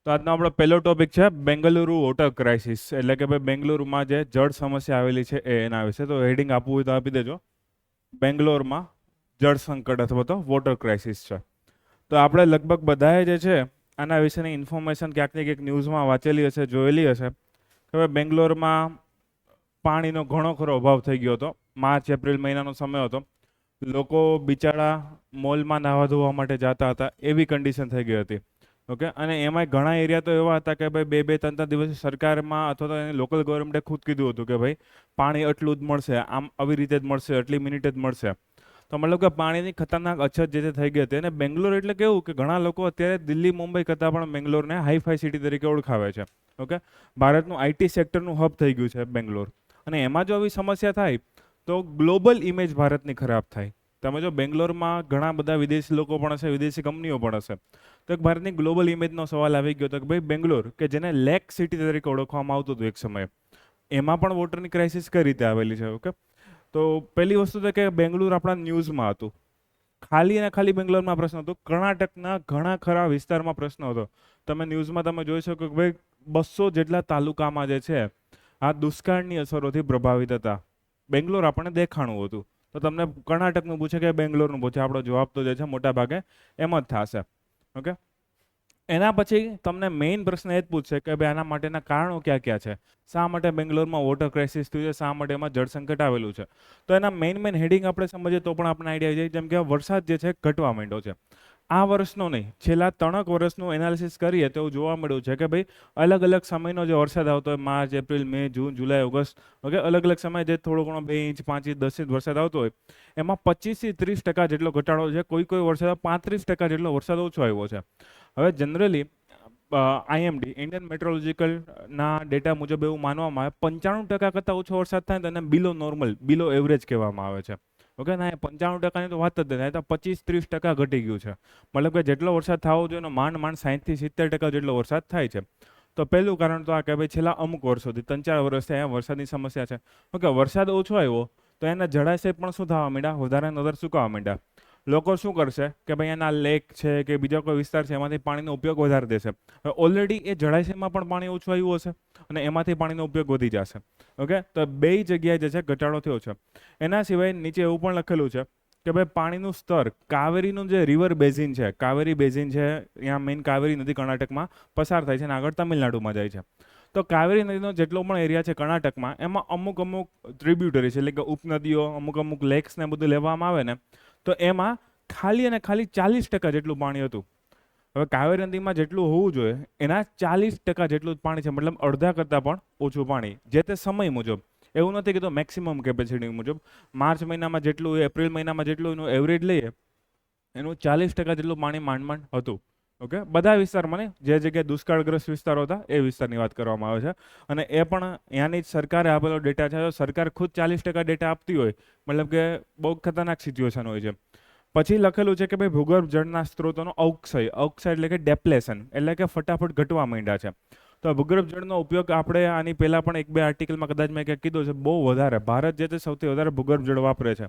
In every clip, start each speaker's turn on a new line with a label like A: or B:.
A: તો આજનો આપણો પહેલો ટોપિક છે બેંગલુરુ વોટર ક્રાઇસિસ, એટલે કે ભાઈ બેંગલુરુમાં જે જળ સમસ્યા આવેલી છે એના વિશે. તો હેડિંગ આપવું હોય તો આપી દેજો. બેંગ્લોરમાં જળ સંકટ અથવા તો વોટર ક્રાઇસિસ છે. તો આપણે લગભગ બધાએ જે છે આના વિશેની ઇન્ફોર્મેશન ક્યાંક ને ક્યાંક ન્યૂઝમાં વાંચેલી હશે, જોયેલી હશે કે ભાઈ બેંગ્લોરમાં પાણીનો ઘણો ખરો અભાવ થઈ ગયો હતો. માર્ચ એપ્રિલ મહિનાનો સમય હતો. લોકો બિચારા મોલમાં નાહવા ધોવા માટે જતા હતા એવી કન્ડિશન થઈ ગઈ હતી. ઓકે, અને એમાંય ઘણા એરિયા તો એવા હતા કે ભાઈ બે બે ત્રણ ત્રણ દિવસ સરકારમાં અથવા તો એની લોકલ ગવર્મેન્ટે ખુદ કીધું હતું કે ભાઈ પાણી એટલું જ મળશે, આમ આવી રીતે જ મળશે, એટલી મિનિટે જ મળશે. તો મતલબ કે પાણીની ખતરનાક અછત જે થઈ ગઈ હતી. અને બેંગ્લોર એટલે કેવું કે ઘણા લોકો અત્યારે દિલ્હી મુંબઈ કરતાં પણ બેંગ્લોરને હાઈફાઈ સિટી તરીકે ઓળખાવે છે. ઓકે, ભારતનું આઈટી સેક્ટરનું હબ થઈ ગયું છે બેંગ્લોર. અને એમાં જો આવી સમસ્યા થાય તો ગ્લોબલ ઇમેજ ભારતની ખરાબ થાય. તમે જો બેંગ્લોરમાં ઘણા બધા વિદેશી લોકો પણ હશે, વિદેશી કંપનીઓ પણ હશે, તો એક ભારતની ગ્લોબલ ઇમેજનો સવાલ આવી ગયો હતો કે ભાઈ બેંગ્લોર કે જેને લેક સિટી તરીકે ઓળખવામાં આવતું હતું એક સમયે, એમાં પણ વોટરની ક્રાઇસિસ કઈ રીતે આવેલી છે. ઓકે, તો પહેલી વસ્તુ તો કે બેંગ્લોર આપણા ન્યૂઝમાં હતું. ખાલી અને ખાલી બેંગ્લોરમાં પ્રશ્ન હતો, કર્ણાટકના ઘણા ખરા વિસ્તારમાં પ્રશ્ન હતો. તમે ન્યૂઝમાં તમે જોઈ શકો કે ભાઈ 200 જેટલા તાલુકામાં જે છે આ દુષ્કાળની અસરોથી પ્રભાવિત હતા. બેંગ્લોર આપણને દેખાણું હતું. તો તમને કર્ણાટકનું પૂછે કે બેંગ્લોરનું પૂછે, આપણો જવાબ તો જે છે મોટા ભાગે એમ જ થશે. ઓકે, એના પછી તમને મેઇન પ્રશ્ન એ જ પૂછશે કે ભાઈ આના માટેના કારણો ક્યાં ક્યાં છે, શા માટે બેંગ્લોરમાં વોટર ક્રાઇસિસ થયું છે, શા માટે એમાં જળ સંકટ આવેલું છે. તો એના મેઇન હેડિંગ આપણે સમજીએ તો પણ આપણને આઈડિયા આવી જાય. જેમ કે વરસાદ જે છે ઘટવા માંડ્યો છે. આ વર્ષનો નહીં, છેલ્લા 3 વર્ષનું એનાલિસિસ કરીએ તો એવું જોવા મળ્યું છે કે ભાઈ અલગ અલગ સમયનો જે વરસાદ આવતો હોય, માર્ચ એપ્રિલ મે જૂન જુલાઈ ઓગસ્ટ, ઓકે, અલગ અલગ સમયે જે થોડો ઘણો 2 ઇંચ 5 ઇંચ 10 ઇંચ વરસાદ આવતો હોય, એમાં 25 થી 30% જેટલો ઘટાડો છે. કોઈ કોઈ વર્ષે 35% જેટલો વરસાદ ઓછો આવ્યો છે. હવે જનરલી આઈએમડી ઇન્ડિયન મેટ્રોલોજીકલના ડેટા મુજબ એવું માનવામાં આવે 95% કરતાં ઓછો વરસાદ થાય તો એને બિલો નોર્મલ, બિલો એવરેજ કહેવામાં આવે છે. ઓકે, ના 95%ની તો વાત જ નહીં, તો 25-30% ઘટી ગયું છે. મતલબ કે જેટલો વરસાદ થવો જોઈએ એનો માંડ 60 થી 70% જેટલો વરસાદ થાય છે. તો પહેલું કારણ તો આ કે ભાઈ છેલ્લા અમુક વર્ષોથી 3-4 વર્ષથી અહીંયા વરસાદની સમસ્યા છે. ઓકે, વરસાદ ઓછો આવ્યો તો એના જળાશય પણ શું થવા માંડ્યા, વધારે વધારે સુકાવા માંડ્યા. લોકો શું કરશે કે ભાઈ એના લેક છે કે બીજા કોઈ વિસ્તાર છે એમાંથી પાણીનો ઉપયોગ વધારે દેશે. ઓલરેડી એ જળાશયમાં પણ પાણી ઓછું આવ્યું હશે અને એમાંથી પાણીનો ઉપયોગ વધી જશે. ઓકે, તો બે જગ્યાએ જે છે ઘટાડો થયો છે. એના સિવાય નીચે એવું પણ લખેલું છે કે ભાઈ પાણીનું સ્તર, કાવેરીનું જે રિવર બેઝિન છે, કાવેરી બેઝિન છે, અહીંયા મેઇન કાવેરી નદી કર્ણાટકમાં પસાર થાય છે અને આગળ તમિલનાડુમાં જાય છે. તો કાવેરી નદીનો જેટલો પણ એરિયા છે કર્ણાટકમાં, એમાં અમુક અમુક ટ્રિબ્યુટરી છે, એટલે કે ઉપનદીઓ, અમુક અમુક લેક્સ ને બધું લેવામાં આવે ને, તો એમાં ખાલી અને ખાલી 40% જેટલું પાણી હતું. હવે કાવેરી નદીમાં જેટલું હોવું જોઈએ એના 40% જેટલું જ પાણી છે, મતલબ અડધા કરતાં પણ ઓછું પાણી જે તે સમય મુજબ. એવું નથી કે તો મેક્સિમમ કેપેસિટી મુજબ માર્ચ મહિનામાં જેટલું, એપ્રિલ મહિનામાં જેટલું એનું એવરેજ લઈએ, એનું 40% જેટલું પાણી માંડ માંડ હતું. ઓકે, બધા વિસ્તારમાં નહીં, જે જગ્યાએ દુષ્કાળગ્રસ્ત વિસ્તારો હતા એ વિસ્તારની વાત કરવામાં આવે છે. અને એ પણ અહીંયાની જ સરકારે આપેલો ડેટા છે. તો સરકાર ખુદ 40% ડેટા આપતી હોય, મતલબ કે બહુ ખતરનાક સિચ્યુએશન હોય છે. પછી લખેલું છે કે ભાઈ ભૂગર્ભ જળના સ્ત્રોતોનો અવક્ષય, અવક્ષય એટલે કે ડેપ્લેશન, એટલે કે ફટાફટ ઘટવા માંડ્યા છે. તો ભૂગર્ભ જળનો ઉપયોગ આપણે આની પહેલા પણ 1-2 આર્ટિકલમાં કદાચ મેં ક્યાંક કીધું છે, બહુ વધારે ભારત જે તે સૌથી વધારે ભૂગર્ભ જળ વાપરે છે.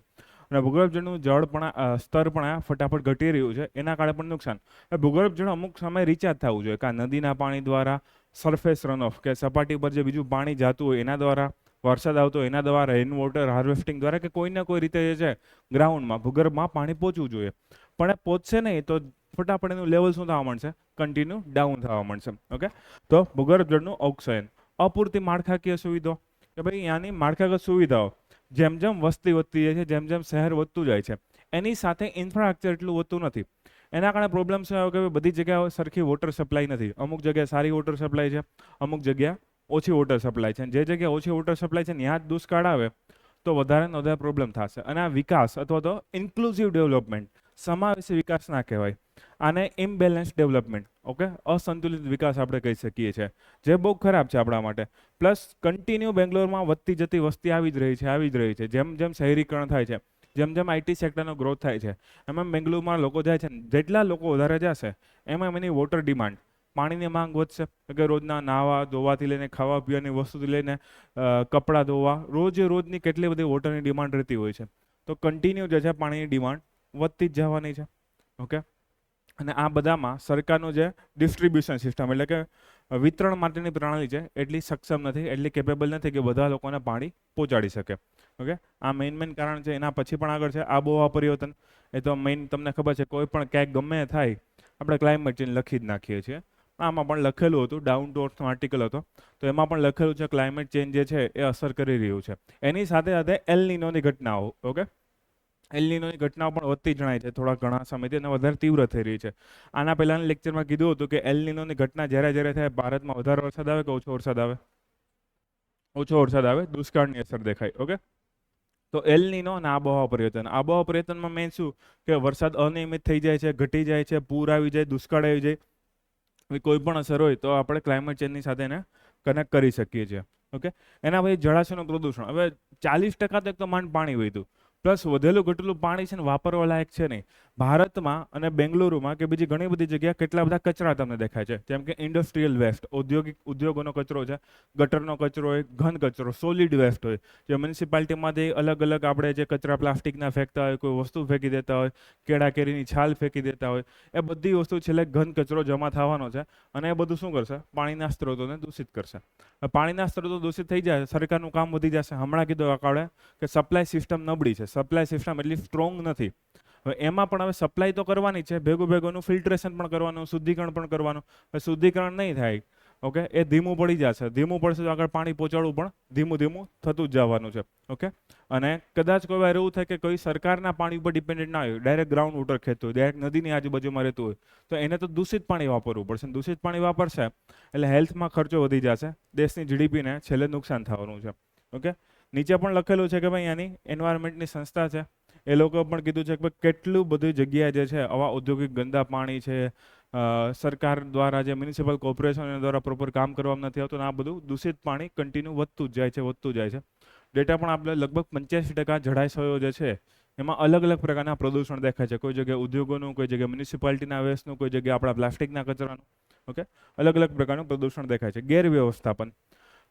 A: અને ભૂગર્ભ જળનું જળ પણ સ્તર પણ આ ફટાફટ ઘટી રહ્યું છે, એના કારણે પણ નુકસાન. ભૂગર્ભ જળ અમુક સમય રિચાર્જ થવું જોઈએ, કાં નદીના પાણી દ્વારા, સરફેસ રન ઓફ કે સપાટી પર જે બીજું પાણી જતું હોય એના દ્વારા, વરસાદ આવતો હોય એના દ્વારા, રેઇન વોટર હાર્વેસ્ટિંગ દ્વારા, કે કોઈને કોઈ રીતે જે છે ગ્રાઉન્ડમાં ભૂગર્ભમાં પાણી પહોંચવું જોઈએ. પણ એ પહોંચશે નહીં તો ફટાફટ એનું લેવલ શું થવા માંડશે, કન્ટિન્યુ ડાઉન થવા માંડશે. ઓકે, તો ભૂગર્ભ જળનું અવક્ષયન, અપૂરતી માળખાકીય સુવિધાઓ, કે ભાઈ અહીંયાની માળખાગત સુવિધાઓ જેમ જેમ વસ્તી વધતી જાય છે, જેમ જેમ શહેર વધતું જાય છે, એની સાથે ઇન્ફ્રાસ્ટ્રક્ચર એટલું વધતું નથી. એના કારણે પ્રોબ્લેમ શું આવ્યો કે બધી જગ્યાએ સરખી વોટર સપ્લાય નથી. અમુક જગ્યાએ સારી વોટર સપ્લાય છે, અમુક જગ્યા ઓછી વોટર સપ્લાય છે. જે જગ્યાએ ઓછી વોટર સપ્લાય છે ત્યાં જ દુષ્કાળ આવે તો વધારે ને વધારે પ્રોબ્લેમ થશે. અને આ વિકાસ અથવા તો ઇન્ક્લુઝિવ ડેવલપમેન્ટ, સમાવેશી વિકાસ ના કહેવાય, આને ઇમ્બેલેન્સ ડેવલપમેન્ટ, ઓકે, અસંતુલિત વિકાસ આપણે કહી શકીએ છીએ, જે બહુ ખરાબ છે આપણા માટે. પ્લસ કન્ટિન્યુ બેંગ્લોરમાં વધતી જતી વસ્તી આવી જ રહી છે, આવી જ રહી છે. જેમ જેમ શહેરીકરણ થાય છે, જેમ જેમ આઈટી સેક્ટરનો ગ્રોથ થાય છે, એમ બેંગ્લોરમાં લોકો જાય છે. જેટલા લોકો વધારે જશે એમ એની વોટર ડિમાન્ડ, પાણીની માંગ વધશે. કે રોજના નાહવા ધોવાથી લઈને ખાવા પીવાની વસ્તુથી લઈને કપડાં ધોવા, રોજે રોજની કેટલી બધી વોટરની ડિમાન્ડ રહેતી હોય છે. તો કન્ટિન્યુ જે છે પાણીની ડિમાન્ડ વધતી જ જવાની છે. ઓકે, અને આ બધામાં સરકારનું જે ડિસ્ટ્રીબ્યુશન સિસ્ટમ એટલે કે વિતરણ માટેની પ્રણાલી છે એટલી સક્ષમ નથી, એટલી કેપેબલ નથી કે બધા લોકોને પાણી પહોંચાડી શકે. ઓકે, આ મેઇન કારણ છે. એના પછી પણ આગળ છે આબોહવા પરિવર્તન. એ તો મેઇન તમને ખબર છે, કોઈ પણ ક્યાંક ગમે થાય આપણે ક્લાઇમેટ ચેન્જ લખી જ નાખીએ છીએ. આમાં પણ લખેલું હતું, ડાઉન ટુ અર્થનો આર્ટિકલ હતો, તો એમાં પણ લખેલું છે ક્લાઇમેટ ચેન્જ જે છે એ અસર કરી રહ્યું છે. એની સાથે સાથે એલ નીનોની ઘટનાઓ, ઓકે, એલ નીનોની ઘટનાઓ પણ વધતી જણાય છે થોડા ઘણા સમયથી અને વધારે તીવ્ર થઈ રહી છે. આના પહેલાના લેક્ચરમાં કીધું હતું કે એલ નીનોની ઘટના જ્યારે જ્યારે થાય ભારતમાં વધારે વરસાદ આવે કે ઓછો વરસાદ આવે? ઓછો વરસાદ આવે, દુષ્કાળની અસર દેખાય. ઓકે, તો એલ નીનો અને આબોહવા પરિવર્તન. આબોહવા પરિવર્તનમાં મેઇન શું કે વરસાદ અનિયમિત થઈ જાય છે, ઘટી જાય છે, પૂર આવી જાય, દુષ્કાળ આવી જાય, કોઈ પણ અસર હોય તો આપણે ક્લાઇમેટ ચેન્જની સાથે એને કનેક્ટ કરી શકીએ છીએ. ઓકે, એના પછી જળાશયનું પ્રદૂષણ. હવે 40% તો એક તો માંડ પાણી વહેતું, પ્લસ વધેલું ઘટેલું પાણી છે ને વાપરવા લાયક છે નહીં. ભારતમાં અને બેંગલુરુમાં કે બીજી ઘણી બધી જગ્યાએ કેટલા બધા કચરા તમને દેખાય છે, જેમ કે ઇન્ડસ્ટ્રીયલ વેસ્ટ, ઔદ્યોગિક ઉદ્યોગોનો કચરો છે, ગટરનો કચરો હોય, ઘન કચરો, સોલિડ વેસ્ટ હોય, જે મ્યુનિસિપાલિટીમાંથી અલગ અલગ આપણે જે કચરા પ્લાસ્ટિકના ફેંકતા હોય, કોઈ વસ્તુ ફેંકી દેતા હોય, કેળા કેરીની છાલ ફેંકી દેતા હોય, એ બધી વસ્તુ છેલ્લે ઘન કચરો જમા થવાનો છે અને એ બધું શું કરશે? પાણીના સ્ત્રોતોને દૂષિત કરશે. પાણીના સ્ત્રોતો દૂષિત થઈ જાય, સરકારનું કામ વધી જશે. હમણાં કીધું આપણે કે સપ્લાય સિસ્ટમ નબળી છે, સપ્લાય સિસ્ટમ એટલી સ્ટ્રોંગ નથી. હવે એમાં પણ હવે સપ્લાય તો કરવાની છે, ભેગું ભેગું ફિલ્ટ્રેશન પણ કરવાનું, શુદ્ધિકરણ પણ કરવાનું. શુદ્ધિકરણ નહીં થાય, ઓકે, એ ધીમું પડી જશે. ધીમું પડશે તો આગળ પાણી પહોંચાડવું પણ ધીમું ધીમું થતું જ જવાનું છે. ઓકે, અને કદાચ કોઈ વાર એવું થાય કે કોઈ સરકારના પાણી ઉપર ડિપેન્ડન્ટ ના હોય, ડાયરેક્ટ ગ્રાઉન્ડ વોટર ખેંચતું હોય, ડાયરેક્ટ નદીની આજુબાજુમાં રહેતું હોય, તો એને તો દૂષિત પાણી વાપરવું પડશે. દૂષિત પાણી વાપરશે એટલે હેલ્થમાં ખર્ચો વધી જશે, દેશની જીડીપીને છેલ્લે નુકસાન થવાનું છે. ઓકે, નીચે પણ લખેલું છે કે ભાઈ આની એન્વાયરમેન્ટની સંસ્થા છે, એ લોકો પણ કીધું છે કે ભાઈ કેટલું બધી જગ્યાએ જે છે આવા ઔદ્યોગિક ગંદા પાણી છે, સરકાર દ્વારા જે મ્યુનિસિપલ કોર્પોરેશન દ્વારા પ્રોપર કામ કરવામાં નથી આવતું, આ બધું દૂષિત પાણી કન્ટિન્યુ વધતું જ જાય છે, વધતું જાય છે. ડેટા પણ આપણે લગભગ 85% જળાશયો જે છે એમાં અલગ અલગ પ્રકારના પ્રદૂષણ દેખાય છે. કોઈ જગ્યાએ ઉદ્યોગોનું, કોઈ જગ્યાએ મ્યુનિસિપાલિટીના વેસ્ટનું, કોઈ જગ્યાએ આપણા પ્લાસ્ટિકના કચરાનું. ઓકે, અલગ અલગ પ્રકારનું પ્રદૂષણ દેખાય છે. ગેરવ્યવસ્થાપન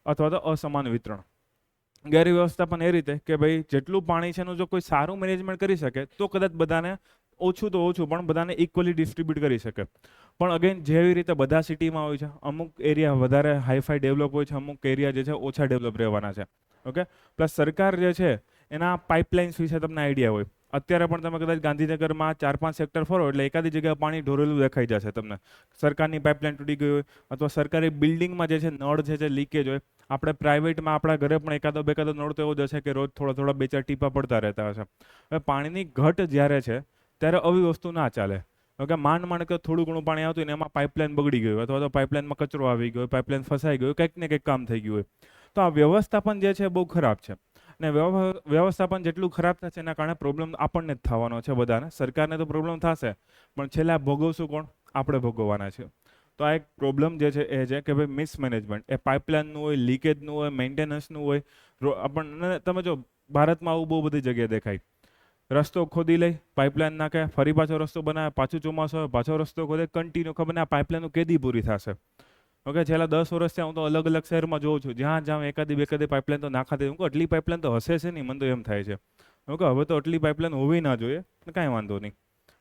A: અથવા તો અસમાન વિતરણ. ગેરવ્યવસ્થાપન એ રીતે કે ભાઈ જેટલું પાણી છે એનું જો કોઈ સારું મેનેજમેન્ટ કરી શકે તો કદાચ બધાને ઓછું તો ઓછું પણ બધાને ઇક્વલી ડિસ્ટ્રીબ્યુટ કરી શકે. પણ અગેન જેવી રીતે બધા સિટીમાં હોય છે, અમુક એરિયા વધારે હાઈફાઈ ડેવલપ હોય છે, અમુક એરિયા જે છે ઓછા ડેવલપ રહેવાના છે. ઓકે, પ્લસ સરકાર જે છે એના પાઇપલાઇન્સ વિશે તમને આઈડિયા હોય. અત્યારે પણ તમે કદાચ ગાંધીનગરમાં 4-5 સેક્ટર ફરો એટલે એકાદી જગ્યાએ પાણી ઢોરેલું દેખાઈ જશે તમને. સરકારની પાઇપલાઇન તૂટી ગઈ હોય અથવા સરકારી બિલ્ડિંગમાં જે છે નળ છે જે લીકેજ હોય. આપણે પ્રાઇવેટમાં આપણા ઘરે પણ એકાદો બેકાદો નળ તો એવો જ હશે કે રોજ થોડા થોડા 2-4 ટીપા પડતા રહેતા હશે. હવે પાણીની ઘટ જ્યારે છે ત્યારે આવી વસ્તુ ના ચાલે. કે માંડ માંડ કે થોડું ઘણું પાણી આવતું હોય ને એમાં પાઇપલાઇન બગડી ગયું અથવા તો પાઇપલાઇનમાં કચરો આવી ગયો, પાઇપલાઇન ફસાઈ ગયો, કંઈક ને કંઈક કામ થઈ ગયું હોય. તો આ વ્યવસ્થાપન જે છે બહુ ખરાબ છે. ને વ્યવસ્થાપન જેટલું ખરાબ થશે એના કારણે પ્રોબ્લેમ આપણને જ થવાનો છે બધાને. સરકારને તો પ્રોબ્લેમ થશે પણ છેલ્લે ભોગવશું કોણ? આપણે ભોગવવાના છે. તો આ એક પ્રોબ્લેમ જે છે એ છે કે ભાઈ મિસમેનેજમેન્ટ, એ પાઇપલાઇનનું હોય, લીકેજનું હોય, મેન્ટેનન્સનું હોય. આપણને તમે જો ભારતમાં આવું બહુ બધી જગ્યાએ દેખાય. રસ્તો ખોદી લઈ, પાઇપલાઇન નાખે, ફરી પાછો રસ્તો બનાવે, પાછું ચોમાસું હોય પાછો રસ્તો ખોદે, કન્ટિન્યુ. ખબર ને આ પાઇપલાઇન કેદી પૂરી થશે? ઓકે, છેલ્લા 10 વર્ષથી હું તો અલગ અલગ શહેરમાં જોઉં છું, જ્યાં જ્યાં એકાદી બેકાદી પાઇપલાઇન તો નાખાતી. હું આટલી પાઇપલાઇન તો હશે છે નહીં, મને તો એમ થાય છે. ઓકે, હવે તો આટલી પાઇપલાઇન હોવી ના જોઈએ, કાંઈ વાંધો નહીં.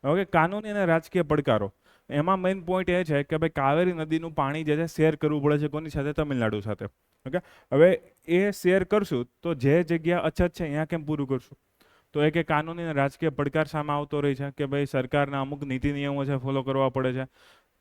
A: ઓકે, કાનૂની અને રાજકીય પડકારો. એમાં મેઇન પોઈન્ટ એ છે કે ભાઈ કાવેરી નદીનું પાણી જે છે શેર કરવું પડે છે કોની સાથે? તમિલનાડુ સાથે. ઓકે, હવે એ શેર કરશું તો જે જગ્યા અછત છે અહીંયા કેમ પૂરું કરશું? તો એ કે કાનૂની અને રાજકીય પડકાર સામે આવતો રહે છે કે ભાઈ સરકારના અમુક નીતિ નિયમો છે ફોલો કરવા પડે છે.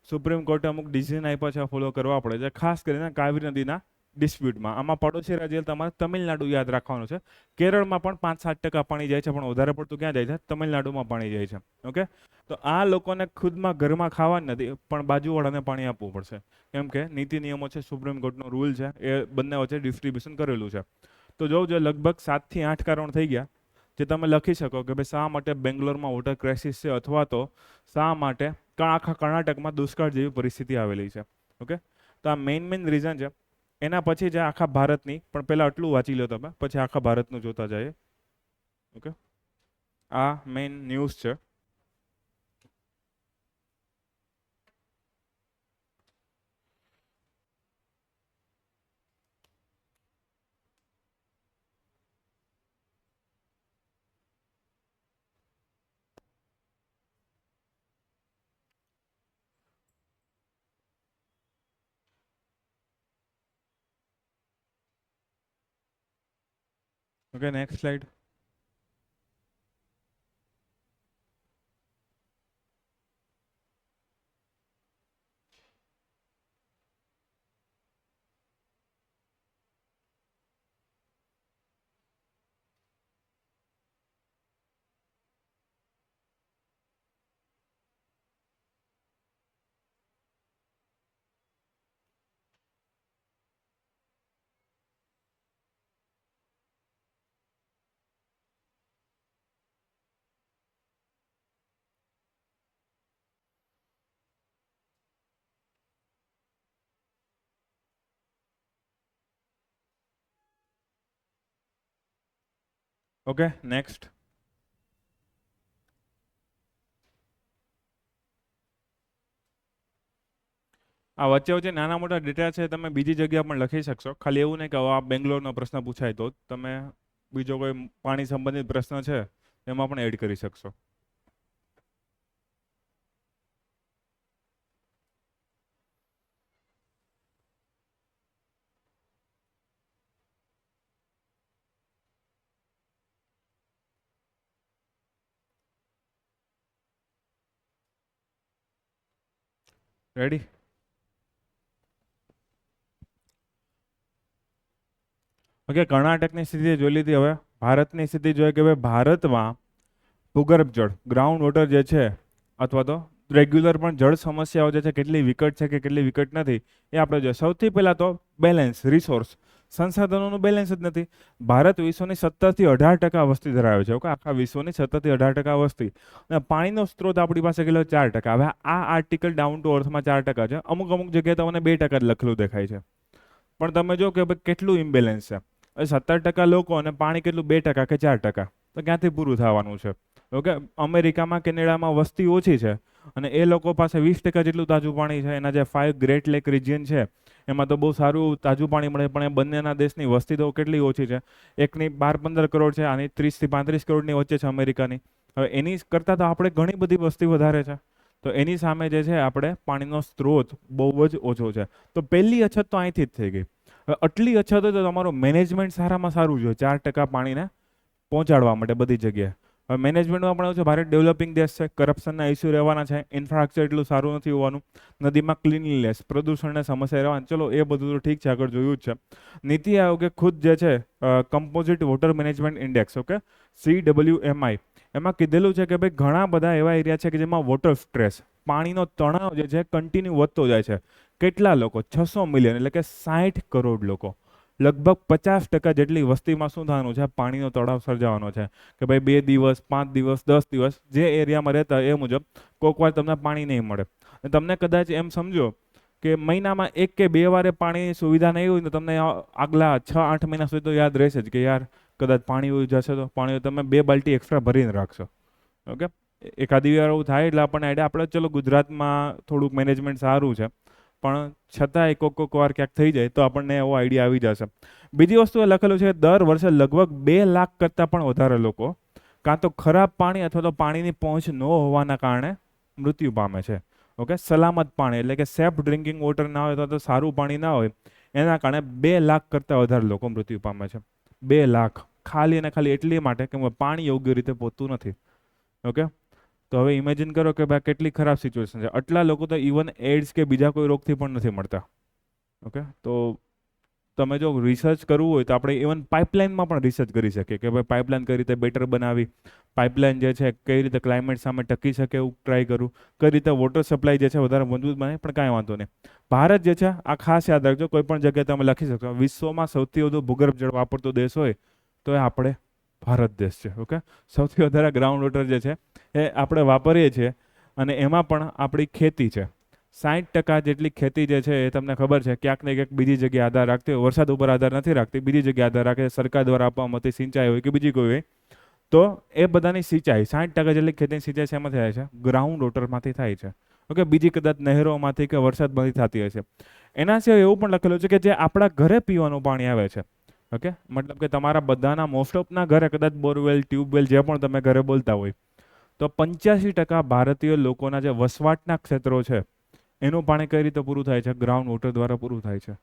A: સુપ્રીમ કોર્ટે અમુક ડિસિઝન આપ્યા છે ફોલો કરવા પડે છે, ખાસ કરીને કાવેરી નદીના ડિસ્પ્યુટમાં. આમાં પડોશી રાજ્ય તમારે તમિલનાડુ યાદ રાખવાનું છે. કેરળમાં પણ 5-7% પાણી જાય છે, પણ વધારે પડતું ક્યાં જાય છે? તમિલનાડુમાં પાણી જાય છે. ઓકે, તો આ લોકોને ખુદમાં ઘરમાં ખાવા નથી પણ બાજુવાળાને પાણી આપવું પડશે, કેમ કે નીતિ નિયમો છે, સુપ્રીમ કોર્ટનો રૂલ છે, એ બંને વચ્ચે ડિસ્ટ્રીબ્યુશન કરેલું છે. તો જોજો લગભગ 7 થી 8 કારણ થઈ ગયા જે તમે લખી શકો કે ભાઈ શા માટે બેંગ્લોરમાં વોટર ક્રાઇસિસ છે અથવા તો શા માટે આખા કર્ણાટકમાં દુષ્કાળ જેવી પરિસ્થિતિ આવેલી છે. ઓકે, તો આ મેઇન રીઝન છે. એના પછી છે આખા ભારતની, પણ પહેલા આટલું વાંચી લો તમે, પછી આખા ભારતનું જોતા જાય. ઓકે, આ મેઇન ન્યૂઝ છે. Okay, next slide. Okay, next. આ વચ્ચે વચ્ચે નાના મોટા ડેટા છે તમે બીજી જગ્યા પણ લખી શકશો. ખાલી એવું નહીં કે હવે આ બેંગ્લોરનો પ્રશ્ન પૂછાય તો જ તમે બીજો કોઈ પાણી સંબંધિત પ્રશ્ન છે એમાં પણ એડ કરી શકશો. રેડી? ઓકે, કર્ણાટકની સ્થિતિ જોઈ લીધી. હવે ભારતની સ્થિતિ જોઈએ કે ભાઈ ભારતમાં ભૂગર્ભ જળ ગ્રાઉન્ડ વોટર જે છે અથવા તો રેગ્યુલર પણ જળ સમસ્યાઓ જે છે કેટલી વિકટ છે કે કેટલી વિકટ નથી એ આપણે જોઈએ. સૌથી પહેલાં તો બેલેન્સ રિસોર્સ, સંસાધનોનું બેલેન્સ જ નથી. ભારત વિશ્વની 17% વસ્તી ધરાવે છે. ઓકે, આખા વિશ્વની 17% વસ્તી અને પાણીનો સ્ત્રોત આપણી પાસે કેટલો 4%. હવે આ આર્ટિકલ ડાઉન ટુ અર્થમાં 4% છે. અમુક અમુક જગ્યાએ તમને 2% જ લખેલું દેખાય છે. પણ તમે જો કે ભાઈ કેટલું ઇમ્બેલેન્સ છે. 17% લોકો અને પાણી કેટલું 2% કે 4%, તો ક્યાંથી પૂરું થવાનું છે? ઓકે, અમેરિકામાં કેનેડામાં વસ્તી ઓછી છે અને એ લોકો પાસે 20% જેટલું તાજું પાણી છે. એના જે 5 ગ્રેટ લેક રિજિયન છે એમાં તો બહુ સારું તાજું પાણી મળે, પણ એ બંનેના દેશની વસ્તી તો કેટલી ઓછી છે. એકની 12-15 કરોડ છે, આની 30 થી 35 કરોડની વચ્ચે છે અમેરિકાની. હવે એની કરતાં તો આપણે ઘણી બધી વસ્તી વધારે છે. તો એની સામે જે છે આપણે પાણીનો સ્ત્રોત બહુ જ ઓછો છે. તો પહેલી અછત તો અહીંથી જ થઈ ગઈ. હવે આટલી અછત હોય તો તમારું મેનેજમેન્ટ સારામાં સારું જોઈએ 4% પાણીને પહોંચાડવા માટે બધી જગ્યાએ. હવે મેનેજમેન્ટમાં પણ એવું છે, ભારત ડેવલપિંગ દેશ છે, કરપ્શનના ઇસ્યુ રહેવાના છે, ઇન્ફ્રાસ્ટ્રક્ચર એટલું સારું નથી હોવાનું, નદીમાં ક્લીનલીનેસ પ્રદૂષણની સમસ્યા રહેવાની. ચલો એ બધું તો ઠીક છે, આગળ જોયું જ છે. નીતિ આયોગે ખુદ જે છે composite water management index, okay, CWMI, એમાં કીધેલું છે કે ભાઈ ઘણા બધા એવા એરિયા છે કે જેમાં વોટર સ્ટ્રેસ, પાણીનો તણાવ જે છે કન્ટિન્યુ વધતો જાય છે. કેટલા લોકો? 600 મિલિયન એટલે કે 60 કરોડ લોકો. લગભગ 50% જેટલી વસ્તીમાં શું થવાનું છે? પાણીનો તળાવ સર્જાવાનો છે કે ભાઈ 2 દિવસ, 5 દિવસ, 10 દિવસ જે એરિયામાં રહેતા એ મુજબ કોઈક વાર તમને પાણી નહીં મળે. અને તમને કદાચ એમ સમજો કે મહિનામાં 1 કે 2 વારે પાણીની સુવિધા નહીં હોય તો તમને આગલા 6-8 મહિના સુધી તો યાદ રહેશે જ કે યાર કદાચ પાણી હોય જશે તો પાણી તમે 2 બાલ્ટી એક્સ્ટ્રા ભરીને રાખશો. ઓકે, એકાદી વાર એવું થાય એટલે આપણને આઈડિયા. આપણે ચલો ગુજરાતમાં થોડુંક મેનેજમેન્ટ સારું છે, પણ છતાંય કોક વાર ક્યાંક થઈ જાય તો આપણને એવો આઈડિયા આવી જશે. બીજી વસ્તુ એ લખેલું છે, દર વર્ષે લગભગ 2 લાખ કરતાં પણ વધારે લોકો કાં તો ખરાબ પાણી અથવા તો પાણીની પહોંચ ન હોવાના કારણે મૃત્યુ પામે છે. ઓકે, સલામત પાણી એટલે કે સેફ ડ્રિંકિંગ વોટર ના હોય તો સારું પાણી ના હોય એના કારણે 2 લાખ કરતાં વધારે લોકો મૃત્યુ પામે છે. 2 લાખ ખાલી અને ખાલી એટલી માટે કે પાણી યોગ્ય રીતે પહોંચતું નથી. ઓકે, તો હવે ઇમેજિન કરો કે ભાઈ કેટલી ખરાબ સિચ્યુએશન છે. આટલા લોકો તો ઇવન એડ્સ કે બીજા કોઈ રોગથી પણ નથી મળતા. ઓકે, તો તમે જો રિસર્ચ કરવું હોય તો આપણે ઇવન પાઇપલાઇનમાં પણ રિસર્ચ કરી શકીએ કે ભાઈ પાઇપલાઇન કઈ રીતે બેટર બનાવી, પાઇપલાઇન જે છે કઈ રીતે ક્લાઇમેટ સામે ટકી શકે એવું ટ્રાય કરું, કઈ રીતે વોટર સપ્લાય જે છે વધારે મજબૂત બને. પણ કાંઈ વાંધો નહીં. ભારત જે છે આ ખાસ યાદ રાખજો, કોઈ પણ જગ્યાએ તમે લખી શકશો વિશ્વમાં સૌથી વધુ ભૂગર્ભ જળ વાપરતો દેશ હોય તો એ આપણે ભારત દેશ છે. ઓકે, સૌથી વધારે ગ્રાઉન્ડ વોટર જે છે એ આપણે વાપરીએ છીએ અને એમાં પણ આપણી ખેતી છે. 60% જેટલી ખેતી જે છે એ તમને ખબર છે ક્યાંક ને ક્યાંક બીજી જગ્યાએ આધાર રાખતી હોય, વરસાદ ઉપર આધાર નથી રાખતી, બીજી જગ્યાએ આધાર રાખે, સરકાર દ્વારા આપવામાં આવતી સિંચાઈ હોય કે બીજી કોઈ હોય. તો એ બધાની સિંચાઈ 60% જેટલી ખેતીની સિંચાઈ શેમાં થાય છે? ગ્રાઉન્ડ વોટરમાંથી થાય છે. ઓકે, બીજી કદાચ નહેરોમાંથી કે વરસાદમાંથી થતી હશે. એના સિવાય એવું પણ લખેલું છે કે જે આપણા ઘરે પીવાનું પાણી આવે છે, ઓકે, મતલબ કે તમારા બધાના મોસ્ટ ઓફના ઘરે કદાચ બોરવેલ, ટ્યુબવેલ જે પણ તમે ઘરે બોલતા હોય, તો 85% ભારતીય લોકોના જે વસવાટના ક્ષેત્રો છે એનું પાણી કઈ રીતે પૂરું થાય છે? ગ્રાઉન્ડ વોટર દ્વારા પૂરું થાય છે.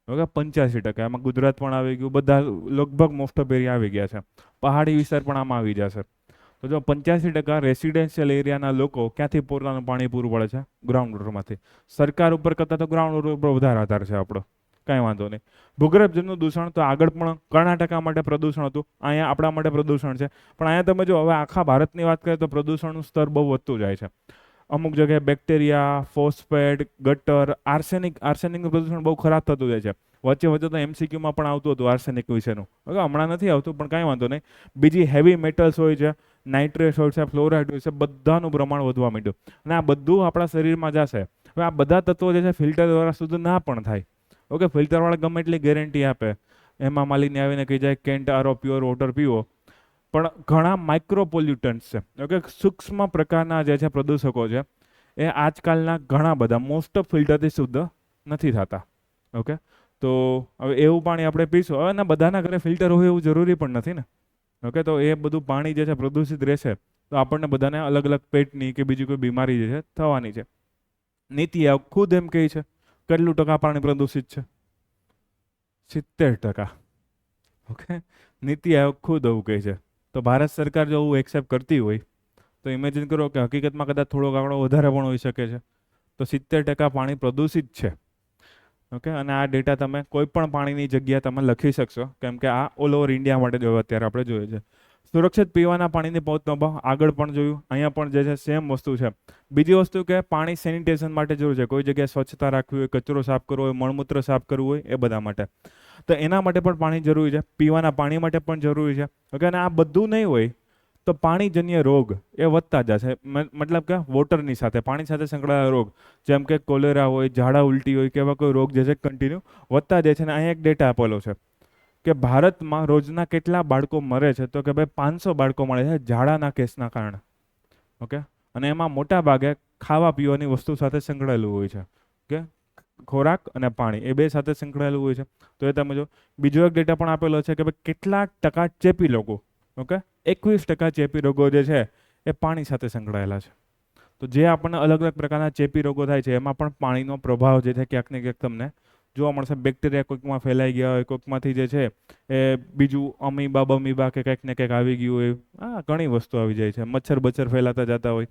A: ઓકે 85%, એમાં ગુજરાત પણ આવી ગયું, બધા લગભગ મોસ્ટ ઓફ એરિયા આવી ગયા છે, પહાડી વિસ્તાર પણ આમાં આવી જશે. તો જો 85% રેસિડેન્શિયલ એરિયાના લોકો ક્યાંથી પોતાનું પાણી પૂરું પડે છે? ગ્રાઉન્ડ વોટરમાંથી. સરકાર ઉપર કરતાં તો ગ્રાઉન્ડ વોટર ઉપર વધારે આધાર છે આપણો, કાંઈ વાંધો નહીં. ભૂગર્ભ જળનું દૂષણ તો આગળ પણ કર્ણાટકા માટે પ્રદૂષણ હતું, અહીંયા આપણા માટે પ્રદૂષણ છે, પણ અહીંયા તમે જો હવે આખા ભારતની વાત કરીએ તો પ્રદૂષણનું સ્તર બહુ વધતું જાય છે. અમુક જગ્યાએ બેક્ટેરિયા, ફોસ્ફેટ, ગટર, આર્સેનિકનું પ્રદૂષણ બહુ ખરાબ થતું જાય છે. વચ્ચે વચ્ચે તો એમસીક્યુમાં પણ આવતું હતું આર્સેનિક વિશેનું, ઓકે હમણાં નથી આવતું પણ કાંઈ વાંધો નહીં. બીજી હેવી મેટલ્સ હોય છે, નાઇટ્રેટ હોય છે, ફ્લોરાઇડ હોય છે, બધાનું પ્રમાણ વધવા માંડ્યું અને આ બધું આપણા શરીરમાં જશે. હવે આ બધા તત્વો જે છે ફિલ્ટર દ્વારા શુદ્ધ ના પણ થાય, ઓકે ફિલ્ટરવાળા ગમે એટલી ગેરંટી આપે, એમાં માલિની આવીને કહી જાય કેન્ટ આરો પ્યોર વોટર પીવો, પણ ઘણા માઇક્રો પોલ્યુટન્ટ્સ છે, ઓકે સૂક્ષ્મ પ્રકારના જે છે પ્રદૂષકો છે એ આજકાલના ઘણા બધા મોસ્ટ ઓફ ફિલ્ટરથી શુદ્ધ નથી થતા. ઓકે તો હવે એવું પાણી આપણે પીશું, હવે ના બધાના ઘરે ફિલ્ટર હોય એવું જરૂરી પણ નથી ને. ઓકે તો એ બધું પાણી જે છે પ્રદૂષિત રહેશે તો આપણને બધાને અલગ અલગ પેટની કે બીજી કોઈ બીમારી જે છે થવાની છે. નીતિ આયોગ ખુદ એમ કહે છે કેટલું ટકા પાણી પ્રદૂષિત છે? 70%. ઓકે નીતિ આયોગ ખુદ એવું કહે છે. તો ભારત સરકાર જો એવું એક્સેપ્ટ કરતી હોય તો ઇમેજિન કરો કે હકીકતમાં કદાચ થોડોક આંકડો વધારે પણ હોઈ શકે છે. તો 70% પાણી પ્રદૂષિત છે. ઓકે અને આ ડેટા તમે કોઈ પણ પાણીની જગ્યાએ તમે લખી શકશો, કેમ કે આ ઓલ ઓવર ઇન્ડિયા માટે જો અત્યારે આપણે જોઈએ છે. સુરક્ષિત પીવાના પાણીની પહોંચનો ભાવ આગળ પણ જોયું, અહીંયા પણ જે છે સેમ વસ્તુ છે. બીજી વસ્તુ કે પાણી સેનિટેશન માટે જરૂર છે, કોઈ જગ્યાએ સ્વચ્છતા રાખવી હોય, કચરો સાફ કરવો હોય, મળમૂત્ર સાફ કરવું હોય, એ બધા માટે. તો એના માટે પણ પાણી જરૂરી છે, પીવાના પાણી માટે પણ જરૂરી છે. ઓકે અને આ બધું નહીં હોય તો પાણીજન્ય રોગ એ વધતા જશે, મતલબ કે વોટરની સાથે પાણી સાથે સંકળાયેલા રોગ જેમ કે કોલેરા હોય, ઝાડા ઉલટી હોય કે એવા કોઈ રોગ જે છે કન્ટિન્યુ વધતા જાય છે. અને અહીંયા એક ડેટા આપેલો છે કે ભારતમાં રોજના કેટલા બાળકો મરે છે, તો કે ભાઈ 500 બાળકો મળે છે ઝાડાના કેસના કારણે. ઓકે અને એમાં મોટા ભાગે ખાવા પીવાની વસ્તુ સાથે સંકળાયેલું હોય છે, કે ખોરાક અને પાણી એ બે સાથે સંકળાયેલું હોય છે. તો એ તમે જો બીજો એક ડેટા પણ આપેલો છે કે ભાઈ કેટલા ટકા ચેપી રોગો, ઓકે 21% ચેપી રોગો જે છે એ પાણી સાથે સંકળાયેલા છે. તો જે આપણને અલગ અલગ પ્રકારના ચેપી રોગો થાય છે એમાં પણ પાણીનો પ્રભાવ જે છે ક્યાંક ને ક્યાંક તમને જોવા મળશે. બેક્ટેરિયા કોઈકમાં ફેલાઈ ગયા હોય, કોઈકમાંથી જે છે એ બીજું અમીબા કે કંઈક ને કંઈક આવી ગયું હોય, ઘણી વસ્તુ આવી જાય છે, મચ્છર બચ્છર ફેલાતા જતા હોય.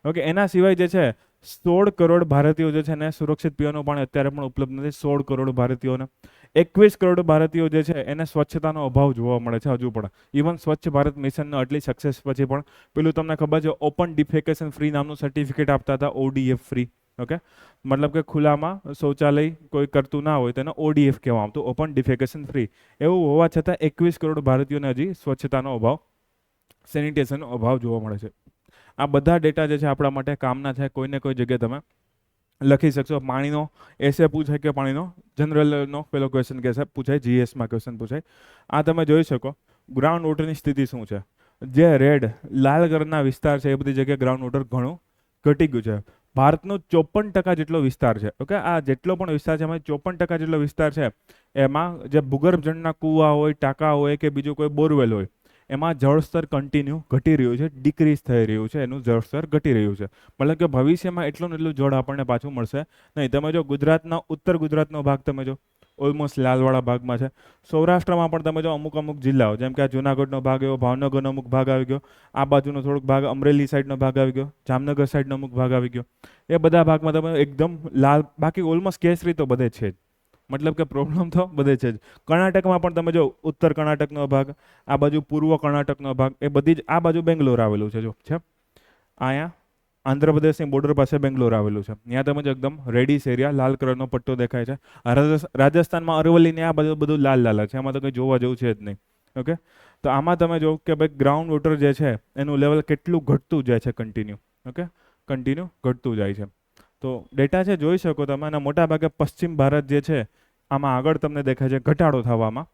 A: ઓકે એના સિવાય જે છે 16 કરોડ ભારતીયો જે છે ને સુરક્ષિત પીવાનું પાણી અત્યારે પણ ઉપલબ્ધ નથી. 16 કરોડ ભારતીયોને 21 કરોડ ભારતીયો જે છે એને સ્વચ્છતાનો અભાવ જોવા મળે છે હજુ પણ. ઇવન સ્વચ્છ ભારત મિશનનો આટલી સક્સેસ પછી પણ પેલું તમને ખબર છે ઓપન ડિફેકેશન ફ્રી નામનું સર્ટિફિકેટ આપતા હતા, ODF ફ્રી. ઓકે મતલબ કે ખુલ્લામાં શૌચાલય કોઈ કરતું ના હોય તેને ODF કહેવામાં આવતું, ઓપન ડિફેકેશન ફ્રી. એવું હોવા છતાં 21 કરોડ ભારતીયોને હજી સ્વચ્છતાનો અભાવ, સેનિટેશનનો અભાવ જોવા મળે છે. આ બધા ડેટા જે છે આપણા માટે કામના છે, કોઈને કોઈ જગ્યાએ તમે લખી શકશો. પાણીનો એસે પૂછાય કે પાણીનો જનરલનો પેલો ક્વેશ્ચન કે છે પૂછાય, GSમાં ક્વેશ્ચન પૂછાય. આ તમે જોઈ શકો ગ્રાઉન્ડ વોટરની સ્થિતિ શું છે. જે રેડ લાલ કલરના વિસ્તાર છે એ બધી જગ્યાએ ગ્રાઉન્ડ વોટર ઘણું ઘટી ગયું છે. ભારતનો 54% જેટલો વિસ્તાર છે, ઓકે આ જેટલો પણ વિસ્તાર છે એમાં 54% જેટલો વિસ્તાર છે એમાં જે ભૂગર્ભ જળના કૂવા હોય, ટાંકા હોય કે બીજું કોઈ બોરવેલ હોય એમાં જળસ્તર કન્ટિન્યુ ઘટી રહ્યું છે, ડિક્રીઝ થઈ રહ્યું છે, એનું જળસ્તર ઘટી રહ્યું છે. મતલબ કે ભવિષ્યમાં એટલું ને એટલું જળ આપણને પાછું મળશે નહીં. તમે જો ગુજરાતના ઉત્તર ગુજરાતનો ભાગ તમે જો ઓલમોસ્ટ લાલવાળા ભાગમાં છે. સૌરાષ્ટ્રમાં પણ તમે જો અમુક જિલ્લાઓ જેમ કે આ જુનાગઢનો ભાગ એવો, ભાવનગરનો અમુક ભાગ આવી ગયો, આ બાજુનો થોડોક ભાગ અમરેલી સાઈડનો ભાગ આવી ગયો, જામનગર સાઈડનો અમુક ભાગ આવી ગયો. એ બધા ભાગમાં તમે એકદમ લાલ, બાકી ઓલમોસ્ટ કેસરી તો બધે છે જ. મતલબ કે પ્રોબ્લેમ તો બધે છે જ. કર્ણાટકમાં પણ તમે જો ઉત્તર કર્ણાટકનો ભાગ, આ બાજુ પૂર્વ કર્ણાટકનો ભાગ, એ બધી જ આ બાજુ બેંગ્લોર આવેલું છે. જો છે અહીંયા આંધ્રપ્રદેશની બોર્ડર પાસે બેંગ્લોર આવેલું છે. ત્યાં તમે જો એકદમ રેડિશ એરિયા લાલ કલરનો પટ્ટો દેખાય છે. રાજસ્થાનમાં અરવલ્લીને આ બધું લાલ લાલ છે, એમાં તો કંઈ જોવા જેવું છે જ નહીં. ઓકે તો આમાં તમે જો કે ભાઈ ગ્રાઉન્ડ વોટર જે છે એનું લેવલ કેટલું ઘટતું જાય છે કન્ટિન્યુ. ઓકે કન્ટિન્યુ ઘટતું જાય છે. તો ડેટા છે જોઈ શકો તમે. અને મોટાભાગે પશ્ચિમ ભારત જે છે આમાં આગળ તમને દેખાય છે ઘટાડો થવામાં.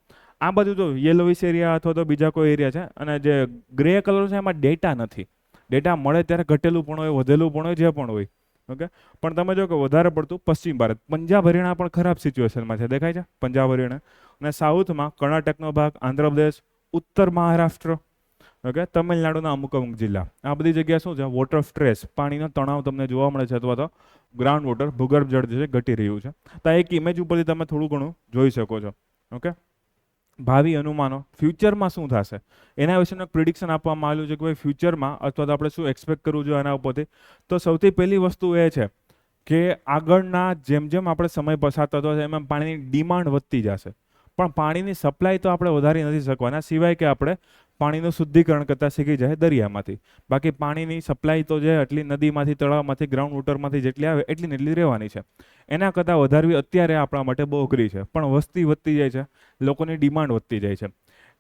A: આ બધું જો યેલોવિશ એરિયા અથવા તો બીજા કોઈ એરિયા છે અને જે ગ્રે કલર છે એમાં ડેટા નથી. ડેટા મળે ત્યારે ઘટેલું પણ હોય, વધેલું પણ હોય, જે પણ હોય. ઓકે પણ તમે જો કે વધારે પડતું પશ્ચિમ ભારત, પંજાબ હરિયાણા પણ ખરાબ સિચ્યુએશનમાં છે, દેખાય છે પંજાબ હરિયાણા. અને સાઉથમાં કર્ણાટકનો ભાગ, આંધ્રપ્રદેશ, ઉત્તર મહારાષ્ટ્ર, ઓકે, તમિલનાડુના અમુક અમુક જિલ્લા, આ બધી જગ્યા શું છે, વોટર સ્ટ્રેસ, પાણીનો તણાવ તમને જોવા મળે છે, અથવા તો ગ્રાઉન્ડ વોટર, ભૂગર્ભ જળ જે છે ઘટી રહ્યું છે. તો આ એક ઇમેજ ઉપરથી તમે થોડું ઘણું જોઈ શકો છો. ઓકે, ભાવિ અનુમાનો, ફ્યુચરમાં શું થશે એના વિશેનું પ્રિડિક્શન આપવામાં આવ્યું છે કે ભાઈ ફ્યુચરમાં અથવા તો આપણે શું એક્સપેક્ટ કરવું જોઈએ આના ઉપરથી. તો સૌથી પહેલી વસ્તુ એ છે કે આગળના જેમ જેમ આપણે સમય પસાર થતો હશે એમ પાણીની ડિમાન્ડ વધતી જશે, પણ પાણીની સપ્લાય તો આપણે વધારી નથી શકવાના, સિવાય કે આપણે પાણીનું શુદ્ધિકરણ કરતાં શીખી જાય દરિયામાંથી. બાકી પાણીની સપ્લાય તો જે એટલી નદીમાંથી, તળાવમાંથી, ગ્રાઉન્ડ વોટરમાંથી જેટલી આવે એટલી ને એટલી રહેવાની છે. એના કરતાં વધારવી અત્યારે આપણા માટે બહુ અઘરી છે, પણ વસ્તી વધતી જાય છે, લોકોની ડિમાન્ડ વધતી જાય છે.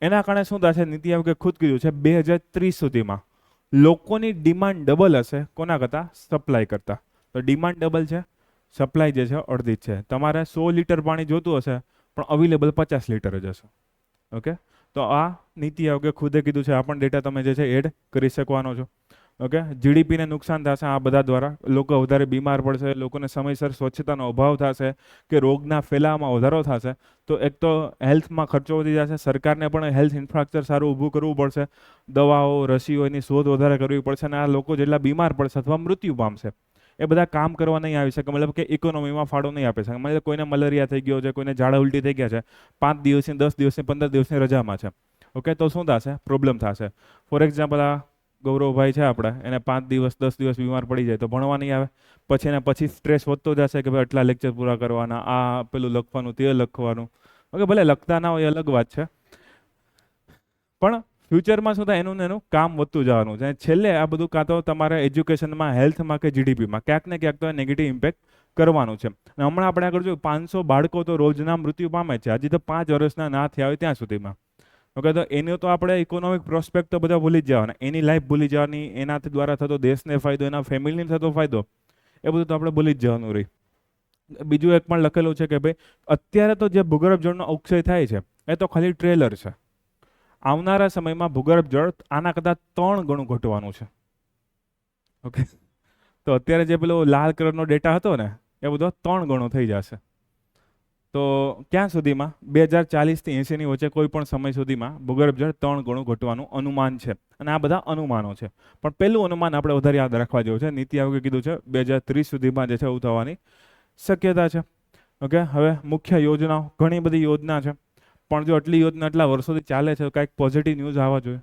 A: એના કારણે શું થશે, નીતિ આયોગે ખુદ કીધું છે 2030 સુધીમાં લોકોની ડિમાન્ડ ડબલ હશે, કોના કરતાં, સપ્લાય કરતાં. તો ડિમાન્ડ ડબલ છે, સપ્લાય જે છે અડધી જ છે. તમારે 100 લીટર પાણી જોતું હશે પણ અવેલેબલ 50 લીટર જ હશે. ઓકે, તો આ નીતિ આયોગે ખુદે કીધું છે, આ પણ ડેટા તમે જે છે એડ કરી શકવાનો છો. ઓકે, જીડીપીને નુકસાન થશે આ બધા દ્વારા, લોકો વધારે બીમાર પડશે, લોકોને સમયસર સ્વચ્છતાનો અભાવ થશે કે રોગના ફેલાવામાં વધારો થશે. તો એક તો હેલ્થમાં ખર્ચો વધી જશે, સરકારને પણ હેલ્થ ઇન્ફ્રાસ્ટ્રક્ચર સારું ઊભું કરવું પડશે, દવાઓ, રસીઓ, એની શોધ વધારે કરવી પડશે, અને આ લોકો જેટલા બીમાર પડશે અથવા મૃત્યુ પામશે એ બધા કામ કરવા નહીં આવી શકે, મતલબ કે ઇકોનોમીમાં ફાળો નહીં આપી શકે. મતલબ કોઈને મલેરિયા થઈ ગયો છે, કોઈને ઝાડા ઉલટી થઈ ગયા છે, 5 દિવસની, 10 દિવસની, 15 દિવસની રજામાં છે. ઓકે, તો શું થશે, પ્રોબ્લેમ થશે. ફોર એક્ઝામ્પલ, આ ગૌરવભાઈ છે આપણે, એને 5 દિવસ 10 દિવસ બીમાર પડી જાય તો ભણવા નહીં આવે, પછી એને પછી સ્ટ્રેસ વધતો જશે કે ભાઈ આટલા લેક્ચર પૂરા કરવાના, આ પેલું લખવાનું, તે લખવાનું. ઓકે, ભલે લખતા ના હોય એ અલગ વાત છે, પણ ફ્યુચરમાં શું થાય, એનું ને એનું કામ વધતું જવાનું છે. છેલ્લે આ બધું કાં તો તમારે એજ્યુકેશનમાં, હેલ્થમાં કે જીડીપીમાં ક્યાંક ને ક્યાંક તો નેગેટિવ ઇમ્પેક્ટ કરવાનું છે. અને હમણાં આપણે આગળ જોયું 500 બાળકો તો રોજના મૃત્યુ પામે છે, હજી તો 5 વર્ષના ના થયા હોય ત્યાં સુધીમાં. ઓકે, તો એનું તો આપણે ઇકોનોમિક પ્રોસ્પેક્ટ તો બધા ભૂલી જ જવાના, એની લાઈફ ભૂલી જવાની, એનાથી દ્વારા થતો દેશને ફાયદો, એના ફેમિલીને થતો ફાયદો, એ બધું તો આપણે ભૂલી જ જવાનું રહી. બીજું એક પણ લખેલું છે કે ભાઈ અત્યારે તો જે ભૂગર્ભ જળનો અક્ષય થાય છે એ તો ખાલી ટ્રેલર છે, આવનારા સમયમાં ભૂગર્ભ જળ આના કદાચ 3 ગણું ઘટવાનું છે. ઓકે, તો અત્યારે જે પેલો લાલ કલરનો ડેટા હતો ને એ બધો 3 ગણો થઈ જશે. તો ક્યાં સુધીમાં, 2040થી 80ની વચ્ચે કોઈ પણ સમય સુધીમાં ભૂગર્ભ જળ 3 ગણું ઘટવાનું અનુમાન છે. અને આ બધા અનુમાનો છે, પણ પહેલું અનુમાન આપણે વધારે યાદ રાખવા જેવું છે. નીતિ આયોગે કીધું છે 2030 સુધીમાં જે છે એવું થવાની શક્યતા છે. ઓકે, હવે મુખ્ય યોજનાઓ, ઘણી બધી યોજના છે, પણ જો આટલી યોજના આટલા વર્ષોથી ચાલે છે, કાંઈક પોઝિટિવ ન્યૂઝ આવવા જોઈએ.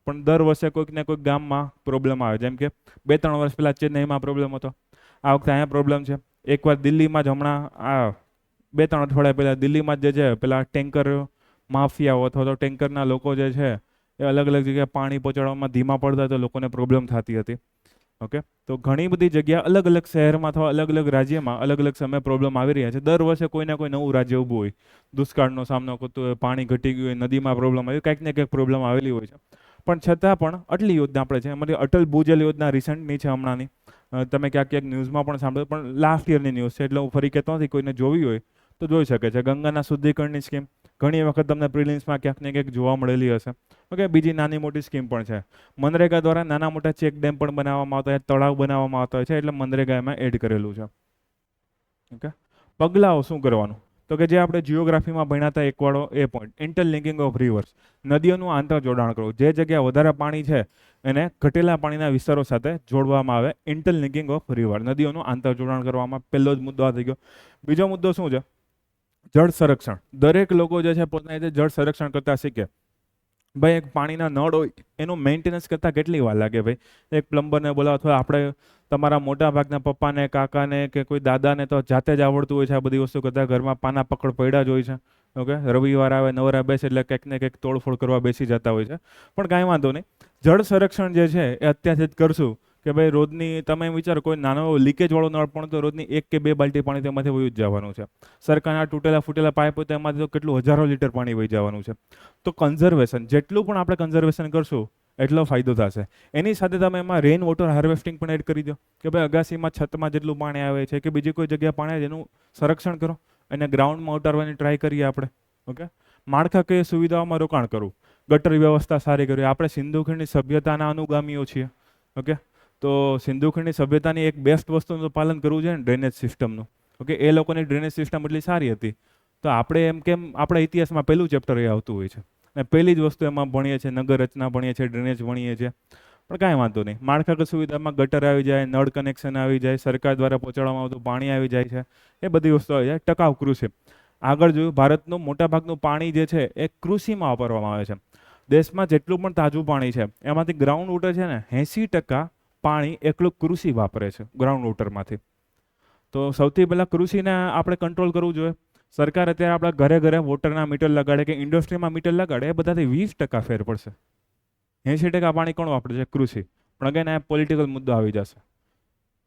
A: પણ દર વર્ષે કોઈક ને કોઈક ગામમાં પ્રોબ્લેમ આવે, જેમ કે 2-3 વર્ષ પહેલાં ચેન્નઈમાં પ્રોબ્લેમ હતો, આ વખતે અહીંયા પ્રોબ્લેમ છે. એકવાર દિલ્હીમાં જ હમણાં આ 2-3 અઠવાડિયા પહેલાં દિલ્હીમાં જે છે પેલા ટેન્કર માફિયાઓ અથવા તો ટેન્કરના લોકો જે છે એ અલગ અલગ જગ્યાએ પાણી પહોંચાડવામાં ધીમા પડતા તો લોકોને પ્રોબ્લેમ થતી હતી. ઓકે, તો ઘણી બધી જગ્યા અલગ અલગ શહેરમાં અથવા અલગ અલગ રાજ્યમાં અલગ અલગ સમયે પ્રોબ્લેમ આવી રહ્યા છે. દર વર્ષે કોઈને કોઈ નવું રાજ્ય ઊભું હોય, દુષ્કાળનો સામનો કરતું હોય, પાણી ઘટી ગયું હોય, નદીમાં પ્રોબ્લેમ આવી, કંઈક ને કંઈક પ્રોબ્લેમ આવેલી હોય છે. પણ છતાં પણ આટલી યોજના આપણે છે, એમાંથી અટલ ભૂજલ યોજના રિસન્ટની છે હમણાંની, તમે ક્યાંક ક્યાંક ન્યૂઝમાં પણ સાંભળ્યું, પણ લાસ્ટ યરની ન્યૂઝ છે એટલે હું ફરી કહેતો નથી, કોઈને જોવી હોય તો જોઈ શકે છે. ગંગાના શુદ્ધિકરણની સ્કીમ ઘણી વખત તમને પ્રિલિમ્સમાં ક્યાંક ને ક્યાંક જોવા મળેલી હશે. ઓકે, બીજી નાની મોટી સ્કીમ પણ છે. મનરેગા દ્વારા નાના મોટા ચેક ડેમ પણ બનાવવામાં આવતા હોય, તળાવ બનાવવામાં આવતા હોય છે, એટલે મનરેગા એમાં એડ કરેલું છે. ઓકે, પગલાઓ શું કરવાનું, તો કે જે આપણે જિયોગ્રાફીમાં ભણ્યા હતા એકવાળો એ પોઈન્ટ, ઇન્ટરલિંકિંગ ઓફ રિવર્સ, નદીઓનું આંતરજોડાણ કરવું. જે જગ્યાએ વધારે પાણી છે એને ઘટેલા પાણીના વિસ્તારો સાથે જોડવામાં આવે, ઇન્ટરલિંકિંગ ઓફ રિવર, નદીઓનું આંતરજોડાણ કરવામાં. પહેલો જ મુદ્દો આ થઈ ગયો. બીજો મુદ્દો શું છે, જળ સંરક્ષણ. દરેક લોકો જે છે પોતાની રીતે જળ સંરક્ષણ કરતા શીખે. ભાઈ એક પાણીના નળ હોય એનું મેન્ટેનન્સ કરતાં કેટલી વાર લાગે ભાઈ, એક પ્લમ્બરને બોલાવો, અથવા આપણે તમારા મોટા ભાગના પપ્પાને, કાકાને કે કોઈ દાદાને તો જાતે જ આવડતું હોય છે આ બધી વસ્તુ કરતાં, ઘરમાં પાના પકડ પડ્યા જ હોય છે. ઓકે, રવિવાર આવે, નવરા બેસે એટલે કંઈક ને કંઈક તોડફોડ કરવા બેસી જતા હોય છે, પણ કાંઈ વાંધો નહીં. જળ સંરક્ષણ જે છે એ અત્યારથી જ કરશું કે ભાઈ રોજની, તમે વિચારો કોઈ નાનો લીકેજ વાળો નળ પણ તો રોજની 1 કે 2 બાલ્ટી પાણી તેમાંથી વહી જ જવાનું છે. સરકારના તૂટેલા ફૂટેલા પાઇપ હોય તો એમાંથી તો કેટલું હજારો લીટર પાણી વહી જવાનું છે. તો કન્ઝર્વેશન, જેટલું પણ આપણે કન્ઝર્વેશન કરશું એટલો ફાયદો થશે. એની સાથે તમે એમાં રેઇન વોટર હાર્વેસ્ટિંગ પણ એડ કરી દો કે ભાઈ અગાસીમાં, છતમાં જેટલું પાણી આવે છે કે બીજી કોઈ જગ્યાએ પાણી આવે એનું સંરક્ષણ કરો, અને ગ્રાઉન્ડમાં ઉતારવાની ટ્રાય કરીએ આપણે. ઓકે, માળખાકીય સુવિધાઓમાં રોકાણ કરવું, ગટર વ્યવસ્થા સારી કરવી. આપણે સિંધુ ખીણની સભ્યતાના અનુગામીઓ છીએ. ઓકે, તો સિંધુ ખીણની સભ્યતાની એક બેસ્ટ વસ્તુનું પાલન કરવું છે ને, ડ્રેનેજ સિસ્ટમનું. ઓકે, એ લોકોની ડ્રેનેજ સિસ્ટમ એટલી સારી હતી, તો આપણે એમ કેમ આપણા ઇતિહાસમાં પહેલું ચેપ્ટર એ આવતું હોય છે. અને પહેલી જ વસ્તુ એમાં ભણીએ છીએ નગર રચના ભણીએ છીએ, ડ્રેનેજ ભણીએ છીએ, પણ કાંઈ વાંધો નહીં. માળખાગત સુવિધામાં ગટર આવી જાય, નળ કનેક્શન આવી જાય, સરકાર દ્વારા પહોંચાડવામાં આવતું પાણી આવી જાય છે, એ બધી વસ્તુ આવી જાય. ટકાઉ કૃષિ આગળ જોયું, ભારતનું મોટાભાગનું પાણી જે છે એ કૃષિમાં વાપરવામાં આવે છે. દેશમાં જેટલું પણ તાજું પાણી છે એમાંથી ગ્રાઉન્ડ વોટર છે ને 80% પાણી એકલું કૃષિ વાપરે છે ગ્રાઉન્ડ વોટરમાંથી. તો સૌથી પહેલાં કૃષિને આપણે કંટ્રોલ કરવું જોઈએ. સરકાર અત્યારે આપણા ઘરે ઘરે વોટરના મીટર લગાડે કે ઇન્ડસ્ટ્રીમાં મીટર લગાડે, એ બધાથી 20% ફેર પડશે. 80% પાણી કોણ વાપરે છે? કૃષિ. પણ અગેન આ પોલિટિકલ મુદ્દો આવી જશે.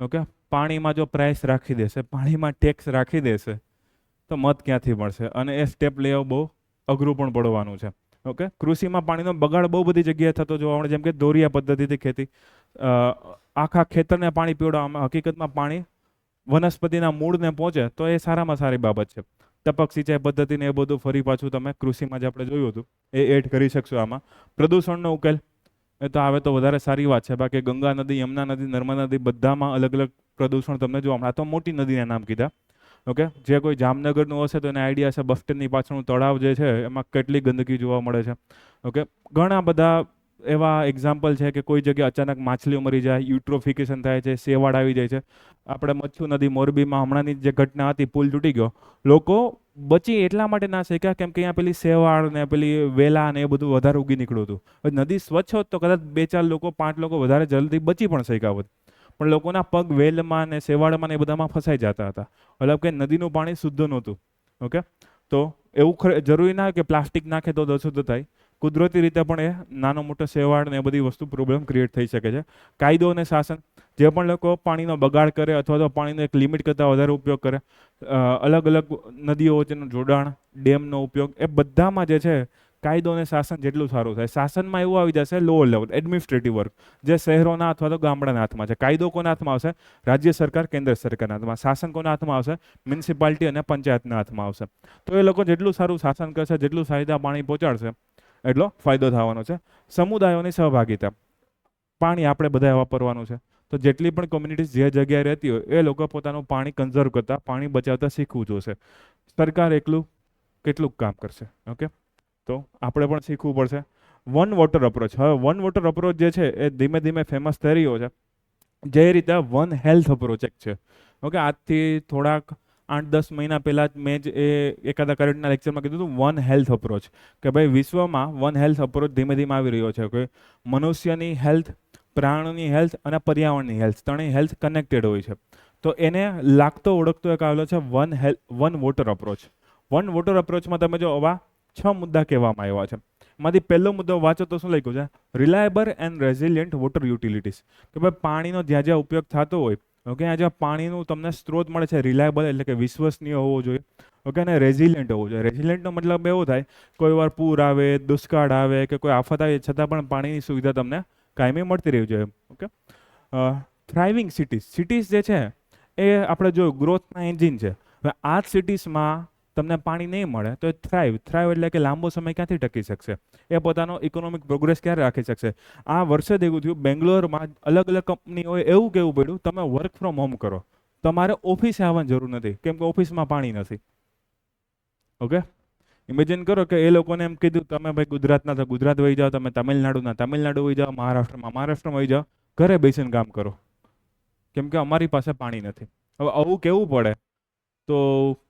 A: ઓકે, પાણીમાં જો પ્રાઇસ રાખી દેશે, પાણીમાં ટેક્સ રાખી દેશે, તો મત ક્યાંથી મળશે? અને એ સ્ટેપ લેવું બહુ અઘરું પણ પડવાનું છે. ઓકે, કૃષિમાં પાણીનો બગાડ બહુ બધી જગ્યાએ થતો જોવા મળે, જેમ કે દોરિયા પદ્ધતિથી ખેતી, આખા ખેતરને પાણી પીવડાવવામાં, હકીકતમાં પાણી વનસ્પતિના મૂળને પહોંચે તો એ સારામાં સારી બાબત છે. ટપક સિંચાઈ પદ્ધતિને એ બધું ફરી પાછું તમે કૃષિમાં જે આપણે જોયું હતું એ એડ કરી શકશો આમાં. પ્રદૂષણનો ઉકેલ એ તો આવે તો વધારે સારી વાત છે. બાકી ગંગા નદી, યમુના નદી, નર્મદા નદી બધામાં અલગ અલગ પ્રદૂષણ તમને જોવા મળે. આ તો મોટી નદીના નામ કીધા. ઓકે, જે કોઈ જામનગરનું હશે તો એને આઈડિયા છે બસ સ્ટેન્ડની પાછળનું તળાવ જે છે એમાં કેટલી ગંદકી જોવા મળે છે. ઓકે, ઘણા બધા એવા એક્ઝામ્પલ છે કે કોઈ જગ્યાએ અચાનક માછલીઓ મરી જાય, યુટ્રોફિકેશન થાય છે, સેવાળ આવી જાય છે. આપણે મચ્છુ નદી મોરબીમાં હમણાંની જે ઘટના હતી, પુલ તૂટી ગયો, લોકો બચી એટલા માટે ના શક્યા કેમ કે અહીંયા પેલી સેવાળ ને પેલી વેલા ને એ બધું વધારે ઉગી નીકળ્યું હતું. હવે નદી સ્વચ્છ હોત તો કદાચ 2-4 લોકો, 5 લોકો વધારે જલ્દી બચી પણ શક્યા હોત, પણ લોકોના પગ વેલમાં ને સેવાળમાં ને એ બધામાં ફસાઈ જતા હતા. મતલબ કે નદીનું પાણી શુદ્ધ નહોતું. ઓકે, તો એવું જરૂરી ના હોય કે પ્લાસ્ટિક નાખે તો અશુદ્ધ થાય. કુદરતી રીતે પણ એ નાનો મોટો સેવાળ ને એ બધી વસ્તુ પ્રોબ્લેમ ક્રિએટ થઈ શકે છે. કાયદો અને શાસન, જે પણ લોકો પાણીનો બગાડ કરે અથવા તો પાણીનો એક લિમિટ કરતાં વધારે ઉપયોગ કરે, અલગ અલગ નદીઓ વચ્ચેનું જોડાણ, ડેમનો ઉપયોગ, એ બધામાં જે છે કાયદો અને શાસન જેટલું સારું થાય. શાસનમાં એવું આવી જશે લોઅર લેવલ એડમિનિસ્ટ્રેટિવ વર્ક, જે શહેરોના અથવા તો ગામડાના હાથમાં છે. કાયદો કોના હાથમાં આવશે? રાજ્ય સરકાર, કેન્દ્ર સરકારના હાથમાં. શાસન કોના હાથમાં આવશે? મ્યુનિસિપાલિટી અને પંચાયતના હાથમાં આવશે. તો એ લોકો જેટલું સારું શાસન કરશે, જેટલું સાયદા પાણી પહોંચાડશે, એટલો ફાયદો થવાનો છે. સમુદાયોની સહભાગિતા, પાણી આપણે બધાએ વાપરવાનું છે. તો જેટલી પણ કોમ્યુનિટીઝ જે જગ્યાએ રહેતી હોય એ લોકો પોતાનું પાણી કન્ઝર્વ કરતા, પાણી બચાવતા શીખવું જોશે. સરકાર એકલું કેટલું કામ કરશે? ઓકે, તો આપણે પણ શીખવું પડશે. વન વોટર અપ્રોચ, હવે વન વોટર અપ્રોચ જે છે એ ધીમે ધીમે ફેમસ થઈ રહ્યો છે. જે રીતે વન હેલ્થ અપ્રોચ એક છે. ઓકે, આજથી થોડાક 8-10 મહિના પહેલાં જ મેં જ એકાદા કરંટના લેક્ચરમાં કીધું હતું વન હેલ્થ અપ્રોચ, કે ભાઈ વિશ્વમાં વન હેલ્થ અપ્રોચ ધીમે ધીમે આવી રહ્યો છે. કે મનુષ્યની હેલ્થ, પ્રાણીની હેલ્થ અને પર્યાવરણની હેલ્થ, ત્રણેય હેલ્થ કનેક્ટેડ હોય છે. તો એને લાગતો ઓળખતો એક આવેલો છે one water approach. One water અપ્રોચમાં તમે જો આવા 6 મુદ્દા કહેવામાં આવ્યા છે. એમાંથી પહેલો મુદ્દો વાંચો તો શું લખ્યું છે? Reliable and resilient water utilities. કે ભાઈ પાણીનો જ્યાં જ્યાં ઉપયોગ થતો હોય, ઓકે, આ જ્યાં પાણીનું તમને સ્ત્રોત મળે છે, રિલાયબલ એટલે કે વિશ્વસનીય હોવો જોઈએ. ઓકે, અને રેઝિલિયન્ટ હોવું જોઈએ. રેઝિલિયન્ટનો મતલબ એવો થાય, કોઈ વાર પૂર આવે, દુષ્કાળ આવે કે કોઈ આફત આવે છતાં પણ પાણીની સુવિધા તમને કાયમી મળતી રહેવી જોઈએ. ઓકે, થ્રાઇવિંગ સિટીઝ, સિટીઝ જે છે એ આપણે જો ગ્રોથના એન્જિન છે. હવે આ જ સિટીઝમાં તમને પાણી નહીં મળે તો એ થ્રાઇવ એટલે કે લાંબો સમય ક્યાંથી ટકી શકશે? એ પોતાનો ઇકોનોમિક પ્રોગ્રેસ ક્યારે રાખી શકશે? આ વર્ષે જ એવું થયું, બેંગ્લોરમાં અલગ અલગ કંપનીઓએ એવું કહેવું પડ્યું તમે વર્ક ફ્રોમ હોમ કરો, તમારે ઓફિસે આવવાની જરૂર નથી, કેમ કે ઓફિસમાં પાણી નથી. ઓકે, ઇમેજિન કરો કે એ લોકોને એમ કીધું તમે ભાઈ ગુજરાતના તો ગુજરાત વહી જાઓ, તમે તમિલનાડુ વહી જાઓ, મહારાષ્ટ્રમાં વહી જાઓ, ઘરે બેસીને કામ કરો, કેમ કે અમારી પાસે પાણી નથી. હવે આવું કેવું પડે તો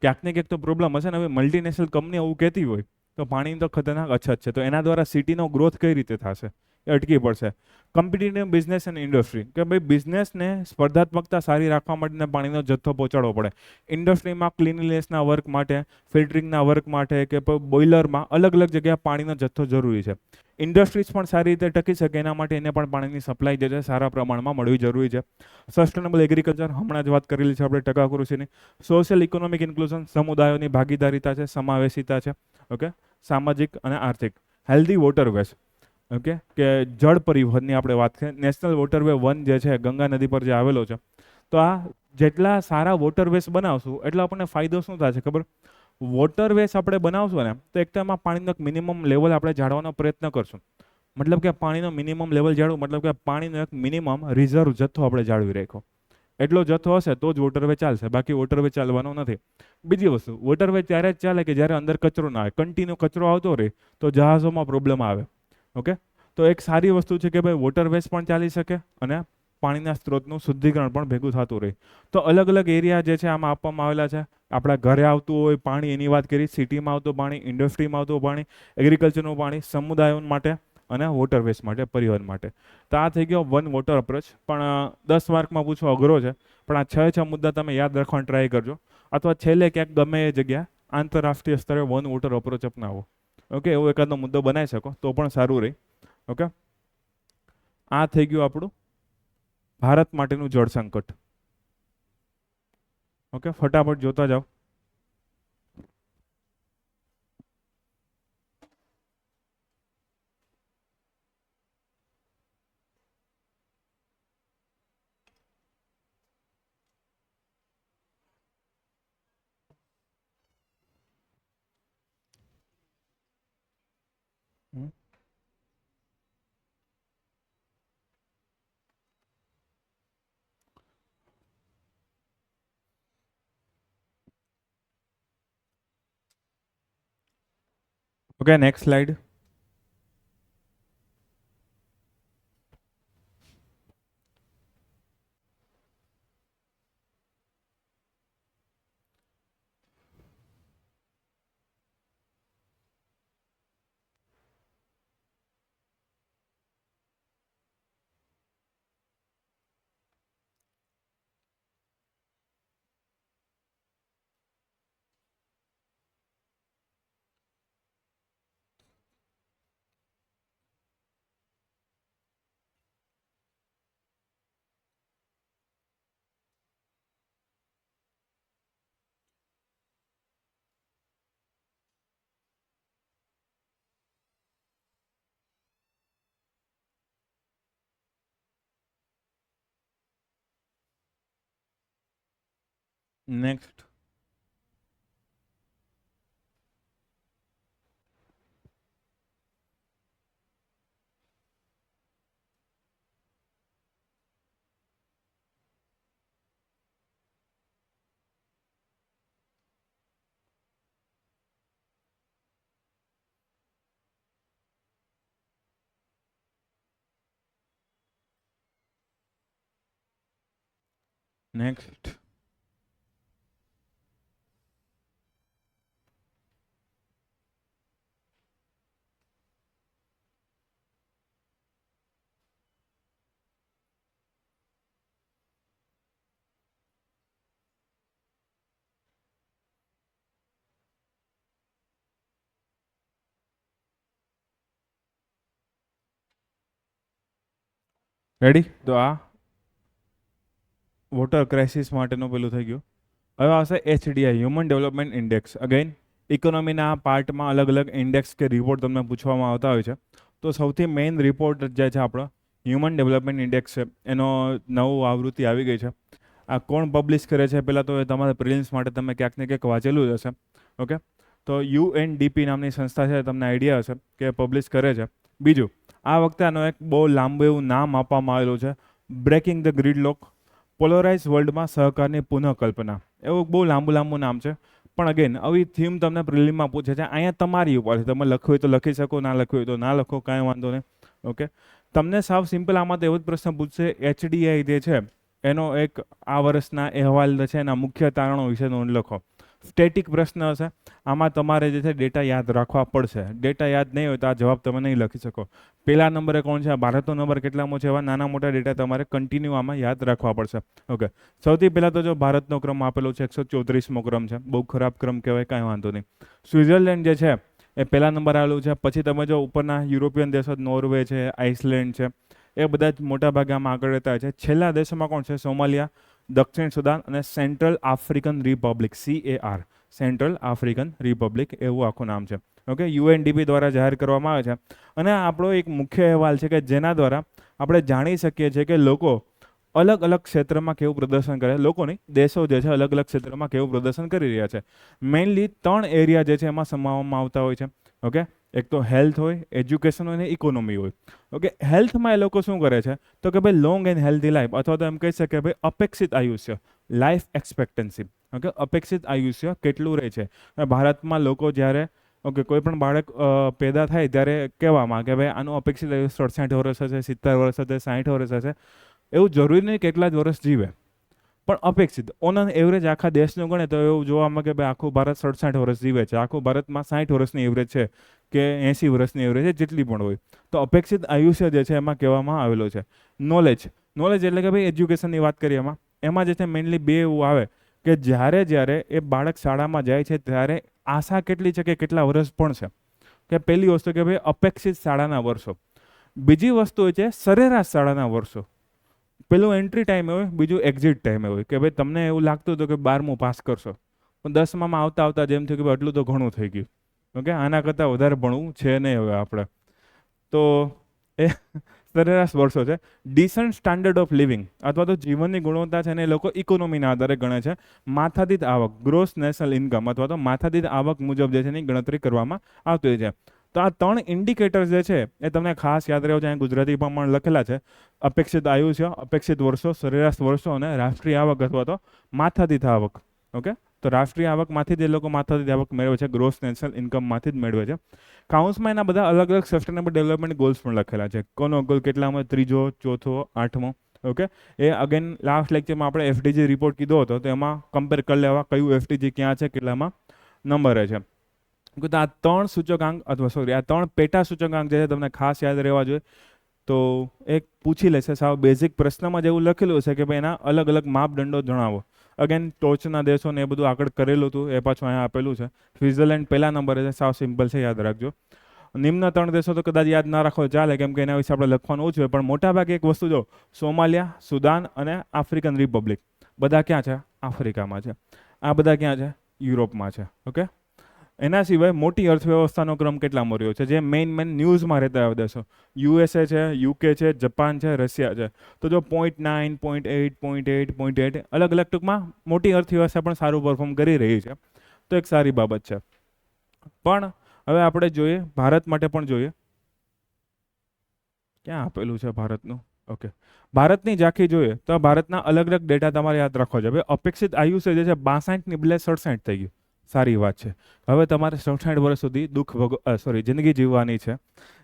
A: ક્યાંક ને ક્યાંક તો પ્રોબ્લેમ હશે ને. હવે મલ્ટીનેશનલ કંપની આવું કહેતી હોય તો પાણીની તો ખતરનાક અછત છે. તો એના દ્વારા સિટીનો ગ્રોથ કઈ રીતે થશે? એ અટકી પડશે. કોમ્પિટિટિવ બિઝનેસ એન્ડ ઇન્ડસ્ટ્રી, કે ભાઈ બિઝનેસને સ્પર્ધાત્મકતા સારી રાખવા માટે પાણીનો જથ્થો પહોંચાડવો પડે. ઇન્ડસ્ટ્રીમાં ક્લીનલીનેસના વર્ક માટે, ફિલ્ટરિંગના વર્ક માટે કે બોઇલરમાં અલગ અલગ જગ્યાએ પાણીનો જથ્થો જરૂરી છે. ઇન્ડસ્ટ્રીઝ પણ સારી રીતે ટકી શકે એના માટે એને પણ પાણીની સપ્લાય જે છે સારા પ્રમાણમાં મળવી જરૂરી છે. સસ્ટેનેબલ એગ્રીકલ્ચર, હમણાં જ વાત કરેલી છે આપણે ટકાઉ કૃષિની. સોશિયલ ઇકોનોમિક ઇન્ક્લુઝન, સમુદાયોની ભાગીદારીતા છે, સમાવેશિતા છે. ઓકે, સામાજિક અને આર્થિક. હેલ્ધી વોટરવેઝ, ઓકે, કે જળ પરિવહનની આપણે વાત કરીએ. નેશનલ વોટરવે 1 જે છે ગંગા નદી પર જે આવેલો છે, તો આ જેટલા સારા વોટરવેઝ બનાવશું એટલો આપણને ફાયદો શું થશે ખબર? વોટરવેઝ આપણે બનાવશું ને તો એક તો એમાં પાણીનો એક મિનિમમ લેવલ આપણે જાળવવાનો પ્રયત્ન કરશું. મતલબ કે પાણીનો મિનિમમ લેવલ જાળવું, મતલબ કે પાણીનો એક મિનિમમ રિઝર્વ જથ્થો આપણે જાળવી રાખ્યો. એટલો જથ્થો હશે તો જ વોટરવે ચાલશે, બાકી વોટરવે ચાલવાનો નથી. બીજી વસ્તુ, વોટરવે ત્યારે જ ચાલે કે જ્યારે અંદર કચરો ના આવે. કન્ટિન્યુ કચરો આવતો રહે તો જહાજોમાં પ્રોબ્લેમ આવે. ઓકે, તો એક સારી વસ્તુ છે કે ભાઈ વોટરવેઝ પણ ચાલી શકે અને પાણીના સ્ત્રોતનું શુદ્ધિકરણ પણ ભેગું થતું રહે. તો અલગ અલગ એરિયા જે છે આમાં આપવામાં આવેલા છે. આપણા ઘરે આવતું હોય પાણી એની વાત કરી, સિટીમાં આવતું પાણી, ઇન્ડસ્ટ્રીમાં આવતું પાણી, એગ્રીકલ્ચરનું પાણી, સમુદાયો માટે અને વોટરવેઝ માટે, પરિવહન માટે. તો આ થઈ ગયો વન વોટર અપ્રોચ. પણ 10 માર્કમાં પૂછવો અઘરો છે, પણ આ 6 મુદ્દા તમે યાદ રાખવાનો ટ્રાય કરજો. અથવા છેલ્લે ક્યાંક ગમે એ જગ્યા આંતરરાષ્ટ્રીય સ્તરે વન વોટર અપ્રોચ અપનાવો. ઓકે, એવો એકાદનો મુદ્દો બનાવી શકો તો પણ સારું રહે. ઓકે, આ થઈ ગયું આપણું ભારત માટેનું જળ સંકટ. ઓકે, ફટાફટ જોતા જાઓ. Okay, next slide. Next. Next. Ready? તો આ વોટર ક્રાઇસિસ માટેનું પેલું થઈ ગયું. હવે આવશે HDI, human development index. Again ઇકોનોમીના પાર્ટમાં અલગ અલગ ઇન્ડેક્સ કે રિપોર્ટ તમને પૂછવામાં આવતા હોય છે. તો સૌથી મેઇન રિપોર્ટ જે છે આપણો હ્યુમન ડેવલપમેન્ટ ઇન્ડેક્સ છે, એનો નવું આવૃત્તિ આવી ગઈ છે. આ કોણ પબ્લિશ કરે છે? પહેલાં તો એ તમારા પ્રિલિમ્સ માટે તમે ક્યાંક ને ક્યાંક વાંચેલું જ હશે. ઓકે, તો UNDP નામની સંસ્થા છે, તમને આઈડિયા હશે કે પબ્લિશ કરે છે. બીજું, આ વખતે આનો એક બહુ લાંબુ એવું નામ આપવામાં આવેલું છે, બ્રેકિંગ ધ ગ્રીડલોક, પોલરાઇઝ વર્લ્ડમાં સહકારની પુનઃકલ્પના. એવું બહુ લાંબુ નામ છે. પણ અગેન આવી થીમ તમને પ્રિલિમમાં પૂછે છે, અહીંયા તમારી ઉપર છે. તમે લખવું હોય તો લખી શકો, ના લખવું હોય તો ના લખો, કાંઈ વાંધો નહીં. ઓકે, તમને સાવ સિમ્પલ આમાં તો એવો જ પ્રશ્ન પૂછશે, HDI જે છે એનો એક આ વર્ષના અહેવાલ છે એના મુખ્ય તારણો વિશે નોંધ લખો. સ્ટેટિક પ્રશ્ન હશે, આમાં તમારે જે છે ડેટા યાદ રાખવા પડશે. ડેટા યાદ નહીં હોય તો આ જવાબ તમે નહીં લખી શકો. પહેલા નંબરે કોણ છે, ભારતનો નંબર કેટલામો છે, એવા નાના મોટા ડેટા તમારે કન્ટિન્યુ આમાં યાદ રાખવા પડશે. ઓકે, સૌથી પહેલાં તો જો ભારતનો ક્રમ આપેલો છે 134મો ક્રમ છે, બહુ ખરાબ ક્રમ કહેવાય, કાંઈ વાંધો નહીં. સ્વિટ્ઝરલેન્ડ જે છે એ પહેલા નંબર આવેલું છે. પછી તમે જો ઉપરના યુરોપિયન દેશો, નોર્વે છે, આઇસલેન્ડ છે, એ બધા જ મોટા ભાગે આમાં આગળ રહેતા છે. છેલ્લા દેશોમાં કોણ છે? સોમાલિયા, દક્ષિણ સુદાન અને central African Republic, CAR, central African Republic એવું આખું નામ છે. ઓકે, UNDP દ્વારા જાહેર કરવામાં આવે છે. અને આપણો એક મુખ્ય અહેવાલ છે કે જેના દ્વારા આપણે જાણી શકીએ છીએ કે લોકો અલગ અલગ ક્ષેત્રમાં કેવું પ્રદર્શન કરે. લોકો નહીં, દેશો જે છે અલગ અલગ ક્ષેત્રમાં કેવું પ્રદર્શન કરી રહ્યા છે. મેઇનલી 3 એરિયા જે છે એમાં સમાવવામાં આવતા હોય છે. ઓકે, એક તો હેલ્થ હોય, એજ્યુકેશન હોય ને ઇકોનોમી હોય. ઓકે, હેલ્થમાં એ લોકો શું કરે છે તો કે ભાઈ લોંગ એન્ડ હેલ્ધી લાઈફ, અથવા તો એમ કહી શકે ભાઈ અપેક્ષિત આયુષ્ય, લાઈફ એક્સપેક્ટન્સી. ઓકે, અપેક્ષિત આયુષ્ય કેટલું રહે છે. ભારતમાં લોકો જ્યારે કોઈ પણ બાળક પેદા થાય ત્યારે કહેવામાં કે ભાઈ આનું અપેક્ષિત આયુષ્ય 68 વર્ષ હશે, 70 વર્ષ હશે, 60 વર્ષ હશે. એવું જરૂરી નહીં કેટલા જ વર્ષ જીવે, પણ અપેક્ષિત ઓન એન એવરેજ આખા દેશનું ગણે તો એવું જોવામાં કે ભાઈ આખું ભારત 67 વર્ષ જીવે છે. આખું ભારતમાં 60 વર્ષની એવરેજ છે કે 80 વર્ષની એવરેજ છે, જેટલી પણ હોય. તો અપેક્ષિત આયુષ્ય જે છે એમાં કહેવામાં આવેલો છે. નોલેજ એટલે કે ભાઈ એજ્યુકેશનની વાત કરીએ એમાં જે છે મેઇનલી બે એવું આવે કે જ્યારે એ બાળક શાળામાં જાય છે ત્યારે આશા કેટલી છે કે કેટલા વર્ષ ભણશે. કે પહેલી વસ્તુ કે ભાઈ અપેક્ષિત શાળાના વર્ષો. બીજી વસ્તુ હોય છે સરેરાશ શાળાના વર્ષો. પેલું એન્ટ્રી ટાઈમે હોય, બીજું એક્ઝિટ ટાઈમે હોય. કે ભાઈ તમને એવું લાગતું હતું કે 12મું પાસ કરશો, પણ 10માં આવતા જેમ થયું કે ભાઈ આટલું તો ઘણું થઈ ગયું. ઓકે, આના કરતાં વધારે ભણવું છે નહીં હવે આપણે. તો એ સરેરાશ વર્ષો છે. ડિસન્ટ સ્ટાન્ડર્ડ ઓફ લિવિંગ અથવા તો જીવનની ગુણવત્તા છે ને એ લોકો ઇકોનોમીના આધારે ગણે છે. માથાદીઠ આવક, ગ્રોસ નેશનલ ઇન્કમ અથવા તો માથાદીઠ આવક મુજબ જે છે એની ગણતરી કરવામાં આવતી હોય છે. તો આ 3 ઇન્ડિકેટર્સ જે છે એ તમને ખાસ યાદ રહેવું છે. ગુજરાતી પ્રમાણે લખેલા છે. અપેક્ષિત આયુષ્ય, અપેક્ષિત વર્ષો, સરેરાશ વર્ષો અને રાષ્ટ્રીય આવક અથવા તો માથાદીઠ આવક. ઓકે, તો રાષ્ટ્રીય આવકમાંથી જ એ લોકો માથાદીઠ આવક મેળવે છે, ગ્રોસ નેશનલ ઇન્કમમાંથી જ મેળવે છે. કાઉન્સમાં એના બધા અલગ અલગ સસ્ટેનેબલ ડેવલપમેન્ટ ગોલ્સ પણ લખેલા છે. કોનો ગોલ કેટલામાં, ત્રીજો, ચોથો, 8મો. ઓકે, એ અગેન લાસ્ટ લેક્ચરમાં આપણે એફડીજી રિપોર્ટ કીધો હતો તો એમાં કમ્પેર કરી લેવા કયું એફડીજી ક્યાં છે, કેટલામાં નંબરે છે. તો આ 3 સૂચકાંક અથવા સોરી આ 3 પેટા સૂચકાંક જે છે તમને ખાસ યાદ રહેવા જોઈએ. તો એક પૂછી લેશે સાવ બેઝિક પ્રશ્નમાં જેવું લખેલું છે કે ભાઈ એના અલગ અલગ માપદંડો જણાવો. અગેન ટોચના દેશો ને એ બધું આગળ કરેલું હતું, એ પાછું અહીંયા આપેલું છે. સ્વિટ્ઝરલેન્ડ પહેલા નંબરે છે, સાવ સિમ્પલ છે, યાદ રાખજો. નિમ્ન 3 દેશો તો કદાચ યાદ ના રાખો ચાલે, કેમ કે એના વિશે આપણે લખવાનું ઓછું હોય, પણ મોટાભાગે એક વસ્તુ જો, સોમાલિયા, સુદાન અને આફ્રિકન રિપબ્લિક બધા ક્યાં છે? આફ્રિકામાં છે. આ બધા ક્યાં છે? યુરોપમાં છે. ઓકે, એના સિવાય મોટી અર્થવ્યવસ્થાનો ક્રમ કેટલામાં રહ્યો છે, જે મેઇન ન્યૂઝમાં રહેતા દેશો? યુએસએ છે, યુકે છે, જપાન છે, રશિયા છે. તો જો 0.9, 0.8, 0.8, 0.8 અલગ અલગ ટૂંકમાં મોટી અર્થવ્યવસ્થા પણ સારું પરફોર્મ કરી રહી છે. તો એક સારી બાબત છે. પણ હવે આપણે જોઈએ ભારત માટે પણ જોઈએ. ક્યાં આપેલું છે ભારતનું? ઓકે, ભારતની ઝાંખી જોઈએ તો ભારતના અલગ અલગ ડેટા તમારે યાદ રાખવા જોઈએ. અપેક્ષિત આયુષ્ય જે છે 62 ની બદલે 67 થઈ ગયું. સારી વાત છે. હવે તમારે 67 વર્ષ સુધી જિંદગી જીવવાની છે.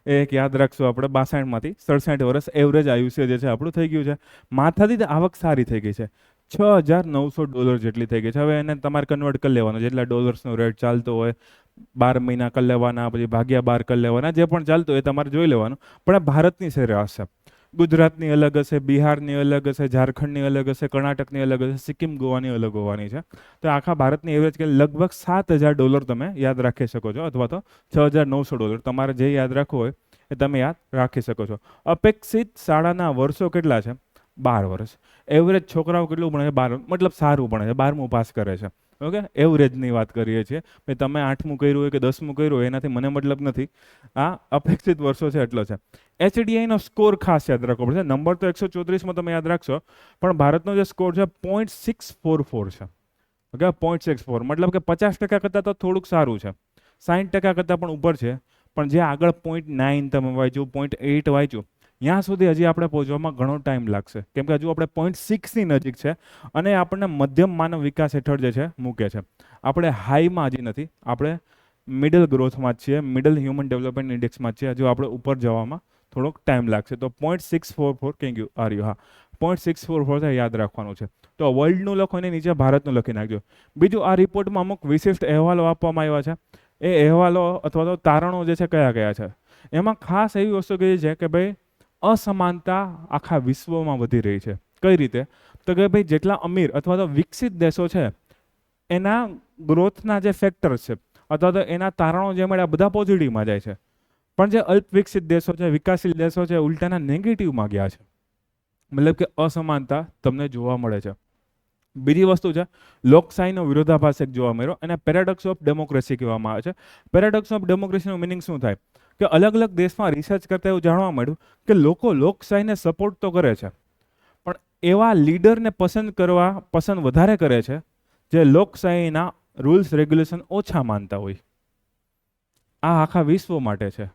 A: એ એક યાદ રાખશું આપણે. 62માંથી 67 વર્ષ એવરેજ આયુષ્ય જે છે આપણું થઈ ગયું છે. માથાદીઠ આવક સારી થઈ ગઈ છે, $6,900 જેટલી થઈ ગઈ છે. હવે એને તમારે કન્વર્ટ કરી લેવાનું, જેટલા ડોલર્સનો રેટ ચાલતો હોય 12 મહિના કરી લેવાના, પછી ભાગ્યા 12 કરી લેવાના, જે પણ ચાલતું હોય એ તમારે જોઈ લેવાનું. પણ આ ભારતની સરેરાશ છે. ગુજરાતની અલગ હશે, બિહારની અલગ હશે, ઝારખંડની અલગ હશે, કર્ણાટકની અલગ હશે, સિક્કિમ, ગોવાની અલગ હોવાની છે. તો આખા ભારતની એવરેજ કે લગભગ $7,000 તમે યાદ રાખી શકો છો, અથવા તો $6,900. તમારે જે યાદ રાખવું હોય એ તમે યાદ રાખી શકો છો. અપેક્ષિત શાળાના વર્ષો કેટલા છે? 12 વર્ષ. એવરેજ છોકરાઓ કેટલું ભણે છે? 12, મતલબ સારું ભણે છે, 12મું પાસ કરે છે. ઓકે, એવરેજની વાત કરીએ છીએ. ભાઈ તમે 8મું કર્યું હોય કે 10મું કર્યું હોય એનાથી મને મતલબ નથી. આ અપેક્ષિત વર્ષો છે એટલો છે. HDI નો સ્કોર ખાસ યાદ રાખવો પડશે. નંબર તો 134માં તમે યાદ રાખશો, પણ ભારતનો જે સ્કોર છે 0.644 છે. ઓકે, 0.64 મતલબ કે 50% કરતાં તો થોડુંક સારું છે, 60% કરતાં પણ ઉપર છે. પણ જે આગળ 0.9 તમે વાંચ્યું, 0.8 વાંચ્યું, ત્યાં સુધી હજી આપણે પહોંચવામાં ઘણો ટાઈમ લાગશે, કેમ કે હજુ આપણે 0.6ની નજીક છે અને આપણને મધ્યમ માનવ વિકાસ હેઠળ જે છે મૂકે છે. આપણે હાઈમાં હજી નથી, આપણે મિડલ ગ્રોથમાં જ છીએ, મિડલ હ્યુમન ડેવલપમેન્ટ ઇન્ડેક્સમાં જ છીએ. હજુ આપણે ઉપર જવામાં થોડોક ટાઈમ લાગશે. તો 0.644 કઈ ગયું? આર્યું, હા 0.644 છે, યાદ રાખવાનું છે. તો વર્લ્ડનું લખો એની નીચે ભારતનું લખી નાખજો. બીજું, આ રિપોર્ટમાં અમુક વિશિષ્ટ અહેવાલો આપવામાં આવ્યા છે. એ અહેવાલો અથવા તો તારણો જે છે કયા કયા છે? એમાં ખાસ એવી વસ્તુ કહી છે કે ભાઈ અસમાનતા આખા વિશ્વમાં વધી રહી છે. કઈ રીતે? તો કે ભાઈ જેટલા અમીર અથવા તો વિકસિત દેશો છે એના ગ્રોથના જે ફેક્ટર્સ છે અથવા તો એના તારણો જે મળ્યા બધા પોઝિટિવમાં જાય છે, પણ જે અલ્પ વિકસિત દેશો છે, વિકાસશીલ દેશો છે, ઉલટાના નેગેટિવમાં ગયા છે. મતલબ કે અસમાનતા તમને જોવા મળે છે. બીજી વસ્તુ છે લોકશાહીનો વિરોધાભાસ એક જોવા મળ્યો, અને પેરાડોક્સ ઓફ ડેમોક્રેસી કહેવામાં આવે છે. પેરાડોક્સ ઓફ ડેમોક્રેસીનું મિનિંગ શું થાય? કે અલગ અલગ દેશમાં રિસર્ચ કરતા એવું જાણવા મળ્યું કે લોકો લોકશાહીને સપોર્ટ તો કરે છે, પણ એવા લીડરને પસંદ વધારે કરે છે જે લોકશાહીના રૂલ્સ રેગ્યુલેશન ઓછા માનતા હોય. આ આખા વિશ્વ માટે છે,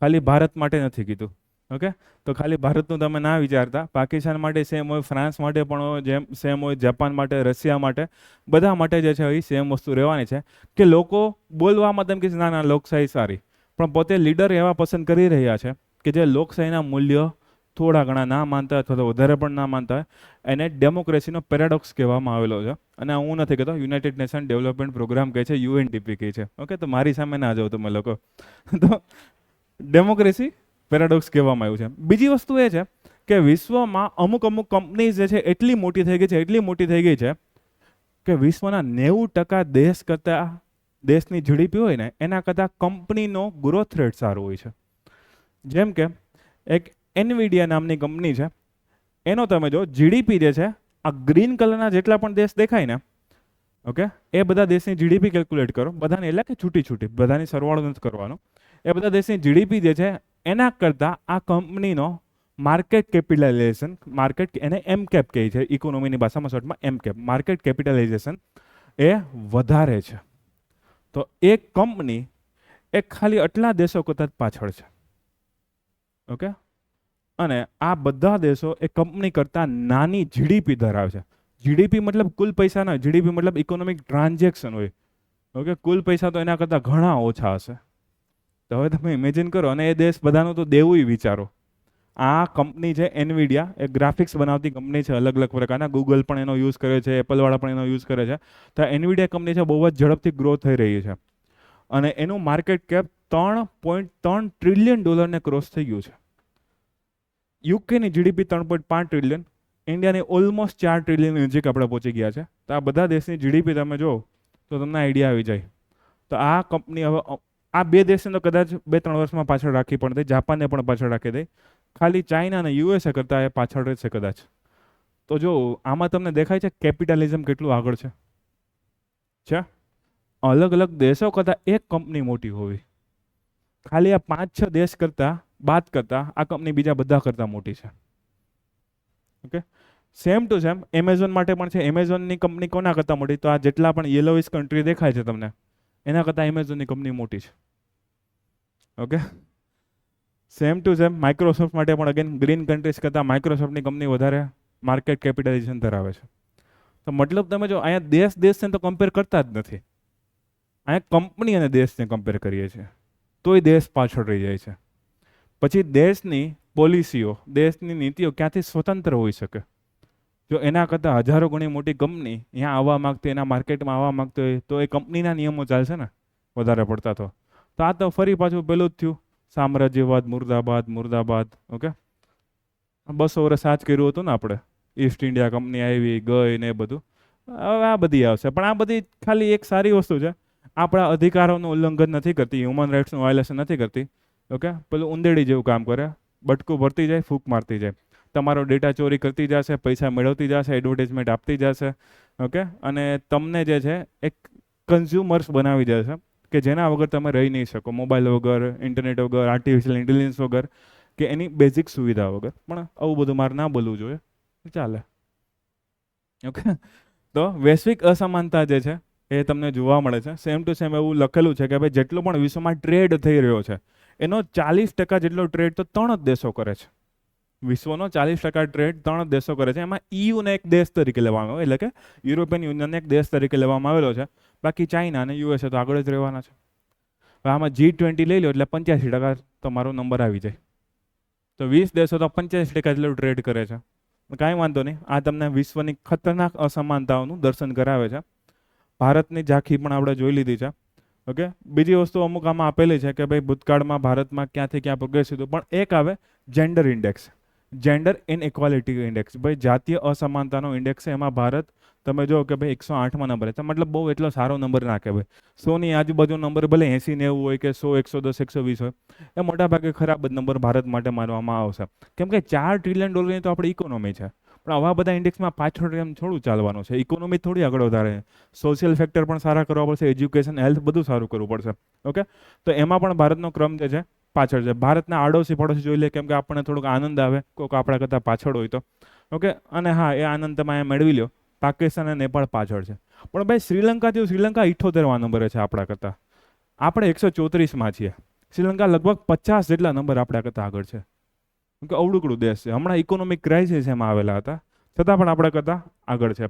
A: ખાલી ભારત માટે નથી કીધું. ઓકે, તો ખાલી ભારતનું તમે ના વિચારતા, પાકિસ્તાન માટે સેમ હોય, ફ્રાન્સ માટે પણ હોય, જેમ સેમ હોય, જાપાન માટે, રશિયા માટે, બધા માટે જે છે એ સેમ વસ્તુ રહેવાની છે કે લોકો બોલવામાં તેમ કે ના ના લોકશાહી સારી, પણ પોતે લીડર એવા પસંદ કરી રહ્યા છે કે જે લોકશાહીના મૂલ્ય થોડા ઘણા ના માનતા અથવા તો વધારે પણ ના માનતા હોય. એને ડેમોક્રેસીનો પેરાડોક્સ કહેવામાં આવેલો છે. અને હું નથી કહેતો, યુનાઇટેડ નેશન ડેવલપમેન્ટ પ્રોગ્રામ કહે છે, યુએનડીપી કહે છે. ઓકે, તો મારી સામે ના જાઓ તમે લોકો. તો ડેમોક્રેસી પેરાડોક્સ કહેવામાં આવ્યું છે. બીજી વસ્તુ એ છે કે વિશ્વમાં અમુક અમુક કંપનીઝ જે છે એટલી મોટી થઈ ગઈ છે, એટલી મોટી થઈ ગઈ છે કે વિશ્વના 90% દેશ કરતાં, દેશની જીડીપી હોય ને એના કરતાં કંપનીનો ગ્રોથ રેટ સારો હોય છે. જેમ કે એક એનવીડિયા નામની કંપની છે, એનો તમે જો જીડીપી જે છે, આ ગ્રીન કલરના જેટલા પણ દેશ દેખાય ને, ઓકે, એ બધા દેશની જીડીપી કેલ્ક્યુલેટ કરો, બધાની એટલે કે છૂટી છૂટી, બધાની સરવાળો નથી કરવાનો. એ બધા દેશની જીડીપી જે છે એના કરતાં આ કંપનીનો માર્કેટ કેપિટલાઇઝેશન, માર્કેટ એને એમકેપ કહે છે ઇકોનોમીની ભાષામાં, શોર્ટમાં એમકેપ, માર્કેટ કેપિટલાઇઝેશન એ વધારે છે. તો એક કંપની એ ખાલી આટલા દેશો કરતાં પાછળ છે. ઓકે, અને આ બધા દેશો એ કંપની કરતાં નાની જીડીપી ધરાવે છે. જીડીપી મતલબ કુલ પૈસા ના, જીડીપી મતલબ ઇકોનોમિક ટ્રાન્ઝેક્શન હોય. ઓકે, કુલ પૈસા તો એના કરતાં ઘણા ઓછા હશે. તો હવે તમે ઇમેજિન કરો, અને એ દેશ બધાનું તો દેવું વિચારો. આ કંપની છે એનવીડિયા, એ ગ્રાફિક્સ બનાવતી કંપની છે અલગ અલગ પ્રકારના, ગૂગલ પણ એનો યુઝ કરે છે, એપલવાળા પણ એનો યુઝ કરે છે. તો એનવીડિયા કંપની છે બહુ જ ઝડપથી ગ્રો થઈ રહી છે, અને એનું માર્કેટ કેપ $3.3 ટ્રિલિયન ક્રોસ થઈ ગયું છે. યુકેની જીડીપી 3.5 ટ્રિલિયન, ઇન્ડિયાની ઓલમોસ્ટ 4 ટ્રિલિયન નજીક આપણે પહોંચી ગયા છે. તો આ બધા દેશની જીડીપી તમે જો તો તમને આઈડિયા આવી જાય. તો આ કંપની હવે આ બે દેશને તો કદાચ 2-3 વર્ષમાં પાછળ રાખી પણ દે, જાપાનને પણ પાછળ રાખી દે, ખાલી ચાઇના અને યુએસએ કરતાં એ પાછળ રહેશે કદાચ. તો જો આમાં તમને દેખાય છે કેપિટલિઝમ કેટલું આગળ છે. અલગ અલગ દેશો કરતાં એક કંપની મોટી હોવી, ખાલી આ 5-6 દેશ કરતાં બાદ કરતાં આ કંપની બીજા બધા કરતાં મોટી છે. Okay, same to same Amazon માટે પણ છે. એમેઝોનની કંપની કોના કરતાં મોટી? તો આ જેટલા પણ યેલોઇશ કન્ટ્રી દેખાય છે તમને, એના કરતાં એમેઝોનની કંપની મોટી છે. Okay, same to same Microsoft માટે પણ અગેન ગ્રીન કન્ટ્રીઝ કરતાં માઇક્રોસોફ્ટની કંપની વધારે માર્કેટ કેપિટલાઇઝેશન ધરાવે છે. તો મતલબ તમે જો અહીંયા દેશને તો કમ્પેર કરતા જ નથી, અહીંયા કંપની અને દેશને કમ્પેર કરીએ છીએ, તોય દેશ પાછળ રહી જાય છે. પછી દેશની પોલિસીઓ, દેશની નીતિઓ ક્યાંથી સ્વતંત્ર હોઈ શકે? જો એના કરતાં હજારો ગણી મોટી કંપની અહીંયા આવવા માંગતી, એના માર્કેટમાં આવવા માંગતી હોય, તો એ કંપનીના નિયમો ચાલશે ને વધારે પડતા. તો આ તો ફરી પાછું પેલું જ થયું, સામ્રાજ્યવાદ મુર્દાબાદ મુર્દાબાદ. ઓકે, 200 વર્ષ આ જ કર્યું હતું ને આપણે, ઈસ્ટ ઇન્ડિયા કંપની આવી ગઈ ને એ બધું. હવે આ બધી આવશે, પણ આ બધી ખાલી એક સારી વસ્તુ છે, આપણા અધિકારોનું ઉલ્લંઘન નથી કરતી, હ્યુમન રાઇટ્સનું વાયોલેશન નથી કરતી. ઓકે, પેલું ઉંદેડી જેવું કામ કરે, બટકું ભરતી જાય, ફૂંક મારતી જાય, તમારો ડેટા ચોરી કરતી જશે, પૈસા મેળવતી જશે, એડવર્ટાઇઝમેન્ટ આપતી જશે. ઓકે, અને તમને જે છે એક કન્ઝ્યુમર્સ બનાવી જશે કે જેના વગર તમે રહી નહીં શકો, મોબાઈલ વગર, ઇન્ટરનેટ વગર, આર્ટિફિશિયલ ઇન્ટેલિજન્સ વગર, કે એની બેઝિક સુવિધા વગર. પણ આવું બધું મારે ના બોલવું જોઈએ, ચાલે. ઓકે, તો વૈશ્વિક અસમાનતા જે છે એ તમને જોવા મળે છે. સેમ ટુ સેમ એવું લખેલું છે કે ભાઈ જેટલો પણ વિશ્વમાં ટ્રેડ થઈ રહ્યો છે એનો 40% જેટલો ટ્રેડ તો 3 જ દેશો કરે છે. વિશ્વનો 40% ટ્રેડ 3 જ દેશો કરે છે. એમાં ઈયુને એક દેશ તરીકે લેવામાં આવે, એટલે કે યુરોપિયન યુનિયનને એક દેશ તરીકે લેવામાં આવેલો છે. બાકી ચાઇના અને યુએસએ તો આગળ જ રહેવાના છે. હવે આમાં G20 લઈ લો એટલે 85% તમારો નંબર આવી જાય. તો 20 દેશો તો 85% જેટલું ટ્રેડ કરે છે. કાંઈ વાંધો નહીં, આ તમને વિશ્વની ખતરનાક અસમાનતાઓનું દર્શન કરાવે છે. ભારતની ઝાંખી પણ આપણે જોઈ લીધી છે. ઓકે, બીજી વસ્તુ અમુક આમાં આપેલી છે કે ભાઈ ભૂતકાળમાં ભારતમાં ક્યાંથી ક્યાં પ્રોગ્રેસ થયું, પણ એક આવે gender index, gender inequality index, ભાઈ જાતીય અસમાનતાનો ઇન્ડેક્સ છે. એમાં ભારત તમે જો કે ભાઈ 108માં નંબરે છે, મતલબ બહુ એટલો સારો નંબર ના કહેવાય. 100ની આજુબાજુ નંબર ભલે 80-90 હોય કે 100, 110, 120 હોય, એ મોટાભાગે ખરાબ જ નંબર ભારત માટે માનવામાં આવશે. કેમ કે $4 ટ્રિલિયન તો આપણી ઇકોનોમી છે. પણ આવા બધા ઇન્ડેક્સમાં પાછળ એમ થોડું ચાલવાનું છે, ઇકોનોમી થોડી આગળ વધારે, સોશિયલ ફેક્ટર પણ સારા કરવા પડશે, એજ્યુકેશન, હેલ્થ બધું સારું કરવું પડશે. ઓકે, તો એમાં પણ ભારતનો ક્રમ જે છે પાછળ છે. ભારતના આડોશી પડોશી જોઈ લે, કેમ કે આપણને થોડોક આનંદ આવે કોઈક આપણા કરતાં પાછળ હોય તો. ઓકે, અને હા, એ આનંદ તમે અહીંયા મેળવી લો. પાકિસ્તાન અને નેપાળ પાછળ છે, પણ ભાઈ શ્રીલંકા 78મા નંબરે છે આપણા કરતાં. આપણે 134માં છીએ. શ્રીલંકા લગભગ 50 જેટલા નંબર આપણા કરતાં આગળ છે. કેમ કે અવળુકડું દેશ છે, હમણાં ઇકોનોમિક ક્રાઇસિસ એમાં આવેલા હતા, છતાં પણ આપણા કરતાં આગળ છે.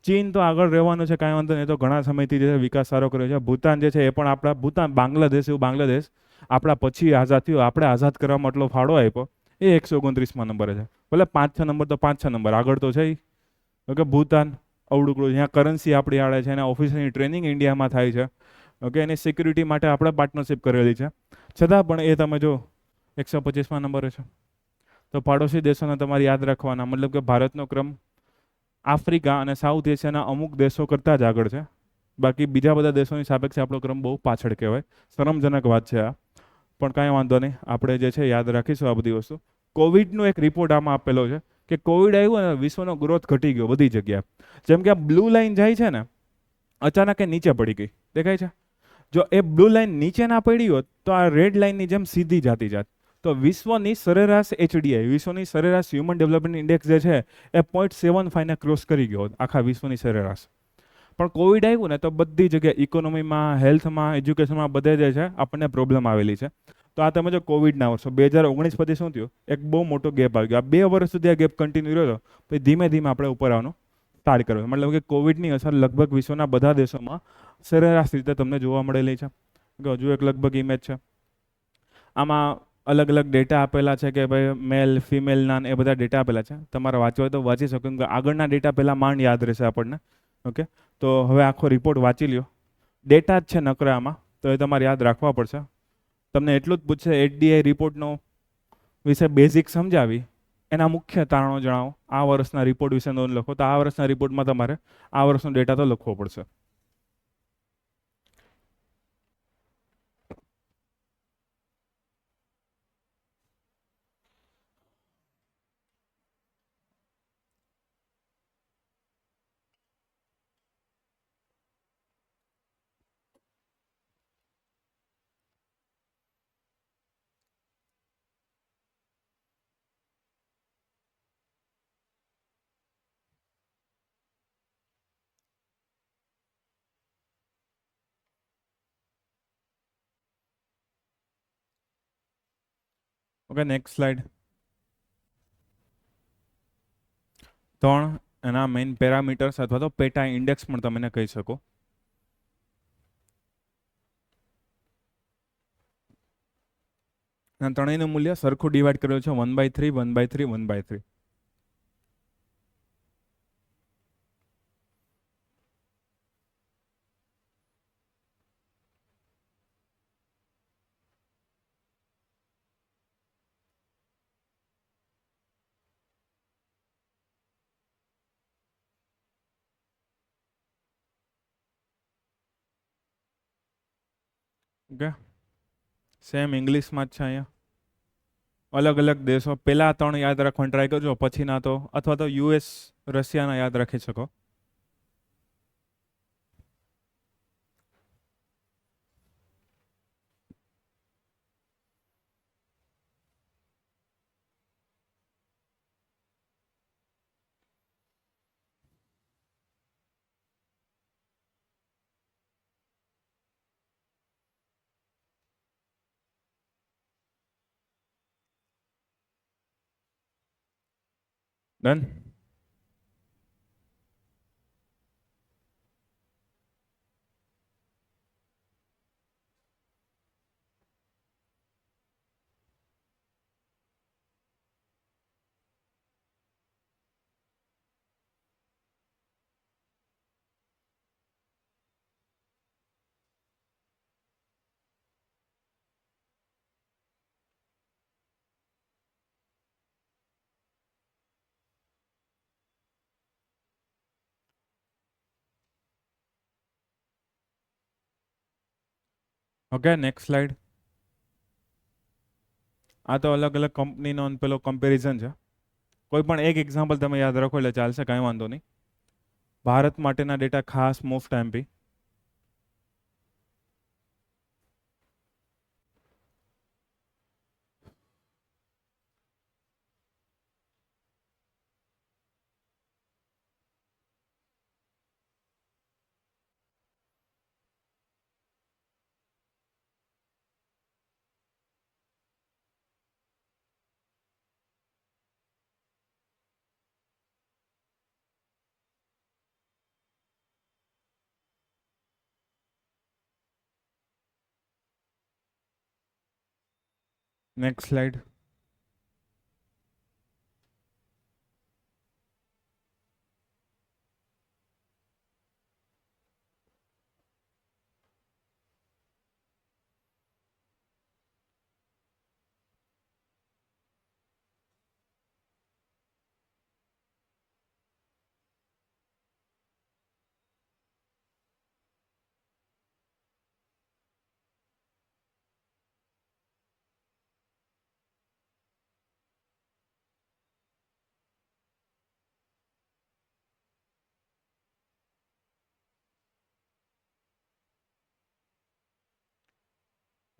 A: ચીન તો આગળ રહેવાનું છે, કાંઈ વાંધો નહીં, એ તો ઘણા સમયથી જે વિકાસ સારો કર્યો છે. ભૂતાન જે છે એ પણ આપણા, ભૂતાન બાંગ્લાદેશ, એવું બાંગ્લાદેશ આપણા પછી આઝાદ થયું, આપણે આઝાદ કરવામાં એટલો ફાળો આપ્યો, એ 129માં નંબરે છે. ભલે 5-6 નંબર તો 5-6 નંબર આગળ તો છે. ઓકે, ભૂતાન અવળુકડું, જ્યાં કરન્સી આપણી આડે છે, એના ઓફિસરની ટ્રેનિંગ ઇન્ડિયામાં થાય છે. ઓકે, એની સિક્યુરિટી માટે આપણે પાર્ટનરશિપ કરેલી છે, છતાં પણ એ તમે જો 125માં નંબરે છે. તો પાડોશી દેશોને તમારે યાદ રાખવાના, મતલબ કે ભારતનો ક્રમ આફ્રિકા અને સાઉથ એશિયાના અમુક દેશો કરતાં જ આગળ છે. બાકી બીજા બધા દેશોની સાપેક્ષે આપણો ક્રમ બહુ પાછળ કહેવાય. શરમજનક વાત છે આ, પણ કાંઈ વાંધો નહીં, આપણે જે છે યાદ રાખીશું આ બધી વસ્તુ. કોવિડનો એક રિપોર્ટ આમાં આપેલો છે કે કોવિડ આવ્યું અને વિશ્વનો ગ્રોથ ઘટી ગયો બધી જગ્યાએ. જેમ કે આ બ્લુ લાઈન જાય છે ને, અચાનક એ નીચે પડી ગઈ, દેખાય છે? જો એ બ્લુ લાઈન નીચે ના પડી હોત તો આ રેડ લાઈનની જેમ સીધી જાતી જાત. તો વિશ્વની સરેરાશ એચડીઆઈ, વિશ્વની સરેરાશ હ્યુમન ડેવલપમેન્ટ ઇન્ડેક્સ જે છે એ 0.75 ક્રોસ કરી ગયો આખા વિશ્વની સરેરાશ. પણ કોવિડ આવ્યું ને તો બધી જગ્યાએ ઇકોનોમીમાં, હેલ્થમાં, એજ્યુકેશનમાં બધે જે છે આપણને પ્રોબ્લેમ આવેલી છે. તો આ તમે જો કોવિડના વર્ષો 2019 પછી શું થયું, એક બહુ મોટો ગેપ આવી ગયો. આ 2 વર્ષ સુધી આ ગેપ કન્ટિન્યુ રહ્યો હતો, પછી ધીમે ધીમે આપણે ઉપર આવવાનું સ્ટાર્ટ કર્યો. મતલબ કે કોવિડની અસર લગભગ વિશ્વના બધા દેશોમાં સરેરાશ રીતે તમને જોવા મળેલી છે. હજુ એક લગભગ ઇમેજ છે, આમાં અલગ અલગ ડેટા આપેલા છે કે ભાઈ મેલ ફિમેલના એ બધા ડેટા આપેલા છે. તમારે વાંચવા હોય તો વાંચી શકો, કેમ કે આગળના ડેટા પહેલાં માંડ યાદ રહેશે આપણને. ઓકે, તો હવે આખો રિપોર્ટ વાંચી લ્યો. ડેટા જ છે નકરા આમાં, તો એ તમારે યાદ રાખવા પડશે. તમને એટલું જ પૂછશે એચડીઆઈ રિપોર્ટનો વિશે બેઝિક સમજાવી, એના મુખ્ય તારણો જણાવો, આ વર્ષના રિપોર્ટ વિશે નોંધ લખો. તો આ વર્ષના રિપોર્ટમાં તમારે આ વર્ષનો ડેટા તો લખવો પડશે. Okay, next slide. 3 એના મેઇન પેરામીટર્સ અથવા તો પેટા ઇન્ડેક્સ પણ તમે કહી શકો. અને ત્રણેયનું મૂલ્ય સરખું ડિવાઈડ કરેલું છે 1/3, 1/3, 1/3. ઓકે, સેમ ઇંગ્લિશમાં જ છે અહીંયા. અલગ અલગ દેશો, પહેલા 3 યાદ રાખવાની ટ્રાય કરજો, પછીના તો અથવા તો યુએસ, રશિયાના યાદ રાખી શકો. ડન. Okay, next slide. આ તો અલગ અલગ કંપનીનો પેલો કમ્પેરિઝન છે. કોઈ પણ એક એક્ઝામ્પલ તમે યાદ રાખો એટલે ચાલશે, કાંઈ વાંધો નહીં. ભારત માટેના ડેટા ખાસ most MP. Next slide.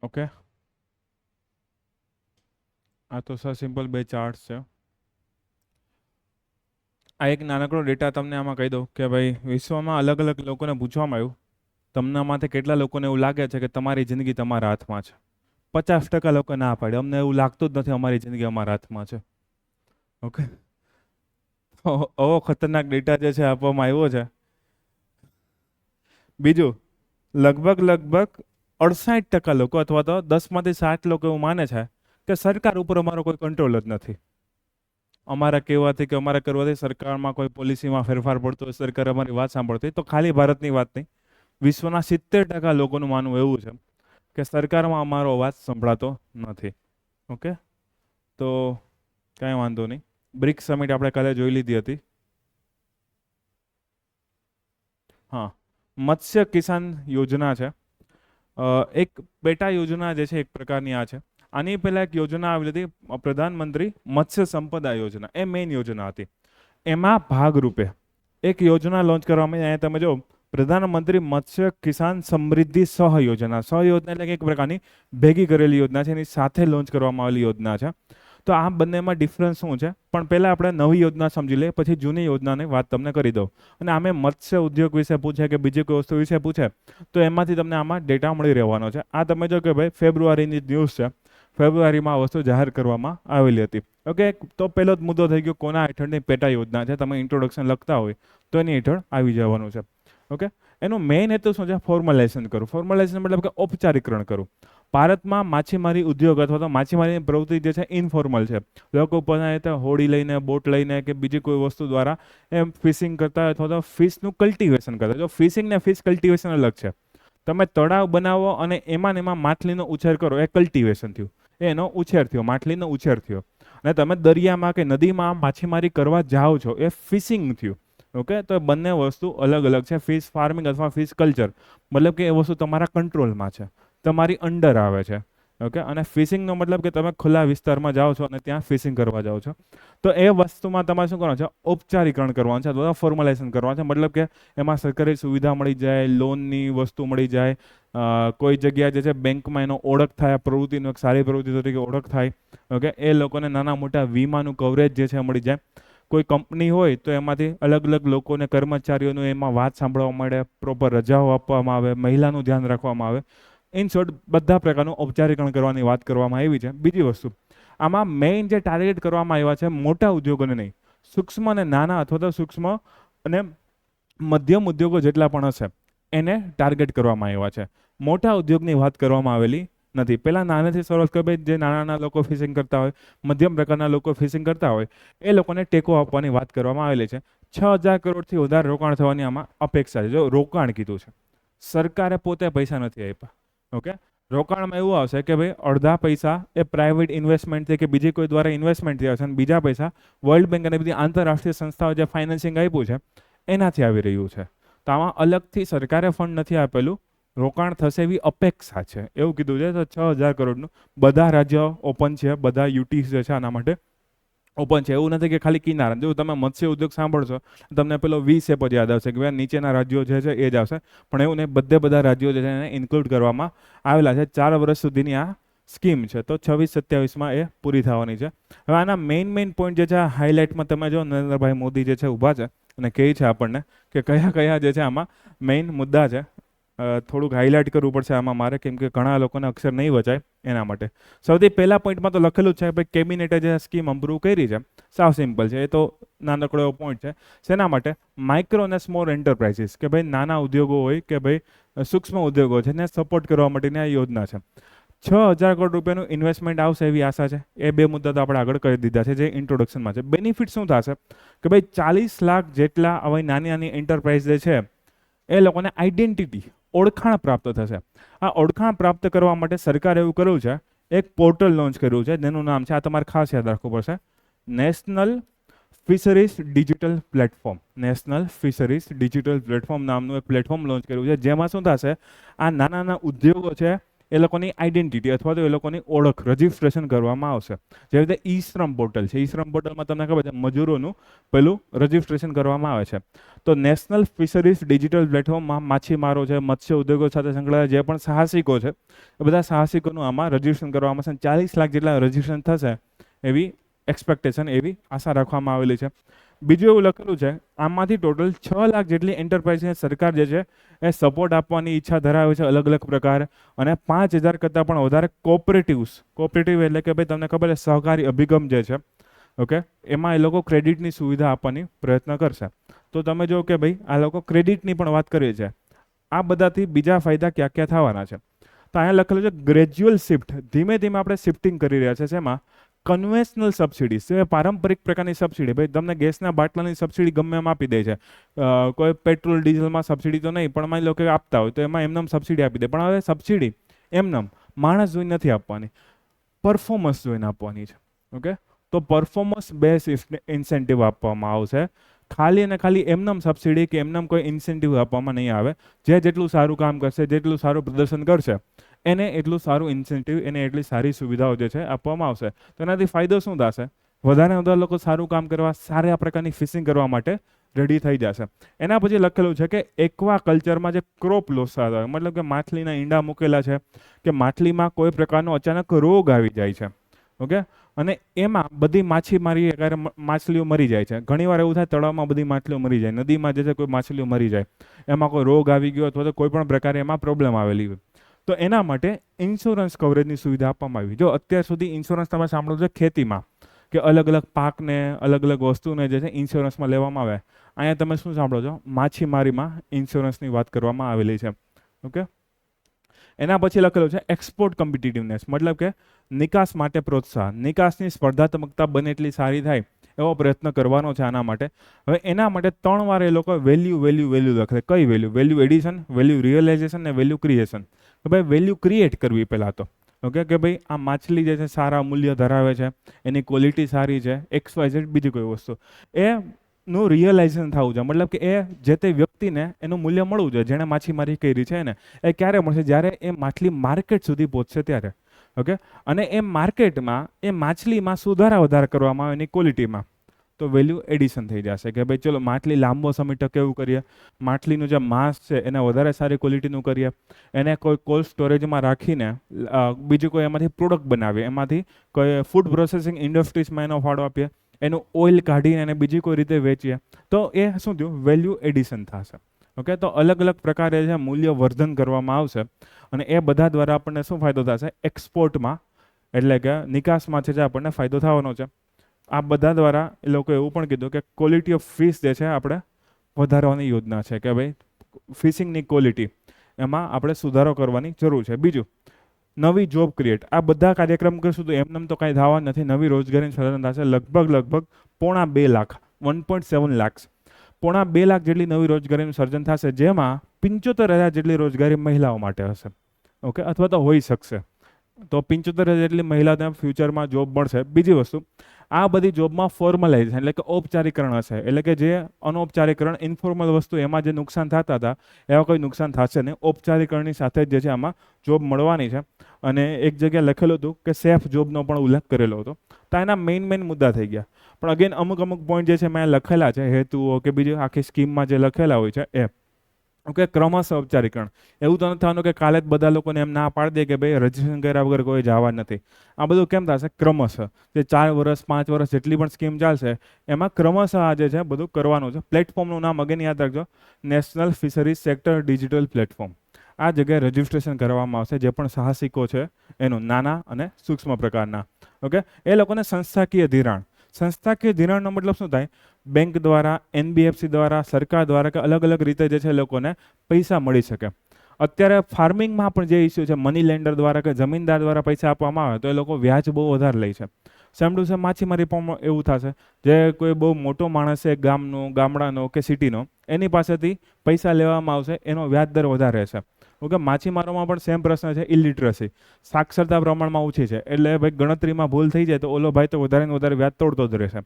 A: Okay, આ તો સર સિમ્પલ બે ચાર્ટ્સ છે. આ એક નાનકડો ડેટા તમને આમાં કહી દઉં કે ભાઈ વિશ્વમાં અલગ અલગ લોકોને પૂછવામાં આવ્યું તમને આમાંથી કેટલા લોકોને એવું લાગે છે કે તમારી જિંદગી તમારા હાથમાં છે. 50% લોકો ના પાડે અમને એવું લાગતું જ નથી અમારી જિંદગી અમારા હાથમાં છે. ઓકે, આવો ખતરનાક ડેટા જે છે આપવામાં આવ્યો છે. બીજું, લગભગ 68% લોકો અથવા તો 10માંથી 7 લોકો એવું માને છે કે સરકાર ઉપર અમારો કોઈ કંટ્રોલ જ નથી. અમારા કહેવાથી કે અમારા કરવાથી સરકારમાં કોઈ પોલિસીમાં ફેરફાર પડતો હોય, સરકાર અમારી વાત સાંભળતી. તો ખાલી ભારતની વાત નહીં, વિશ્વના 70% લોકોનું માનવું એવું છે કે સરકારમાં અમારો અવાજ સંભળાતો નથી. ઓકે, તો કાંઈ વાંધો નહીં. બ્રિક્સ સમિટ આપણે કાલે જોઈ લીધી હતી. હા, મત્સ્ય કિસાન યોજના છે. એક પેટા યોજના જે છે એક પ્રકારની આ છે. આની પહેલા એક યોજના આવેલી હતી પ્રધાનમંત્રી મત્સ્ય સંપદા યોજના, એ મેઇન યોજના હતી. એમાં ભાગરૂપે એક યોજના લોન્ચ કરવામાં આવી. તમે જો પ્રધાનમંત્રી મત્સ્ય કિસાન સમૃદ્ધિ સહ યોજના. સહ યોજના એટલે કે એક પ્રકારની ભેગી કરેલી યોજના છે, એની સાથે લોન્ચ કરવામાં આવેલી યોજના છે. તો આ બંનેમાં ડિફરન્સ શું છે? પણ પહેલા આપણે નવી યોજના સમજી લઈએ, પછી જૂની યોજનાની વાત તમને કરી દઉં. અને આમે મત્સ્ય ઉદ્યોગ વિશે પૂછે કે બીજી કોઈ વસ્તુ વિશે પૂછે તો એમાંથી તમને આમાં ડેટા મળી રહેવાનો છે. આ તમે જો કે ભાઈ ફેબ્રુઆરીની ન્યૂઝ છે, ફેબ્રુઆરીમાં આ વસ્તુ જાહેર કરવામાં આવેલી હતી. ઓકે, તો પહેલો જ મુદ્દો થઈ ગયો કોના હેઠળની પેટા યોજના છે. તમે ઇન્ટ્રોડક્શન લખતા હોય તો એની હેઠળ આવી જવાનું છે. ઓકે, એનું મેઇન હેતુ શું છે? ફોર્મલાઇઝેશન કરું. ફોર્મલાઇઝેશન મતલબ કે ઔપચારિકરણ કરું. ભારતમાં માછીમારી ઉદ્યોગ અથવા તો માછીમારીની પ્રવૃત્તિ જે છે ઇનફોર્મલ છે. લોકો પોતાની હોડી લઈને, બોટ લઈને કે બીજી કોઈ વસ્તુ દ્વારા એમ ફિશિંગ કરતા હોય અથવા તો ફિશનું કલ્ટિવેશન કરતા હોય. જો ફિશિંગ ને ફિશ કલ્ટિવેશન અલગ છે. તમે તળાવ બનાવો અને એમાં ને એમાં માછલીનો ઉછેર કરો, એ કલ્ટિવેશન થયું, એનો ઉછેર થયો, માછલીનો ઉછેર થયો. અને તમે દરિયામાં કે નદીમાં માછીમારી કરવા જાઓ છો, એ ફિશિંગ થયું. ઓકે, તો બંને વસ્તુ અલગ અલગ છે. ફિશ ફાર્મિંગ અથવા ફિશ કલ્ચર મતલબ કે એ વસ્તુ તમારા કંટ્રોલમાં છે, તમારી અંડર આવે છે. ઓકે, અને ફિશિંગનો મતલબ કે તમે ખુલ્લા વિસ્તારમાં જાઓ છો અને ત્યાં ફિશિંગ કરવા જાઓ છો. તો એ વસ્તુમાં તમારે શું કરવાનું છે? ઔપચારિકરણ કરવાનું છે અથવા ફોર્મલાઇઝેશન કરવાનું છે. મતલબ કે એમાં સરકારી સુવિધા મળી જાય, લોનની વસ્તુ મળી જાય, કોઈ જગ્યાએ જે છે બેંકમાં એનો ઓળખ થાય, પ્રવૃત્તિનો એક સારી પ્રવૃત્તિ તરીકે ઓળખ થાય. ઓકે, એ લોકોને નાના મોટા વીમાનું કવરેજ જે છે મળી જાય. કોઈ કંપની હોય તો એમાંથી અલગ અલગ લોકોને, કર્મચારીઓનું એમાં વાત સાંભળવા મળે, પ્રોપર રજાઓ આપવામાં આવે, મહિલાનું ધ્યાન રાખવામાં આવે. ઇન શોર્ટ, બધા પ્રકારનું ઔપચારિકરણ કરવાની વાત કરવામાં આવી છે. બીજી વસ્તુ, આમાં મેઇન જે ટાર્ગેટ કરવામાં આવ્યા છે મોટા ઉદ્યોગોને નહીં, સૂક્ષ્મ અને નાના અથવા તો સૂક્ષ્મ અને મધ્યમ ઉદ્યોગો જેટલા પણ હશે એને ટાર્ગેટ કરવામાં આવ્યા છે. મોટા ઉદ્યોગની વાત કરવામાં આવેલી નથી. પહેલાં નાનેથી શરૂઆત કરી, જે નાના લોકો ફિશિંગ કરતા હોય, મધ્યમ પ્રકારના લોકો ફિશિંગ કરતા હોય, એ લોકોને ટેકો આપવાની વાત કરવામાં આવેલી છે. 6,000 કરોડથી વધારે રોકાણ થવાની આમાં અપેક્ષા છે. જો રોકાણ કીધું છે, સરકારે પોતે પૈસા નથી આપ્યા. ઓકે, રોકાણમાં એવું આવશે કે ભાઈ અડધા પૈસા એ પ્રાઇવેટ ઇન્વેસ્ટમેન્ટથી કે બીજી કોઈ દ્વારા ઇન્વેસ્ટમેન્ટ થયા છે, અને બીજા પૈસા વર્લ્ડ બેંક અને બધી આંતરરાષ્ટ્રીય સંસ્થાઓ જે ફાઇનાન્સિંગ આપ્યું છે એનાથી આવી રહ્યું છે. તો આમાં અલગથી સરકારે ફંડ નથી આપેલું, રોકાણ થશે એવી અપેક્ષા છે, એવું કીધું છે. તો 6,000 કરોડનું બધા રાજ્ય ઓપન છે, બધા યુટીસ જે છે આના માટે ઓપન છે. એવું નથી કે ખાલી કિનારા. જો તમે મત્સ્ય ઉદ્યોગ સાંભળશો તમને પેલો V-શેપ જ યાદ આવશે કે ભાઈ નીચેના રાજ્યો જે છે એ જ આવશે, પણ એવું નહીં, બધા રાજ્યો જે છે એને ઇન્ક્લુડ કરવામાં આવેલા છે. 4 વર્ષ સુધીની આ સ્કીમ છે, તો 26-27માં એ પૂરી થવાની છે. હવે આના મેઇન પોઈન્ટ જે છે હાઇલાઇટમાં તમે જો નરેન્દ્રભાઈ મોદી જે છે ઊભા છે અને કહે છે આપણને કે કયા કયા જે છે આમાં મેઇન મુદ્દા છે. થોડુંક હાઇલાઇટ કરવું પડશે આમાં મારે, કેમ કે ઘણા લોકોને અક્ષર નહીં વચાય એના માટે. સૌથી પહેલા પોઈન્ટમાં તો લખેલું જ છે ભાઈ કેબિનેટે જે સ્કીમ અપ્રૂવ કરી છે, સાવ સિમ્પલ છે. એ તો નાનકડો એવો પોઈન્ટ છે. શેના માટે? માઇક્રો અને સ્મોલ એન્ટરપ્રાઇઝીસ, કે ભાઈ નાના ઉદ્યોગો હોય કે ભાઈ સૂક્ષ્મ ઉદ્યોગો છે ને સપોર્ટ કરવા માટેની આ યોજના છે. ₹6,000 કરોડ ઇન્વેસ્ટમેન્ટ આવશે એવી આશા છે. એ બે મુદ્દા તો આપણે આગળ કરી દીધા છે જે ઇન્ટ્રોડક્શનમાં છે. બેનિફિટ શું થશે કે ભાઈ 40 લાખ જેટલા આવી નાની નાની એન્ટરપ્રાઇઝ જે છે એ લોકોને આઈડેન્ટિટી ઓળખાણ પ્રાપ્ત થશે. આ ઓળખાણ પ્રાપ્ત કરવા માટે સરકારે એવું કર્યું છે, એક પોર્ટલ લોન્ચ કર્યું છે જેનું નામ છે, આ તમારે ખાસ યાદ રાખવું પડશે, national fisheries digital platform. National fisheries digital platform નામનું એક પ્લેટફોર્મ લોન્ચ કર્યું છે જેમાં શું થશે, આ નાના નાના ઉદ્યોગો છે એ લોકોની આઈડેન્ટિટી અથવા તો એ લોકોની ઓળખ રજિસ્ટ્રેશન કરવામાં આવશે. જેવી રીતે ઈ શ્રમ પોર્ટલ છે, ઈ શ્રમ પોર્ટલમાં તમને ખબર છે મજૂરોનું પેલું રજિસ્ટ્રેશન કરવામાં આવે છે. તો નેશનલ ફિશરીઝ ડિજિટલ પ્લેટફોર્મમાં માછીમારો છે, મત્સ્ય ઉદ્યોગો સાથે સંકળાયેલા જે પણ સાહસિકો છે એ બધા સાહસિકોનું આમાં રજિસ્ટ્રેશન કરવામાં આવશે. 40 લાખ જેટલા રજિસ્ટ્રેશન થશે એવી એક્સપેક્ટેશન, એવી આશા રાખવામાં આવેલી છે. બીજું એવું લખેલું છે, આમાંથી ટોટલ 6 લાખ જેટલી એન્ટરપ્રાઇઝને સરકાર જે છે એ સપોર્ટ આપવાની ઈચ્છા ધરાવે છે અલગ અલગ પ્રકાર, અને 5,000 કરતાં પણ વધારે કોઓપરેટિવ એટલે કે ભાઈ તમને ખબર છે સહકારી અભિગમ જે છે, ઓકે, એમાં એ લોકો ક્રેડિટની સુવિધા આપવાની પ્રયત્ન કરશે. તો તમે જો કે ભાઈ આ લોકો ક્રેડિટની પણ વાત કરીએ છે. આ બધાથી બીજા ફાયદા ક્યાં ક્યાં થવાના છે, તો અહીંયા લખેલું છે ગ્રેજ્યુઅલ શિફ્ટ, ધીમે ધીમે આપણે શિફ્ટિંગ કરી રહ્યા છે. શેમાં? કન્વેન્શનલ સબસિડીઝ, જે પારંપરિક પ્રકારની સબસિડી, ભાઈ તમને ગેસના બાટલાની સબસિડી ગમે એમ આપી દે છે, કોઈ પેટ્રોલ ડીઝલમાં સબસિડી તો નહીં, પણ માની લો કે આપતા હોય તો એમાં એમનેમ સબસિડી આપી દે. પણ હવે સબસિડી એમનેમ માણસ જોઈને નથી આપવાની, પરફોર્મન્સ જોઈને આપવાની છે. ઓકે, તો પરફોર્મન્સ બેઝ ઇન્સેન્ટિવ આપવામાં આવશે. ખાલી અને ખાલી એમનેમ સબસિડી કે એમનેમ કોઈ ઇન્સેન્ટિવ આપવામાં નહીં આવે. જે જેટલું સારું કામ કરશે, જેટલું સારું પ્રદર્શન કરશે એને એટલું સારું ઇન્સેન્ટિવ, એને એટલી સારી સુવિધાઓ જે છે આપવામાં આવશે. તો એનાથી ફાયદો શું થશે? વધારે વધારે લોકો સારું કામ કરવા, સારા પ્રકારની ફિશિંગ કરવા માટે રેડી થઈ જશે. એના પછી લખેલું છે કે એક્વા કલ્ચરમાં જે ક્રોપ લોસ થાય, મતલબ કે માછલીના ઈંડા મૂકેલા છે કે માછલીમાં કોઈ પ્રકારનો અચાનક રોગ આવી જાય છે, ઓકે, અને એમાં બધી માછીમારી માછલીઓ મરી જાય છે. ઘણીવાર એવું થાય તળાવમાં બધી માછલીઓ મરી જાય, નદીમાં જે છે કોઈ માછલીઓ મરી જાય, એમાં કોઈ રોગ આવી ગયો અથવા તો કોઈ પણ પ્રકારે એમાં પ્રોબ્લેમ આવેલી હોય, તો એના માટે ઇન્સ્યોરન્સ કવરેજની સુવિધા આપવામાં આવી. જો અત્યાર સુધી ઇન્સ્યોરન્સ તમે સાંભળો છો ખેતીમાં કે અલગ અલગ પાકને અલગ અલગ વસ્તુને જે છે ઇન્સ્યોરન્સમાં લેવામાં આવે, અહીંયા તમે શું સાંભળો છો? માછીમારીમાં ઇન્સ્યોરન્સની વાત કરવામાં આવેલી છે. ઓકે, એના પછી લખેલું છે એક્સપોર્ટ કોમ્પિટિટિવનેસ, મતલબ કે નિકાસ માટે પ્રોત્સાહન, નિકાસની સ્પર્ધાત્મકતા બને એટલી સારી થાય એવો પ્રયત્ન કરવાનો છે આના માટે. હવે એના માટે 3 વાર એ લોકો વેલ્યુ લખે. કઈ value? Value addition, value realization ને વેલ્યુ ક્રિએશન. કે ભાઈ વેલ્યુ ક્રિએટ કરવી પહેલાં તો, ઓકે, કે ભાઈ આ માછલી જે છે સારા મૂલ્ય ધરાવે છે, એની ક્વોલિટી સારી છે, XYZ બીજી કોઈ વસ્તુ, એનું રિયલાઇઝેશન થવું જોઈએ. મતલબ કે એ જે તે વ્યક્તિને એનું મૂલ્ય મળવું જોઈએ જેણે માછીમારી કરી છે એને. એ ક્યારે મળશે? જ્યારે એ માછલી માર્કેટ સુધી પહોંચશે ત્યારે, ઓકે, અને એ માર્કેટમાં એ માછલીમાં સુધારા વધારા કરવામાં આવે એની ક્વોલિટીમાં, તો વેલ્યુ એડિશન થઈ જશે કે ભાઈ ચલો માછલી લાંબો સમય ટકે એવું કરીએ, માછલીનું જે માંસ છે એને વધારે સારી ક્વોલિટીનું કરીએ, એને કોઈ કોલ્ડ સ્ટોરેજમાં રાખીને બીજું કોઈ એમાંથી પ્રોડક્ટ બનાવીએ, એમાંથી કોઈ ફૂડ પ્રોસેસિંગ ઇન્ડસ્ટ્રીઝમાં એનો ફાળો આપીએ, એનું ઓઇલ કાઢીને એને બીજી કોઈ રીતે વેચીએ, તો એ શું થયું? વેલ્યુ એડિશન થશે. ઓકે, તો અલગ અલગ પ્રકારે છે મૂલ્ય વર્ધન કરવામાં આવશે, અને એ બધા દ્વારા આપણને શું ફાયદો થશે? એક્સપોર્ટમાં એટલે કે નિકાસમાં છે જે આપણને ફાયદો થવાનો છે. આ બધા દ્વારા એ લોકો એવું પણ કીધું કે ક્વોલિટી ઓફ ફિશ જે છે આપણે વધારવાની યોજના છે, કે ભાઈ ફિશિંગની ક્વોલિટી એમાં આપણે સુધારો કરવાની જરૂર છે. બીજું, નવી જોબ ક્રિએટ. આ બધા કાર્યક્રમ કરશું તો એમને તો કાંઈ થવા નથી. નવી રોજગારીનું સર્જન થશે. લગભગ 2.5 લાખ, 1.7 લાખ, 2.5 લાખ જેટલી નવી રોજગારીનું સર્જન થશે, જેમાં 75,000 જેટલી રોજગારી મહિલાઓ માટે હશે, ઓકે, અથવા તો હોઈ શકશે. તો 75,000 જેટલી મહિલાઓને ફ્યુચરમાં જોબ મળશે. બીજી વસ્તુ, આ બધી જોબમાં ફોર્મલાઇઝેશન એટલે કે ઔપચારિકરણ હશે, એટલે કે જે અનૌપચારિકરણ ઇન્ફોર્મલ વસ્તુ એમાં જે નુકસાન થતા હતા એવા કોઈ નુકસાન થશે નહીં. ઔપચારિકરણની સાથે જ જે છે આમાં જોબ મળવાની છે. અને એક જગ્યાએ લખેલું હતું કે સેફ જોબનો પણ ઉલ્લેખ કરેલો હતો. તો એના મેઇન મુદ્દા થઈ ગયા. પણ અગેન અમુક પોઈન્ટ જે છે મેં લખેલા છે, હેતુઓ કે બીજું આખી સ્કીમમાં જે લખેલા હોય છે એ, ઓકે, ક્રમશઃ ઔપચારિકરણ. એવું તો નથી થવાનું કે કાલે જ બધા લોકોને એમ ના પાડી દે કે ભાઈ રજીસ્ટ્રેશન કર્યા વગર કોઈ જવા નથી. આ બધું કેમ થશે? ક્રમશઃ. જે 4 વર્ષ 5 વર્ષ જેટલી પણ સ્કીમ ચાલશે એમાં ક્રમશઃ આ જે છે બધું કરવાનું છે. પ્લેટફોર્મનું નામ અગેન યાદ રાખજો, national fisheries sector digital platform. આ જગ્યાએ રજીસ્ટ્રેશન કરવામાં આવશે જે પણ સાહસિકો છે એનું, નાના અને સૂક્ષ્મ પ્રકારના, ઓકે. એ લોકોને સંસ્થાકીય ધિરાણ. સંસ્થાકીય ધિરાણનો મતલબ શું થાય? બેંક દ્વારા, NBFC દ્વારા, સરકાર દ્વારા કે અલગ અલગ રીતે જે છે લોકોને પૈસા મળી શકે. અત્યારે ફાર્મિંગમાં પણ જે ઇસ્યુ છે, મની લેન્ડર દ્વારા કે જમીનદાર દ્વારા પૈસા આપવામાં આવે તો એ લોકો વ્યાજ બહુ વધારે લે છે. સેમ ટુ સેમ માછીમારી પણ એવું થશે, જે કોઈ બહુ મોટો માણસ છે ગામનો, ગામડાનો કે સિટીનો, એની પાસેથી પૈસા લેવામાં આવશે, એનો વ્યાજ દર વધારે છે. ઓકે, માછીમારોમાં પણ સેમ પ્રશ્ન છે, ઇલિટરસી, સાક્ષરતા પ્રમાણમાં ઓછી છે, એટલે ભાઈ ગણતરીમાં ભૂલ થઈ જાય તો ઓલો ભાઈ તો વધારે ને વધારે વ્યાજ તોડતો જ રહેશે.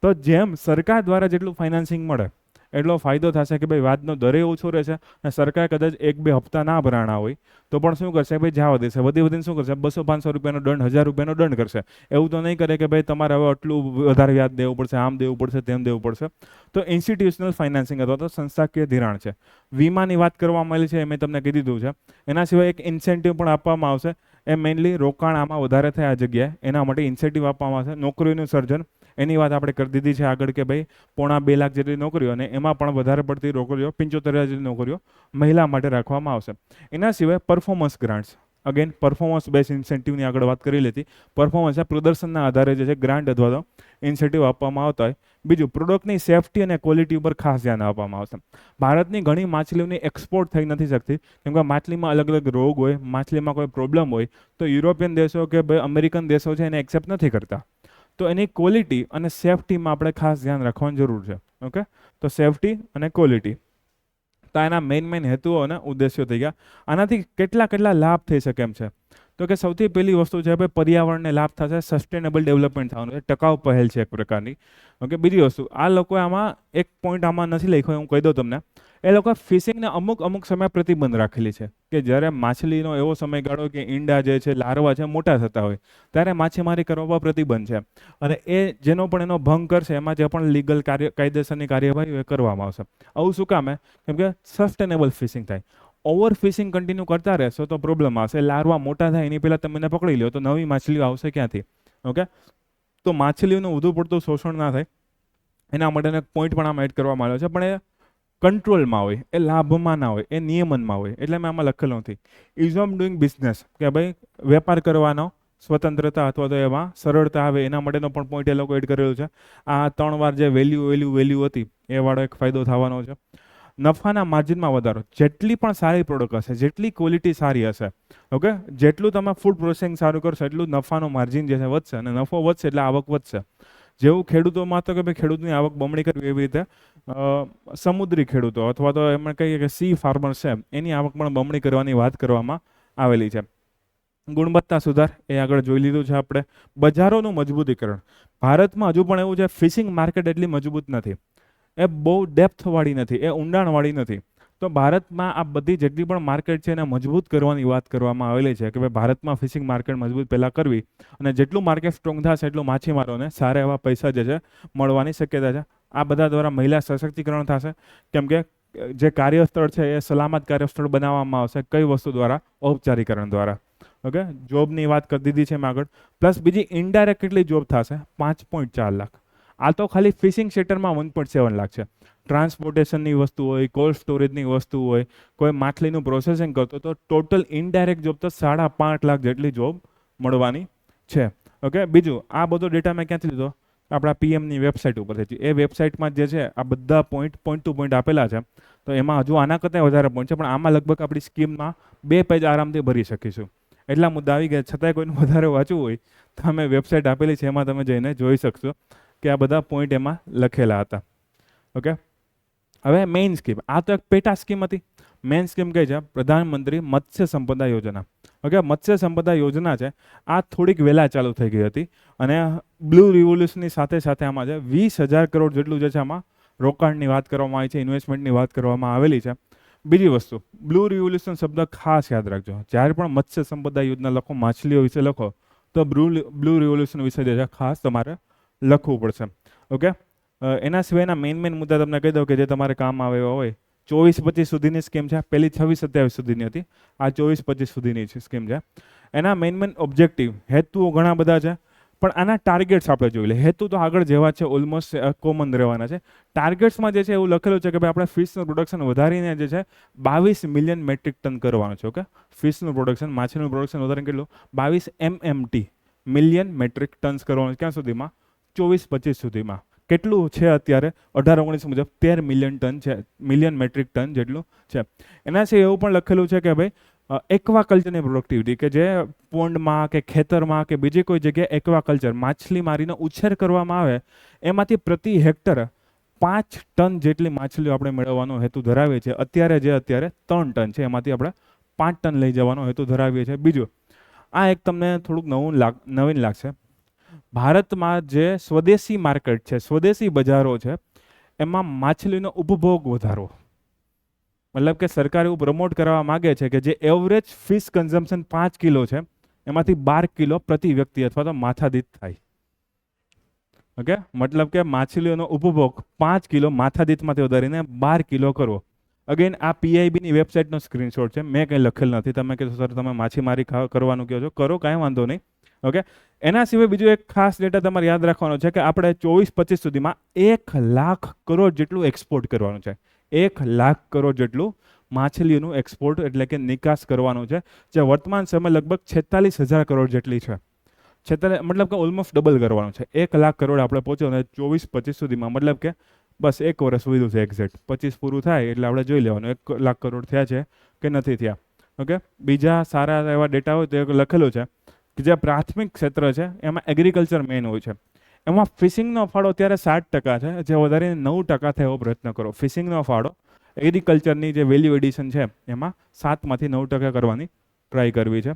A: તો જેમ સરકાર દ્વારા જેટલું ફાઇનાન્સિંગ મળે એટલો ફાયદો થશે કે ભાઈ વ્યાજનો દરે ઓછો રહેશે, અને સરકાર કદાચ 1-2 હપ્તા ના ભરાણા હોય તો પણ શું કરશે ભાઈ, જવા દેશે, વધીને શું કરશે, 200-500 રૂપિયાનો દંડ, 1000 રૂપિયાનો દંડ કરશે. એવું તો નહીં કરે કે ભાઈ તમારે હવે આટલું વધારે વ્યાજ દેવું પડશે, આમ દેવું પડશે, તેમ દેવું પડશે. તો ઇન્સ્ટિટ્યુશનલ ફાઇનાન્સિંગ અથવા તો સંસ્થાકીય ધિરાણ છે. વીમાની વાત કરવામાં આવેલી છે, એ મેં તમને કહી દીધું છે. એના સિવાય એક ઇન્સેન્ટિવ પણ આપવામાં આવશે, એ મેઇનલી રોકાણ આમાં વધારે થાય આ જગ્યાએ, એના માટે ઇન્સેન્ટિવ આપવામાં આવશે. નોકરીઓનું સર્જન, એની વાત આપણે કરી દીધી છે આગળ કે ભાઈ 2.5 લાખ જેટલી નોકરીઓ, અને એમાં પણ વધારે પડતી નોકરીઓ, 75,000 જેટલી નોકરીઓ મહિલા માટે રાખવામાં આવશે. એના સિવાય performance grants, again performance base ઇન્સેન્ટિવની આગળ વાત કરી લીધી. પરફોર્મન્સ પ્રદર્શનના આધારે જે છે ગ્રાન્ટ અથવા તો ઇન્સેન્ટિવ આપવામાં આવતા હોય. બીજું, પ્રોડક્ટની સેફટી અને ક્વોલિટી ઉપર ખાસ ધ્યાન આપવામાં આવશે. ભારતની ઘણી માછલીઓની એક્સપોર્ટ થઈ નથી શકતી કેમ કે માછલીમાં અલગ અલગ રોગ હોય, માછલીમાં કોઈ પ્રોબ્લેમ હોય, તો યુરોપિયન દેશો કે ભાઈ અમેરિકન દેશો છે એને એક્સેપ્ટ નથી કરતા. તો એની ક્વોલિટી અને સેફટીમાં આપણે ખાસ ધ્યાન રાખવાની જરૂર છે. ઓકે, તો સેફટી અને ક્વોલિટી, તો એના મેઇન હેતુઓ અને ઉદ્દેશ્યો થઈ ગયા. આનાથી કેટલા લાભ થઈ શકે એમ છે, તો કે સૌથી પહેલી વસ્તુ છે ભાઈ પર્યાવરણને લાભ થશે, સસ્ટેનેબલ ડેવલપમેન્ટ થવાનું છે, ટકાઉ પહેલ છે એક પ્રકારની. ઓકે, બીજી વસ્તુ, આ લોકોએ આમાં એક પોઈન્ટ આમાં નથી લખ્યો, હું કહી દઉં તમને. એ લોકોએ ફિશિંગને અમુક સમય પ્રતિબંધ રાખેલી છે કે જ્યારે માછલીનો એવો સમયગાળો કે ઈંડા જે છે, લાર્વા છે, મોટા થતા હોય ત્યારે માછીમારી કરવા પર પ્રતિબંધ છે. અને એ જેનો પણ એનો ભંગ કરશે એમાં જે પણ લીગલ કાયદેસરની કાર્યવાહી એ કરવામાં આવશે. આવું શું કામ? કેમ કે સસ્ટેનેબલ ફિશિંગ થાય. ઓવર ફિશિંગ કન્ટિન્યુ કરતા રહેશો તો પ્રોબ્લેમ આવશે. લાર્વા મોટા થાય એની પહેલાં તમે એને પકડી લો તો નવી માછલીઓ આવશે ક્યાંથી? ઓકે, તો માછલીઓનું વધુ પડતું શોષણ ના થાય એના માટેનો એક પોઈન્ટ પણ આમાં એડ કરવામાં આવ્યો છે, પણ એ કંટ્રોલમાં હોય, એ લાભમાં ના હોય, એ નિયમનમાં હોય, એટલે મેં આમાં લખેલું નથી. ઇઝ ઓફ ડુઈંગ બિઝનેસ, કે ભાઈ વેપાર કરવાનો સ્વતંત્રતા અથવા તો એમાં સરળતા આવે એના માટેનો પણ પોઈન્ટ એ લોકો એડ કરેલું છે. આ 3 વાર જે વેલ્યુ હતી એ વાળો એક ફાયદો થવાનો છે. નફાના માર્જિનમાં વધારો, જેટલી પણ સારી પ્રોડક્ટ હશે, જેટલી ક્વોલિટી સારી હશે, ઓકે, જેટલું તમે ફૂડ પ્રોસેસિંગ સારું કરશો એટલું નફાનો માર્જિન જે છે વધશે, અને નફો વધશે એટલે આવક વધશે. જેવું ખેડૂતોમાં તો કે ભાઈ ખેડૂતની આવક બમણી કરવી, એવી રીતે સમુદ્રી ખેડૂતો અથવા તો એમ કહીએ કે સી ફાર્મર્સ છે એની આવક પણ બમણી કરવાની વાત કરવામાં આવેલી છે. ગુણવત્તા સુધાર, એ આગળ જોઈ લીધું છે આપણે. બજારોનું મજબૂતીકરણ, ભારતમાં હજુ પણ એવું છે ફિશિંગ માર્કેટ એટલી મજબૂત નથી, એ બહુ ડેપ્થવાળી નથી, એ ઊંડાણવાળી નથી. તો ભારતમાં આ બધી જેટલી પણ માર્કેટ છે એને મજબૂત કરવાની વાત કરવામાં આવેલી છે કે ભાઈ ભારતમાં ફિશિંગ માર્કેટ મજબૂત પહેલાં કરવી, અને જેટલું માર્કેટ સ્ટ્રોંગ થશે એટલું માછીમારોને સારા એવા પૈસા જે છે મળવાની શક્યતા છે. આ બધા દ્વારા મહિલા સશક્તિકરણ થશે, કેમ કે જે કાર્યસ્થળ છે એ સલામત કાર્યસ્થળ બનાવવામાં આવશે. કઈ વસ્તુ દ્વારા? ઔપચારિકરણ દ્વારા. ઓકે, જોબની વાત કરી દીધી છે મેં આગળ. પ્લસ બીજી ઇનડાયરેક્ટ કેટલી જોબ થશે? 5.4 લાખ. આ તો ખાલી ફિશિંગ સેક્ટરમાં 1.7 લાખ છે. ટ્રાન્સપોર્ટેશનની વસ્તુ હોય, કોલ્ડ સ્ટોરેજની વસ્તુ હોય, કોઈ માછલીનું પ્રોસેસિંગ કરતો, તો ટોટલ ઇનડાયરેક્ટ જોબ તો 5.5 લાખ જેટલી જોબ મળવાની છે. ઓકે, બીજું આ બધો ડેટા મેં ક્યાંથી લીધો? આપણા પીએમની વેબસાઇટ ઉપરથી. એ વેબસાઇટમાં જે છે આ બધા પોઈન્ટ ટુ પોઈન્ટ આપેલા છે, તો એમાં હજુ આના કરતાં વધારે પોઈન્ટ છે, પણ આમાં લગભગ આપણી સ્કીમમાં 2 પેજ આરામથી ભરી શકીશું. એટલા મુદ્દા આવી ગયા. છતાંય કોઈને વધારે વાંચવું હોય તો અમે વેબસાઇટ આપેલી છે, એમાં તમે જઈને જોઈ શકશો કે આ બધા પોઈન્ટ એમાં લખેલા હતા. ઓકે, હવે મેઇન સ્કીમ, આ તો એક પેટા સ્કીમ હતી. મેઇન સ્કીમ કઈ છે? પ્રધાનમંત્રી મત્સ્ય સંપદા યોજના. ઓકે, મત્સ્ય સંપદા યોજના છે, આ થોડીક વહેલા ચાલુ થઈ ગઈ હતી, અને બ્લુ રિવોલ્યુશનની સાથે સાથે આમાં છે 20,000 કરોડ જેટલું જે છે આમાં રોકાણની વાત કરવામાં આવી છે, ઇન્વેસ્ટમેન્ટની વાત કરવામાં આવેલી છે. બીજી વસ્તુ, બ્લુ રિવોલ્યુશન શબ્દ ખાસ યાદ રાખજો. જ્યારે પણ મત્સ્ય સંપદા યોજના લખો, માછલીઓ વિશે લખો, તો બ્લુ રિવોલ્યુશન વિશે જે છે ખાસ તમારે લખવું પડશે. ઓકે, એના સિવાયના મેઇન મુદ્દા તમને કહી દઉં કે જે તમારે કામ આવે એવા હોય. 24-25 સુધીની સ્કીમ છે, પહેલી 26-27 સુધીની હતી, આ 24-25 સુધીની સ્કીમ છે. એના મેઇન ઓબ્જેક્ટિવ, હેતુઓ ઘણા બધા છે, પણ આના ટાર્ગેટ્સ આપણે જોઈ લે. હેતુ તો આગળ જેવા છે, ઓલમોસ્ટ કોમન રહેવાના છે. ટાર્ગેટ્સમાં જે છે એવું લખેલું છે કે ભાઈ આપણે ફિશનું પ્રોડક્શન વધારીને જે છે 22 મિલિયન મેટ્રિક ટન કરવાનું છે. ઓકે, ફિશનું પ્રોડક્શન, માછલીનું પ્રોડક્શન વધારીને કેટલું? 22 MMT, મિલિયન મેટ્રિક ટન્સ કરવાનું. ક્યાં સુધીમાં? 24-25 સુધીમાં. કેટલું છે અત્યારે 18-19 મુજબ 13 મિલિયન ટન છે, મિલિયન મેટ્રિક ટન જેટલું છે. એના સિવાય એવું પણ લખેલું છે કે ભાઈ એક્વાકલ્ચરની પ્રોડક્ટિવિટી કે જે પોન્ડમાં કે ખેતરમાં કે બીજી કોઈ જગ્યાએ એક્વાકલ્ચર માછલીમારીનો ઉછેર કરવામાં આવે એમાંથી પ્રતિ હેક્ટર 5 ટન જેટલી માછલીઓ આપણે મેળવવાનો હેતુ ધરાવીએ છીએ. અત્યારે 3 ટન છે એમાંથી આપણે 5 ટન લઈ જવાનો હેતુ ધરાવીએ છીએ. બીજું, આ એક તમને થોડુંક નવીન લાગશે. ભારતમાં જે સ્વદેશી માર્કેટ છે, સ્વદેશી બજારો છે, એમાં માછલીનો ઉપભોગ વધારો, મતલબ કે સરકાર એવું પ્રમોટ કરવા માગે છે કે જે એવરેજ ફિશ કન્ઝમ્પશન 5 કિલો છે એમાંથી 12 કિલો પ્રતિ વ્યક્તિ અથવા તો માથાદીઠ થાય. ઓકે, મતલબ કે માછલીઓનો ઉપભોગ 5 કિલો માથાદીઠમાંથી વધારીને 12 કિલો કરવો. અગેન આ પીઆઈબીની વેબસાઇટનો સ્ક્રીનશોટ છે, મેં કંઈ લખેલ નથી. તમે કહેશો સર તમે માછીમારી કરવાનું કહો છો, કરો, કાંઈ વાંધો નહીં. ઓકે, એના સિવાય બીજું એક ખાસ ડેટા તમારે યાદ રાખવાનો છે કે આપણે 24-25 સુધીમાં 1 લાખ કરોડ જેટલું એક્સપોર્ટ કરવાનું છે. 1 લાખ કરોડ જેટલું માછલીઓનું એક્સપોર્ટ એટલે કે નિકાસ કરવાનું છે, જે વર્તમાન સમય લગભગ 46,000 કરોડ જેટલી છે. મતલબ કે ઓલમોસ્ટ ડબલ કરવાનું છે. 1 લાખ કરોડ આપણે પહોંચ્યો 24-25 સુધીમાં, મતલબ કે બસ 1 વર્ષ વધ્યું છે એક્ઝેક્ટ. 25 પૂરું થાય એટલે આપણે જોઈ લેવાનું 1 લાખ કરોડ થયા છે કે નથી થયા. ઓકે, બીજા સારા એવા ડેટા હોય તો લખેલું છે કે જે પ્રાથમિક ક્ષેત્ર છે એમાં એગ્રીકલ્ચર મેઇન હોય છે. એમાં ફિશિંગનો ફાળો અત્યારે 60% છે, જે વધારીને 9% થાય એવો પ્રયત્ન કરો. ફિશિંગનો ફાળો એગ્રીકલ્ચરની જે વેલ્યુ એડિશન છે એમાં 7માંથી 9% કરવાની ટ્રાય કરવી છે.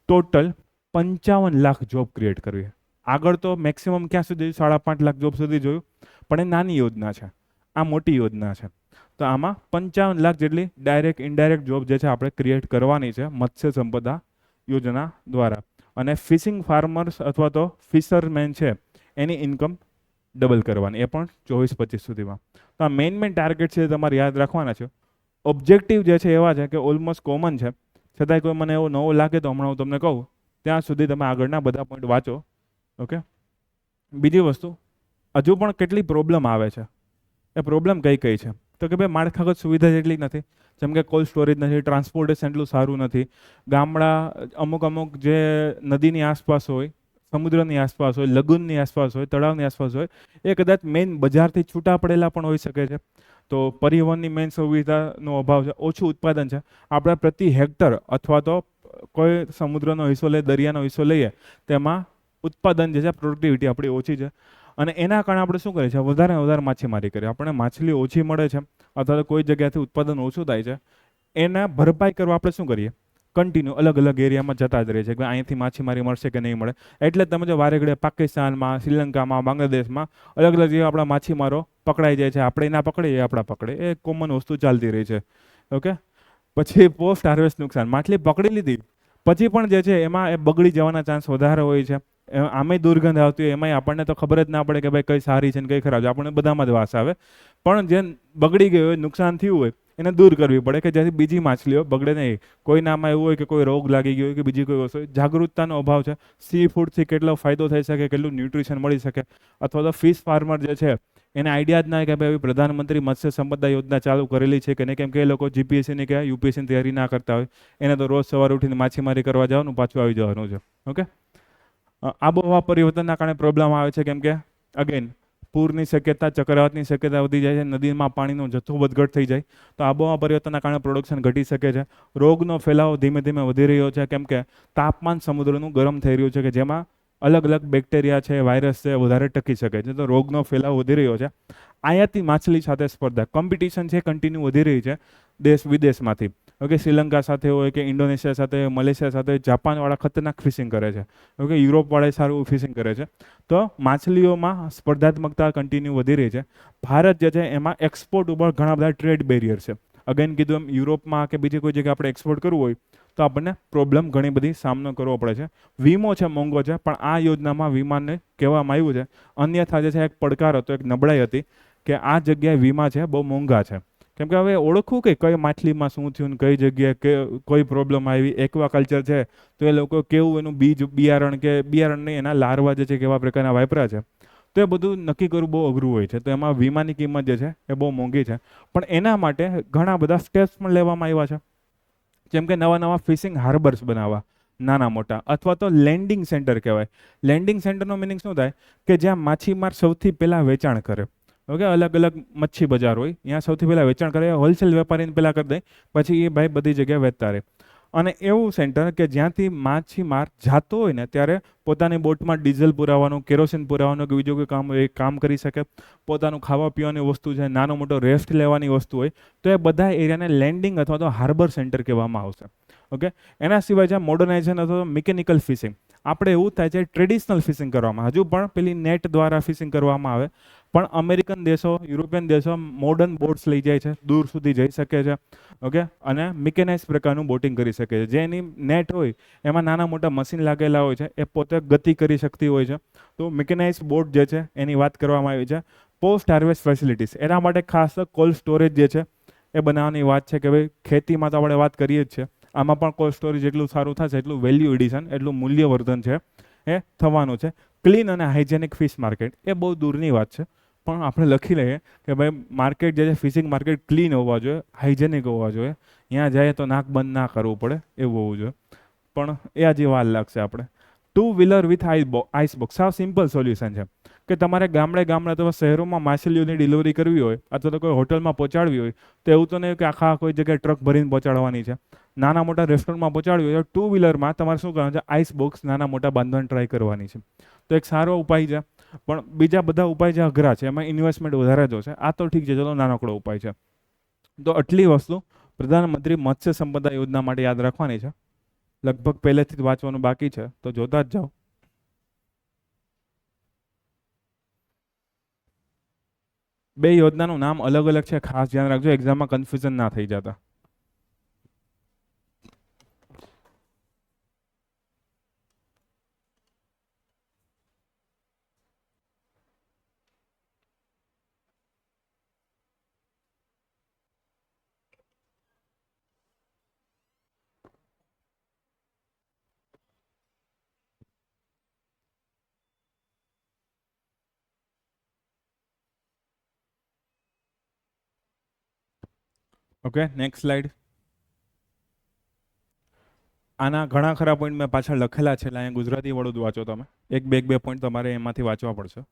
A: ટોટલ 55 લાખ જોબ ક્રિએટ કરવી. આગળ તો મેક્સિમમ ક્યાં સુધી 5.5 લાખ જોબ સુધી જોયું, પણ એ નાની યોજના છે, આ મોટી યોજના છે. તો આમાં 55 લાખ જેટલી ડાયરેક્ટ ઇનડાયરેક્ટ જોબ જે છે આપણે ક્રિએટ કરવાની છે મત્સ્ય સંપદા યોજના દ્વારા. અને ફિશિંગ ફાર્મર્સ અથવા તો ફિશરમેન છે એની ઇન્કમ ડબલ કરવાની, એ પણ 24-25 સુધીમાં. તો આ મેઇન ટાર્ગેટ છે તમારે યાદ રાખવાના છે. ઓબ્જેક્ટિવ જે છે એવા છે કે ઓલમોસ્ટ કોમન છે, છતાંય કોઈ મને એવો નવો લાગે તો હમણાં હું તમને કહું, ત્યાં સુધી તમે આગળના બધા પોઈન્ટ વાંચો. ઓકે, બીજી વસ્તુ, હજુ પણ કેટલી પ્રોબ્લેમ આવે છે. એ પ્રોબ્લેમ કઈ કઈ છે તો કે ભાઈ માળખાગત સુવિધા જેટલી નથી, જેમ કે કોલ્ડ સ્ટોરેજ નથી, ટ્રાન્સપોર્ટેશન એટલું સારું નથી. ગામડા અમુક જે નદીની આસપાસ હોય, સમુદ્રની આસપાસ હોય, લગુનની આસપાસ હોય, તળાવની આસપાસ હોય, એ કદાચ મેઇન બજારથી છૂટા પડેલા પણ હોઈ શકે છે. તો પરિવહનની મેઇન સુવિધાનો અભાવ છે, ઓછું ઉત્પાદન છે. આપણે પ્રતિ હેક્ટર અથવા તો કોઈ સમુદ્રનો હિસ્સો લઈએ, દરિયાનો હિસ્સો લઈએ, તેમાં ઉત્પાદન જે છે પ્રોડક્ટિવિટી આપણી ઓછી છે. અને એના કારણે આપણે શું કરીએ છીએ, વધારે માછીમારી કરીએ. આપણને માછલી ઓછી મળે છે અથવા તો કોઈ જગ્યાથી ઉત્પાદન ઓછું થાય છે, એના ભરપાઈ કરવા આપણે શું કરીએ, કન્ટિન્યુ અલગ એરિયામાં જતા જ રહે છે કે અહીંથી માછીમારી મળશે કે નહીં મળે. એટલે તમે જો વારે ઘડે પાકિસ્તાનમાં, શ્રીલંકામાં, બાંગ્લાદેશમાં અલગ જે આપણા માછીમારો પકડાઈ જાય છે, આપણે ના પકડીએ, આપણા પકડે, એ કોમન વસ્તુ ચાલતી રહી છે. ઓકે, પછી પોસ્ટ હાર્વેસ્ટ નુકસાન, માછલી પકડી લીધી પછી પણ જે છે એમાં એ બગડી જવાના ચાન્સ વધારે હોય છે. આમે દુર્ગંધ આવતી હોય, એમાંય આપણને તો ખબર જ ના પડે કે ભાઈ કઈ સારી છે ને કઈ ખરાબ છે, આપણને બધામાં જ વાસ આવે. પણ જે બગડી ગયું હોય, નુકસાન થયું હોય, એને દૂર કરવી પડે કે જેથી બીજી માછલીઓ બગડે નહીં. કોઈનામાં એવું હોય કે કોઈ રોગ લાગી ગયો હોય કે બીજી કોઈ વસ્તુ, જાગૃતતાનો અભાવ છે. સી ફૂડથી કેટલો ફાયદો થઈ શકે, કેટલું ન્યુટ્રિશન મળી શકે, અથવા તો ફિશ ફાર્મર જે છે એને આઈડિયા જ ના કે ભાઈ પ્રધાનમંત્રી મત્સ્ય સંપદા યોજના ચાલુ કરેલી છે કે નહીં, કેમ કે એ લોકો જીપીએસસીની કે યુપીએસસીની તૈયારી ના કરતા હોય, એને તો રોજ સવારે ઉઠીને માછીમારી કરવા જવાનું, પાછું આવી જવાનું છે. ઓકે, આબોહવા પરિવર્તનના કારણે પ્રોબ્લેમ આવે છે, કેમ કે અગેન પૂરની શક્યતા, ચક્રવાતની શક્યતા વધી જાય છે, નદીમાં પાણીનો જથ્થો વધઘટ થઈ જાય, તો આબોહવા પરિવર્તનના કારણે પ્રોડક્શન ઘટી શકે છે. રોગનો ફેલાવો ધીમે વધી રહ્યો છે, કેમ કે તાપમાન સમુદ્રનું ગરમ થઈ રહ્યું છે, કે જેમાં અલગ બેક્ટેરિયા છે, વાયરસ છે, વધારે ટકી શકે છે. તો રોગનો ફેલાવો વધી રહ્યો છે. આયાતી માછલી સાથે સ્પર્ધા, કોમ્પિટિશન છે કન્ટિન્યુ વધી રહી છે દેશ વિદેશમાંથી. ઓકે, શ્રીલંકા સાથે હોય કે ઇન્ડોનેશિયા સાથે, મલેશિયા સાથે, જાપાનવાળા ખતરનાક ફિશિંગ કરે છે. ઓકે, યુરોપવાળા સારું ફિશિંગ કરે છે. તો માછલીઓમાં સ્પર્ધાત્મકતા કન્ટિન્યુ વધી રહી છે. ભારત જે છે એમાં એક્સપોર્ટ ઉપર ઘણા બધા ટ્રેડ બેરિયર છે. અગેન કીધું એમ, યુરોપમાં કે બીજી કોઈ જગ્યાએ આપણે એક્સપોર્ટ કરવું હોય તો આપણને પ્રોબ્લેમ ઘણી બધી સામનો કરવો પડે છે. વીમો છે મોંઘો છે, પણ આ યોજનામાં વીમાને કહેવામાં આવ્યું છે. અન્યથા જે છે એક પડકાર હતો, એક નબળાઈ હતી કે આ જગ્યાએ વીમા છે બહુ મોંઘા છે. કેમ કે હવે ઓળખવું કે કઈ માછલીમાં શું થયું, કઈ જગ્યાએ કે કોઈ પ્રોબ્લેમ આવી. એક્વાકલ્ચર છે તો એ લોકો કેવું એનું બિયારણ નહીં, એના લાર્વા જે છે કેવા પ્રકારના વાપરા છે, તો એ બધું નક્કી કરવું બહુ અઘરું હોય છે. તો એમાં વીમાની કિંમત જે છે એ બહુ મોંઘી છે. પણ એના માટે ઘણા બધા સ્ટેપ્સ પણ લેવામાં આવ્યા છે, જેમ કે નવા ફિશિંગ હાર્બર્સ બનાવવા, નાના મોટા, અથવા તો લેન્ડિંગ સેન્ટર કહેવાય. લેન્ડિંગ સેન્ટરનો મિનિંગ શું થાય કે જ્યાં માછીમાર સૌથી પહેલાં વેચાણ કરે. ઓકે, અલગ અલગ મચ્છી બજાર હોય, ત્યાં સૌથી પહેલાં વેચાણ કરે, હોલસેલ વેપારીને પહેલાં કરી દે, પછી એ ભાઈ બધી જગ્યાએ વેચતા રહે. અને એવું સેન્ટર કે જ્યાંથી માછીમાર જાતો હોય ને ત્યારે પોતાની બોટમાં ડીઝલ પુરાવાનું, કેરોસીન પુરાવાનું કે બીજું કોઈ કામ હોય એ કામ કરી શકે. પોતાનું ખાવા પીવાની વસ્તુ છે, નાનો મોટો રેસ્ટ લેવાની વસ્તુ હોય, તો એ બધા એરિયાને લેન્ડિંગ અથવા તો હાર્બર સેન્ટર કહેવામાં આવશે. ઓકે, એના સિવાય જ્યાં મોડર્નાઇઝેશન અથવા તો મિકેનિકલ ફિશિંગ, આપણે એવું થાય છે ટ્રેડિશનલ ફિશિંગ કરવામાં, હજુ પણ પેલી નેટ દ્વારા ફિશિંગ કરવામાં આવે, પણ અમેરિકન દેશો, યુરોપિયન દેશો મોડર્ન બોટ્સ લઈ જાય છે, દૂર સુધી જઈ શકે છે. ઓકે, અને મિકેનાઇઝ પ્રકારનું બોટિંગ કરી શકે છે. જે એની નેટ હોય એમાં નાના મોટા મશીન લાગેલા હોય છે, એ પોતે ગતિ કરી શકતી હોય છે. તો મિકેનાઇઝ બોટ જે છે એની વાત કરવામાં આવી છે. પોસ્ટ હાર્વેસ્ટ ફેસિલિટીઝ, એના માટે ખાસ કોલ્ડ સ્ટોરેજ જે છે એ બનાવવાની વાત છે. કે ભાઈ ખેતીમાં તો આપણે વાત કરીએ જ છે, આમાં પણ કોલ્ડ સ્ટોરેજ જેટલું સારું થશે એટલું વેલ્યુ એડિશન, એટલું મૂલ્યવર્ધન છે એ થવાનું છે. ક્લીન અને હાઇજેનિક ફિશ માર્કેટ, એ બહુ દૂરની વાત છે, પણ આપણે લખી લઈએ કે ભાઈ માર્કેટ જે છે ફિશિંગ માર્કેટ ક્લીન હોવા જોઈએ, હાઇજેનિક હોવા જોઈએ, ત્યાં જાય તો નાક બંધ ના કરવું પડે એવું હોવું જોઈએ. પણ એ હજી વાર લાગશે. આપણે 2 વ્હીલર વિથ આઈસ બોક્સ, સાવ સિમ્પલ સોલ્યુશન છે કે તમારે ગામડે ગામડે અથવા શહેરોમાં માછલીઓની ડિલિવરી કરવી હોય અથવા તો કોઈ હોટલમાં પહોંચાડવી હોય, તો એવું તો નહીં કે આખા કોઈ જગ્યાએ ટ્રક ભરીને પહોંચાડવાની છે. નાના મોટા રેસ્ટોરન્ટમાં પહોંચાડવી હોય તો 2 વ્હીલરમાં તમારે શું કરવાનું છે, આઈસ બોક્સ નાના મોટા બાંધવાની ટ્રાય કરવાની છે. તો એક સારો ઉપાય છે. પણ બીજા બધા ઉપાય જે અઘરા છે એમાં ઇન્વેસ્ટમેન્ટ વધારે જોશે. આ તો ઠીક છે, ચલો નાનકડો ઉપાય છે. તો આટલી વસ્તુ પ્રધાનમંત્રી મત્સ્ય સંપદા યોજના માટે યાદ રાખવાની છે. લગભગ પહેલેથી જ વાંચવાનું બાકી છે, તો જોતા જ જાઓ. બે યોજનાનું નામ અલગ અલગ છે, ખાસ ધ્યાન રાખજો, એક્ઝામમાં કન્ફ્યુઝન ના થઈ જતા. Okay, next slide. આના ઘણા ખરા પોઈન્ટ મેં પાછળ લખેલા છે, એટલે અહીંયા ગુજરાતી વાળું જ વાંચો તમે. એક બે પોઈન્ટ તમારે એમાંથી વાંચવા પડશે.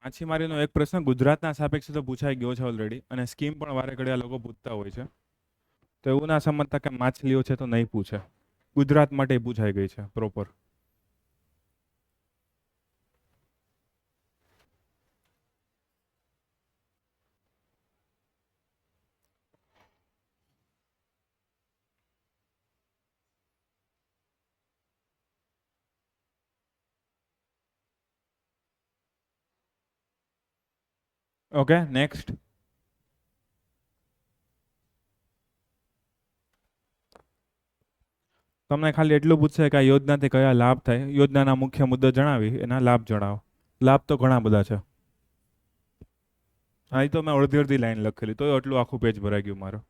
A: માછીમારીનો એક પ્રશ્ન ગુજરાતના સાપેક્ષે તો પૂછાઈ ગયો છે ઓલરેડી, અને સ્કીમ પણ વારે ઘડિયા લોકો પૂછતા હોય છે. તો એવું ના સમજતા કે માછલીઓ છે તો નહીં પૂછે, ગુજરાત માટે પૂછાઈ ગઈ છે પ્રોપર. Okay, next. તમને ખાલી એટલું પૂછશે કે આ યોજનાથી કયા લાભ થાય, યોજનાના મુખ્ય મુદ્દા જણાવી એના લાભ જણાવો. લાભ તો ઘણા બધા છે. અહીં તો મેં અડધી અડધી લાઈન લખેલી, તો એટલું આખું પેજ ભરાઈ ગયું મારું.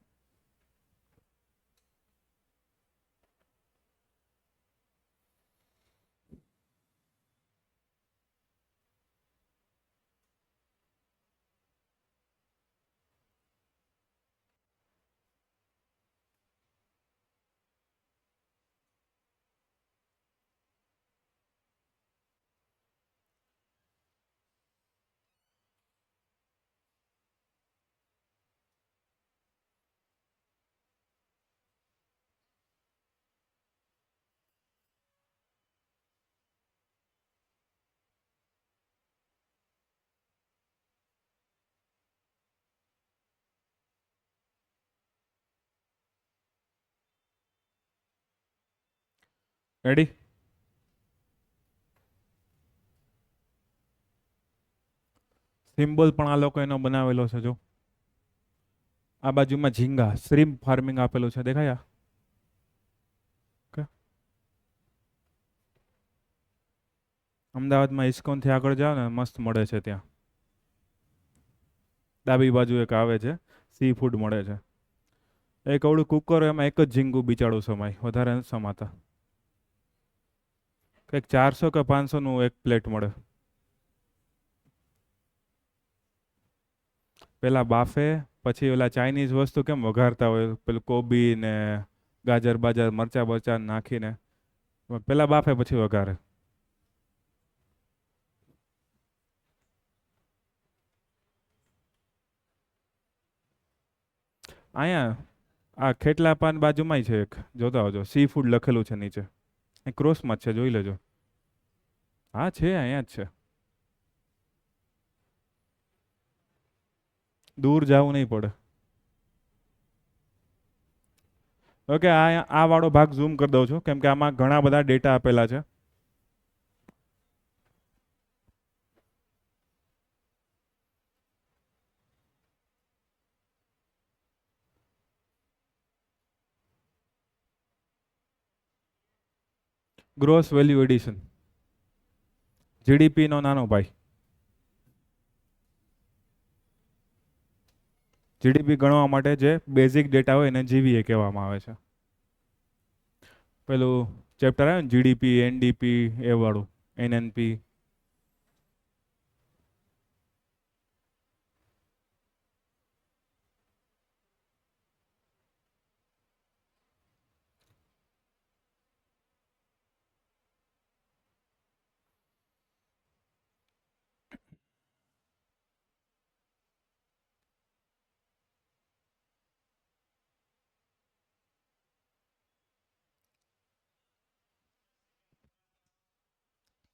A: રેડી? સિમ્બોલ પણ આ લોકો એનો બનાવેલો છે. જો આ બાજુમાં ઝીંગા શ્રીમ્પ ફાર્મિંગ આપેલું છે, દેખાયા? ઓકે, અમદાવાદમાં ઇસ્કોનથી આગળ જાઓ ને મસ્ત મળે છે ત્યાં. ડાબી બાજુ એક આવે છે, સી ફૂડ મળે છે. એક અવળું કુકર, એમાં એક જ ઝીંગું બિચારું સમાય, વધારે નથી સમાતા. કંઈક 400 કે 500 નું એક પ્લેટ મળે. પેલા બાફે, પછી ઓલા ચાઇનીઝ વસ્તુ કેમ વઘારતા હોય, પેલું કોબી ને ગાજર બાજર મરચા બરચા નાખીને, પેલા બાફે પછી વઘારે. અહીંયા આ ખેટલા પાન બાજુમાંય છે એક, જોતા આવજો, સી ફૂડ લખેલું છે નીચે. એ ક્રોસમાં જ છે, જોઈ લેજો. હા છે, અહીંયા જ છે, દૂર જવું નહીં પડે. ઓકે, આ વાળો ભાગ ઝૂમ કરી દઉં છું, કેમ કે આમાં ઘણા બધા ડેટા આપેલા છે. ગ્રોસ વેલ્યુ એડિશન, જીડીપી નો નાનો ભાઈ. જીડીપી ગણવા માટે જે બેઝિક ડેટા હોય એને જીવીએ કહેવામાં આવે છે. પેલું ચેપ્ટર આવે ને જીડીપી, એનડીપી, એ વાળું, એનએનપી.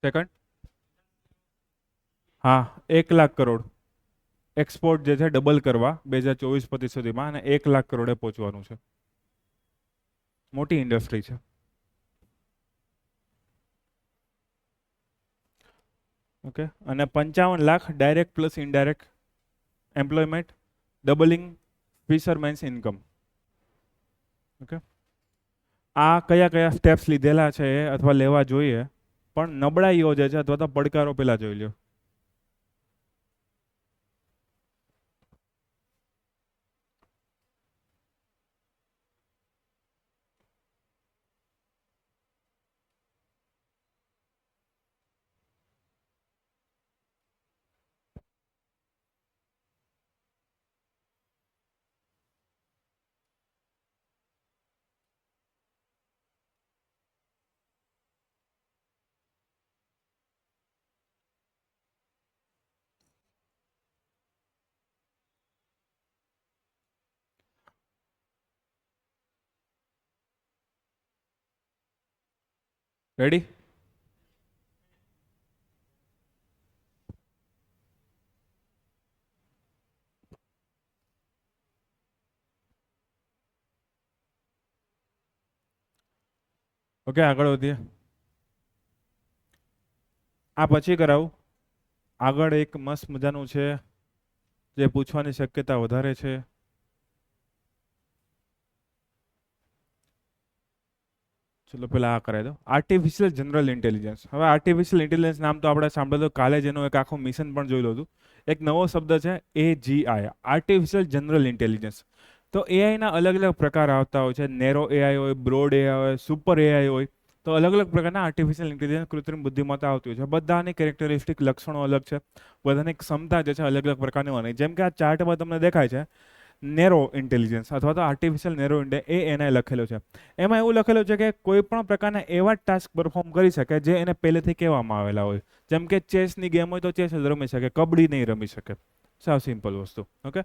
A: સેકન્ડ, હા, 1 લાખ કરોડ એક્સપોર્ટ જે છે ડબલ કરવા 2024-25 સુધીમાં, અને 1 લાખ કરોડે પહોંચવાનું છે. મોટી ઇન્ડસ્ટ્રી છે. ઓકે, અને 55 lakh direct plus indirect employment, doubling fishermen's income. Okay, આ કયા કયા સ્ટેપ્સ લીધેલા છે અથવા લેવા જોઈએ, પણ નબળાઈઓ જે છે અથવા તો પડકારો પેલા જોઈ લ્યો. રેડી? ઓકે, આગળ વધીએ. આ પછી કરાવું. આગળ એક મસ્ત મજાનું છે જે પૂછવાની શક્યતા વધારે છે. ચલો પેલા આ કરાવી દો, આર્ટિફિશિયલ જનરલ ઇન્ટેલિજન્સ. હવે આર્ટિફિશિયલ ઇન્ટેલિજન્સ નામ તો આપણે સાંભળ્યું, કાલે જ એનું એક આખું મિશન પણ જોયેલું હતું. એક નવો શબ્દ છે એજીઆઈ, આર્ટિફિશિયલ જનરલ ઇન્ટેલિજન્સ. તો એઆઈના અલગ અલગ પ્રકાર આવતા હોય છે. નેરો એઆઈ હોય, બ્રોડ એઆઈ હોય, સુપર એઆઈ હોય. તો અલગ અલગ પ્રકારના આર્ટિફિશિયલ ઇન્ટેલિજન્સ, કૃત્રિમ બુદ્ધિમત્તા આવતી હોય છે. બધાની કેરેક્ટરિસ્ટિક લક્ષણો અલગ છે, બધાની ક્ષમતા જે છે અલગ અલગ પ્રકારની હોવાની. જેમ કે આ ચાર્ટમાં તમને દેખાય છે નેરો ઇન્ટેલિજન્સ અથવા તો આર્ટિફિશિયલ નેરો એ એને લખેલું છે. એમાં એવું લખેલું છે કે કોઈ પણ પ્રકારના એવા ટાસ્ક પરફોર્મ કરી શકે જે એને પહેલેથી કહેવામાં આવેલા હોય. જેમ કે ચેસની ગેમ હોય તો ચેસ જ રમી શકે, કબડ્ડી નહીં રમી શકે. સાવ સિમ્પલ વસ્તુ. ઓકે,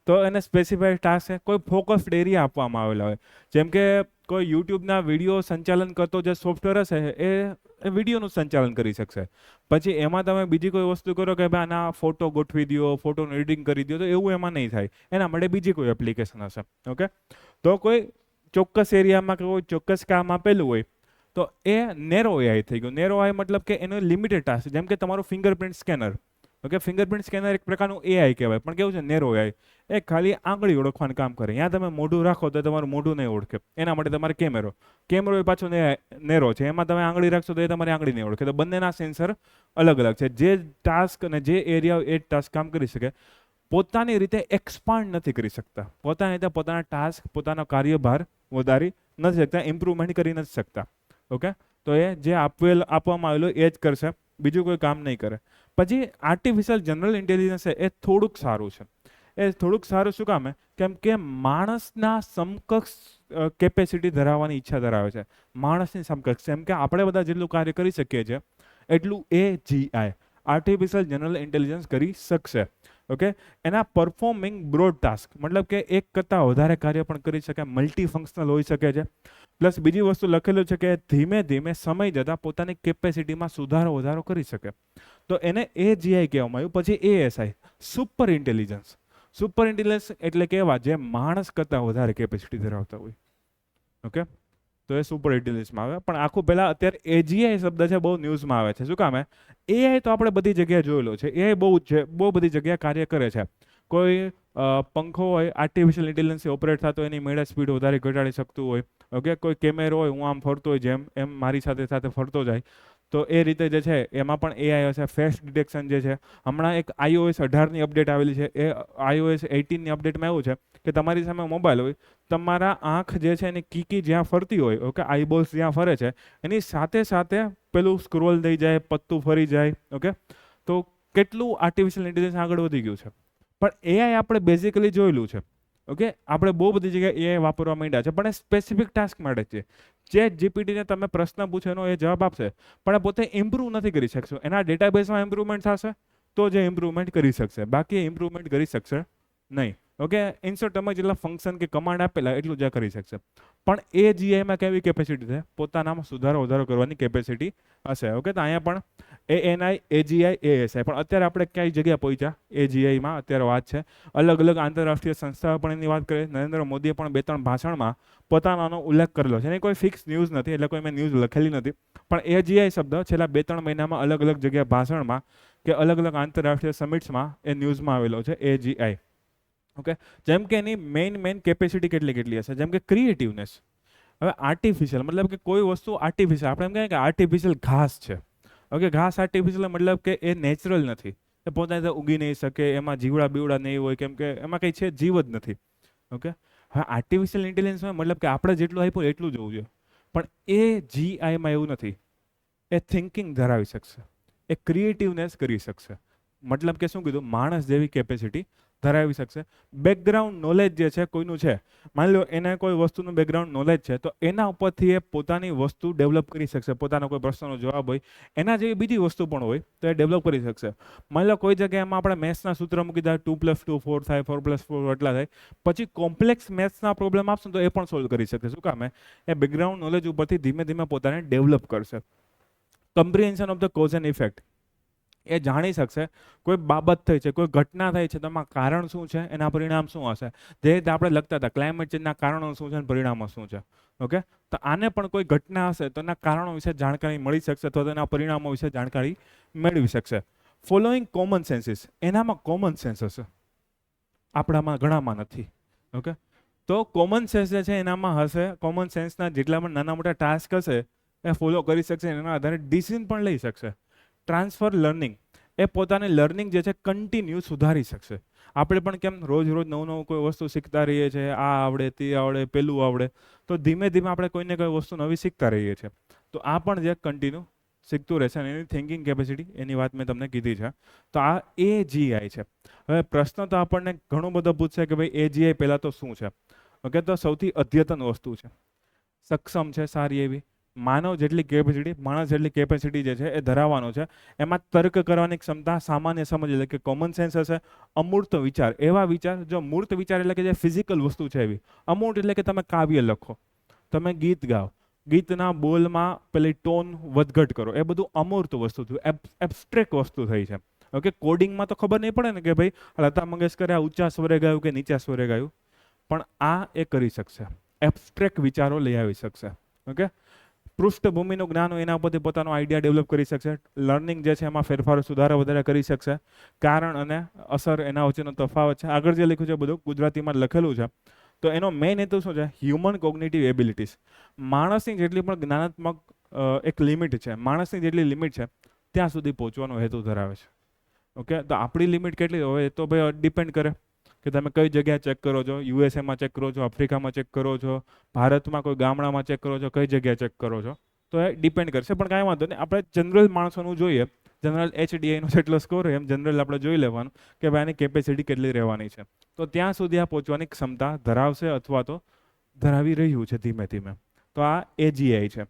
A: તો એને સ્પેસિફાઈડ ટાસ્ક છે, કોઈ ફોકસ્ડ એરિયા આપવામાં આવેલા હોય. જેમ કે કોઈ યુટ્યુબના વિડીયો સંચાલન કરતો જે સોફ્ટવેર હશે એ વિડીયોનું સંચાલન કરી શકશે. પછી એમાં તમે બીજી કોઈ વસ્તુ કરો કે ભાઈ આના ફોટો ગોઠવી દો, ફોટોનું એડિટિંગ કરી દો, તો એવું એમાં નહીં થાય. એના માટે બીજી કોઈ એપ્લિકેશન હશે. ઓકે, તો કોઈ ચોક્કસ એરિયામાં કે કોઈ ચોક્કસ કામ આપેલું હોય તો એ નેરો એઆઈ થઈ ગયું. નેરો આઈ મતલબ કે એનો લિમિટેડ ટાસ્ક, જેમ કે તમારું fingerprint scanner. Okay, fingerprint scanner એક પ્રકારનું એઆઈ કહેવાય, પણ કેવું છે, નેરો એઆઈ. એ ખાલી આંગળી ઓળખવાનું કામ કરે. ત્યાં તમે મોઢું રાખો તો તમારું મોઢું નહીં ઓળખે, એના માટે તમારે કેમેરો એ પાછો નેરો છે, એમાં તમે આંગળી રાખશો તો એ તમારી આંગળી નહીં ઓળખે. તો બંનેના સેન્સર અલગ અલગ છે. જે ટાસ્ક અને જે એરિયા એ ટાસ્ક કામ કરી શકે, પોતાની રીતે એક્સપાન્ડ નથી કરી શકતા, પોતાની રીતે પોતાના ટાસ્ક, પોતાનો કાર્યભાર વધારી નથી શકતા, ઇમ્પ્રુવમેન્ટ કરી નથી શકતા. ઓકે, તો એ જે આપવામાં આવેલું એ જ કરશે, બીજું કોઈ કામ નહીં કરે. પછી આર્ટિફિશિયલ જનરલ ઇન્ટેલિજન્સ છે એ થોડુંક સારું છે. એ થોડુંક સારું શું કામ? કેમ કે માણસના સમકક્ષ કેપેસિટી ધરાવવાની ઈચ્છા ધરાવે છે. માણસની સમકક્ષ, એમ કે આપણે બધા જેટલું કાર્ય કરી શકીએ છીએ એટલું એજીઆઈ આર્ટિફિશિયલ જનરલ ઇન્ટેલિજન્સ કરી શકશે. ઓકે, એના પરફોર્મિંગ બ્રોડ ટાસ્ક, મતલબ કે એક કરતાં વધારે કાર્ય પણ કરી શકે, મલ્ટી ફંક્શનલ હોઈ શકે છે. પ્લસ બીજી વસ્તુ લખેલું છે કે ધીમે ધીમે સમય જતાં પોતાની કેપેસિટીમાં સુધારો વધારો કરી શકે. તો એને એજીઆઈ કહેવામાં આવ્યું. પછી ASI super intelligence. Super intelligence એટલે કેવા, જે માણસ કરતાં વધારે કેપેસિટી ધરાવતા હોય. ઓકે, તો એ સુપર ઇન્ટેલિજન્સમાં આવે. પણ આખું પહેલાં અત્યારે એજીઆઈ શબ્દ છે બહુ ન્યૂઝમાં આવે છે. શું કામ? એઆઈ તો આપણે બધી જગ્યાએ જોયેલો છે. એઆઈ બહુ બધી જગ્યાએ કાર્ય કરે છે. કોઈ પંખો હોય, આર્ટિફિશિયલ ઇન્ટેલિજન્સ ઓપરેટ થતો હોય, એની મેળા સ્પીડ વધારે ઘટાડી શકતું હોય. ઓકે, કોઈ કેમેરો હોય, હું આમ ફરતો હોય જેમ એમ મારી સાથે સાથે ફરતો જાય, તો એ રીતે જે છે એમાં પણ એઆઈ હશે. ફેસ ડિટેક્શન જે છે, હમણાં એક iOS 18ની અપડેટ આવેલી છે, એ iOS 18ની અપડેટમાં એવું છે કે તમારી સામે મોબાઈલ હોય, તમારા આંખ જે છે એની કીકી જ્યાં ફરતી હોય, ઓકે, આઈબોલ્સ જ્યાં ફરે છે, એની સાથે સાથે પેલું સ્ક્રોલ થઈ જાય, પત્તું ફરી જાય. ઓકે, તો કેટલું આર્ટિફિશિયલ ઇન્ટેલિજન્સ આગળ વધી ગયું છે. પણ એઆઈ આપણે બેઝિકલી જોયેલું છે. ઓકે, આપણે બહુ બધી જગ્યાએ એઆઈ વાપરવા માંડ્યા છે, પણ એ સ્પેસિફિક ટાસ્ક માટે છે. ChatGPTને તમે પ્રશ્ન પૂછો એનો એ જવાબ આપશે, પણ એ પોતે ઇમ્પ્રૂવ નથી કરી શકશો. એના ડેટાબેઝમાં ઇમ્પ્રુવમેન્ટ થશે તો જે ઇમ્પ્રુવમેન્ટ કરી શકશે, બાકી ઇમ્પ્રુવમેન્ટ કરી શકશે નહીં. ઓકે, ઇન્સર્ટ તમે જેટલા ફંક્શન કે કમાન્ડ આપેલા એટલું જ કરી શકશે. પણ એ જીઆઈમાં કેવી કેપેસિટી છે? પોતાનામાં સુધારો વધારો કરવાની કેપેસિટી હશે. ઓકે, તો અહીંયા પણ એએનઆઈ, એજીઆઈ, એએસઆઈ. પણ અત્યારે આપણે કઈ જગ્યાએ પહોંચ્યા એજીઆઈમાં? અત્યારે વાત છે અલગ અલગ આંતરરાષ્ટ્રીય સંસ્થાઓ પણ એની વાત કરે. નરેન્દ્ર મોદીએ પણ 2-3 ભાષણમાં પોતાનો ઉલ્લેખ કરેલો છે. એની કોઈ ફિક્સ ન્યૂઝ નથી, એટલે કોઈ મેં ન્યૂઝ લખેલી નથી, પણ એજીઆઈ શબ્દ છેલ્લા 2-3 મહિનામાં અલગ અલગ જગ્યાએ ભાષણમાં કે અલગ અલગ આંતરરાષ્ટ્રીય સમિટ્સમાં એ ન્યૂઝમાં આવેલો છે એજીઆઈ. ઓકે, જેમ કે એની મેઇન કેપેસિટી કેટલી હશે? જેમ કે ક્રિએટિવનેસ. હવે આર્ટિફિશિયલ મતલબ કે કોઈ વસ્તુ આર્ટિફિશિયલ, આપણે એમ કહીએ કે આર્ટિફિશિયલ ઘાસ છે. ઓકે, ઘાસ આર્ટિફિશિયલ મતલબ કે એ નેચરલ નથી, એ પોતાને ઉગી નહીં શકે, એમાં જીવડા બીવડા નહીં હોય, કેમ કે એમાં કંઈ છે, જીવ જ નથી. ઓકે, હવે આર્ટિફિશિયલ ઇન્ટેલિજન્સમાં મતલબ કે આપણે જેટલું આપ્યું એટલું જ હોવું જોઈએ, પણ એ જીઆઈમાં એવું નથી. એ થિંકિંગ ધરાવી શકશે, એ ક્રિએટિવનેસ કરી શકશે. મતલબ કે શું કીધું? માણસ જેવી કેપેસિટી ધરાવી શકશે. બેકગ્રાઉન્ડ નોલેજ જે છે કોઈનું છે, માની લો એને કોઈ વસ્તુનું બેકગ્રાઉન્ડ નોલેજ છે, તો એના ઉપરથી એ પોતાની વસ્તુ ડેવલપ કરી શકશે. પોતાનો કોઈ પ્રશ્નનો જવાબ હોય, એના જેવી બીજી વસ્તુ પણ હોય તો એ ડેવલપ કરી શકશે. માની લો કોઈ જગ્યાએમાં આપણે મેથ્સના સૂત્ર મૂકી દઈએ, 2 + 2 4 થાય, 4 + 4 એટલા થાય, પછી કોમ્પ્લેક્સ મેથ્સના પ્રોબ્લેમ આપશે તો એ પણ સોલ્વ કરી શકશે. શું કામ? એ બેકગ્રાઉન્ડ નોલેજ ઉપરથી ધીમે ધીમે પોતાને ડેવલપ કરશે. Comprehension of the cause and effect, એ જાણી શકશે કોઈ બાબત થઈ છે, કોઈ ઘટના થઈ છે, તો એમાં કારણ શું છે, એના પરિણામ શું હશે. જે રીતે આપણે લખતા હતા ક્લાઇમેટ ચેન્જના કારણો શું છે અને પરિણામો શું છે. ઓકે, તો આને પણ કોઈ ઘટના હશે તો એના કારણો વિશે જાણકારી મળી શકશે, અથવા તો એના પરિણામો વિશે જાણકારી મેળવી શકશે. ફોલોઈંગ કોમન સેન્સીસ, એનામાં કોમન સેન્સ હશે, આપણામાં ઘણામાં નથી. ઓકે, તો કોમન સેન્સ જે છે એનામાં હશે. કોમન સેન્સના જેટલા પણ નાના મોટા ટાસ્ક હશે એ ફોલો કરી શકશે, એના આધારે ડિસિઝન પણ લઈ શકશે. ટ્રાન્સફર લર્નિંગ, એ પોતાની લર્નિંગ જે છે કન્ટિન્યુ સુધારી શકશે. આપણે પણ કેમ રોજ નવું કોઈ વસ્તુ શીખતા રહીએ છીએ, આ આવડે, તે આવડે, પેલું આવડે, તો ધીમે ધીમે આપણે કોઈને કોઈ વસ્તુ નવી શીખતા રહીએ છીએ. તો આ પણ જે કન્ટિન્યુ શીખતું રહેશે. અને એની થિંકિંગ કેપેસિટી, એની વાત મેં તમને કીધી છે. તો આ એજીઆઈ છે. હવે પ્રશ્ન તો આપણને ઘણો બધો પૂછશે કે ભાઈ એજીઆઈ પહેલાં તો શું છે. ઓકે, તો સૌથી અદ્યતન વસ્તુ છે, સક્ષમ છે સારી એવી, માનવ જેટલી કેપેસિટી, માણસ જેટલી કેપેસિટી જે છે એ ધરાવવાનો છે. એમાં તર્ક કરવાની ક્ષમતા, સામાન્ય સમજ એટલે કે કોમન સેન્સ હશે. અમૂર્ત વિચાર, એવા વિચાર, જો મૂર્ત વિચાર એટલે કે જે ફિઝિકલ વસ્તુ છે એવી. અમૂર્ત એટલે કે તમે કાવ્ય લખો, તમે ગીત ગાઓ, ગીતના બોલમાં પેલી ટોન વધઘટ કરો, એ બધું અમૂર્ત વસ્તુ થયું, એબ્સ્ટ્રેક્ટ વસ્તુ થઈ છે. ઓકે, કોડિંગમાં તો ખબર નહીં પડે ને કે ભાઈ લતા મંગેશકરે આ ઊંચા સ્વરે ગાયું કે નીચા સ્વરે ગાયું, પણ આ એ કરી શકશે, એબ્સ્ટ્રેક્ટ વિચારો લઈ આવી શકશે. ઓકે, પૃષ્ઠભૂમિનું જ્ઞાન હોય એના ઉપરથી પોતાનો આઈડિયા ડેવલપ કરી શકશે. લર્નિંગ જે છે એમાં ફેરફારો સુધારા વધારે કરી શકશે. કારણ અને અસર એના વચ્ચેનો તફાવત છે. આગળ જે લખ્યું છે બધું ગુજરાતીમાં લખેલું છે. તો એનો મેઇન હેતુ શું છે? Human cognitive abilities. માણસની જેટલી પણ જ્ઞાનાત્મક એક લિમિટ છે, માણસની જેટલી લિમિટ છે ત્યાં સુધી પહોંચવાનો હેતુ ધરાવે છે. ઓકે, તો આપણી લિમિટ કેટલી હોય એ તો ભાઈ ડિપેન્ડ કરે કે તમે કઈ જગ્યાએ ચેક કરો છો. યુએસએમાં ચેક કરો છો, આફ્રિકામાં ચેક કરો છો, ભારતમાં કોઈ ગામડામાં ચેક કરો છો, કઈ જગ્યાએ ચેક કરો છો, તો એ ડિપેન્ડ કરશે. પણ કાંઈ વાંધો નહીં, આપણે જનરલ માણસોનું જોઈએ. જનરલ HDIનો જેટલો સ્કોર હોય એમ જનરલ આપણે જોઈ લેવાનું કે ભાઈ આની કેપેસિટી કેટલી રહેવાની છે. તો ત્યાં સુધી આ પહોંચવાની ક્ષમતા ધરાવશે અથવા તો ધરાવી રહ્યું છે ધીમે ધીમે. તો આ AGI છે.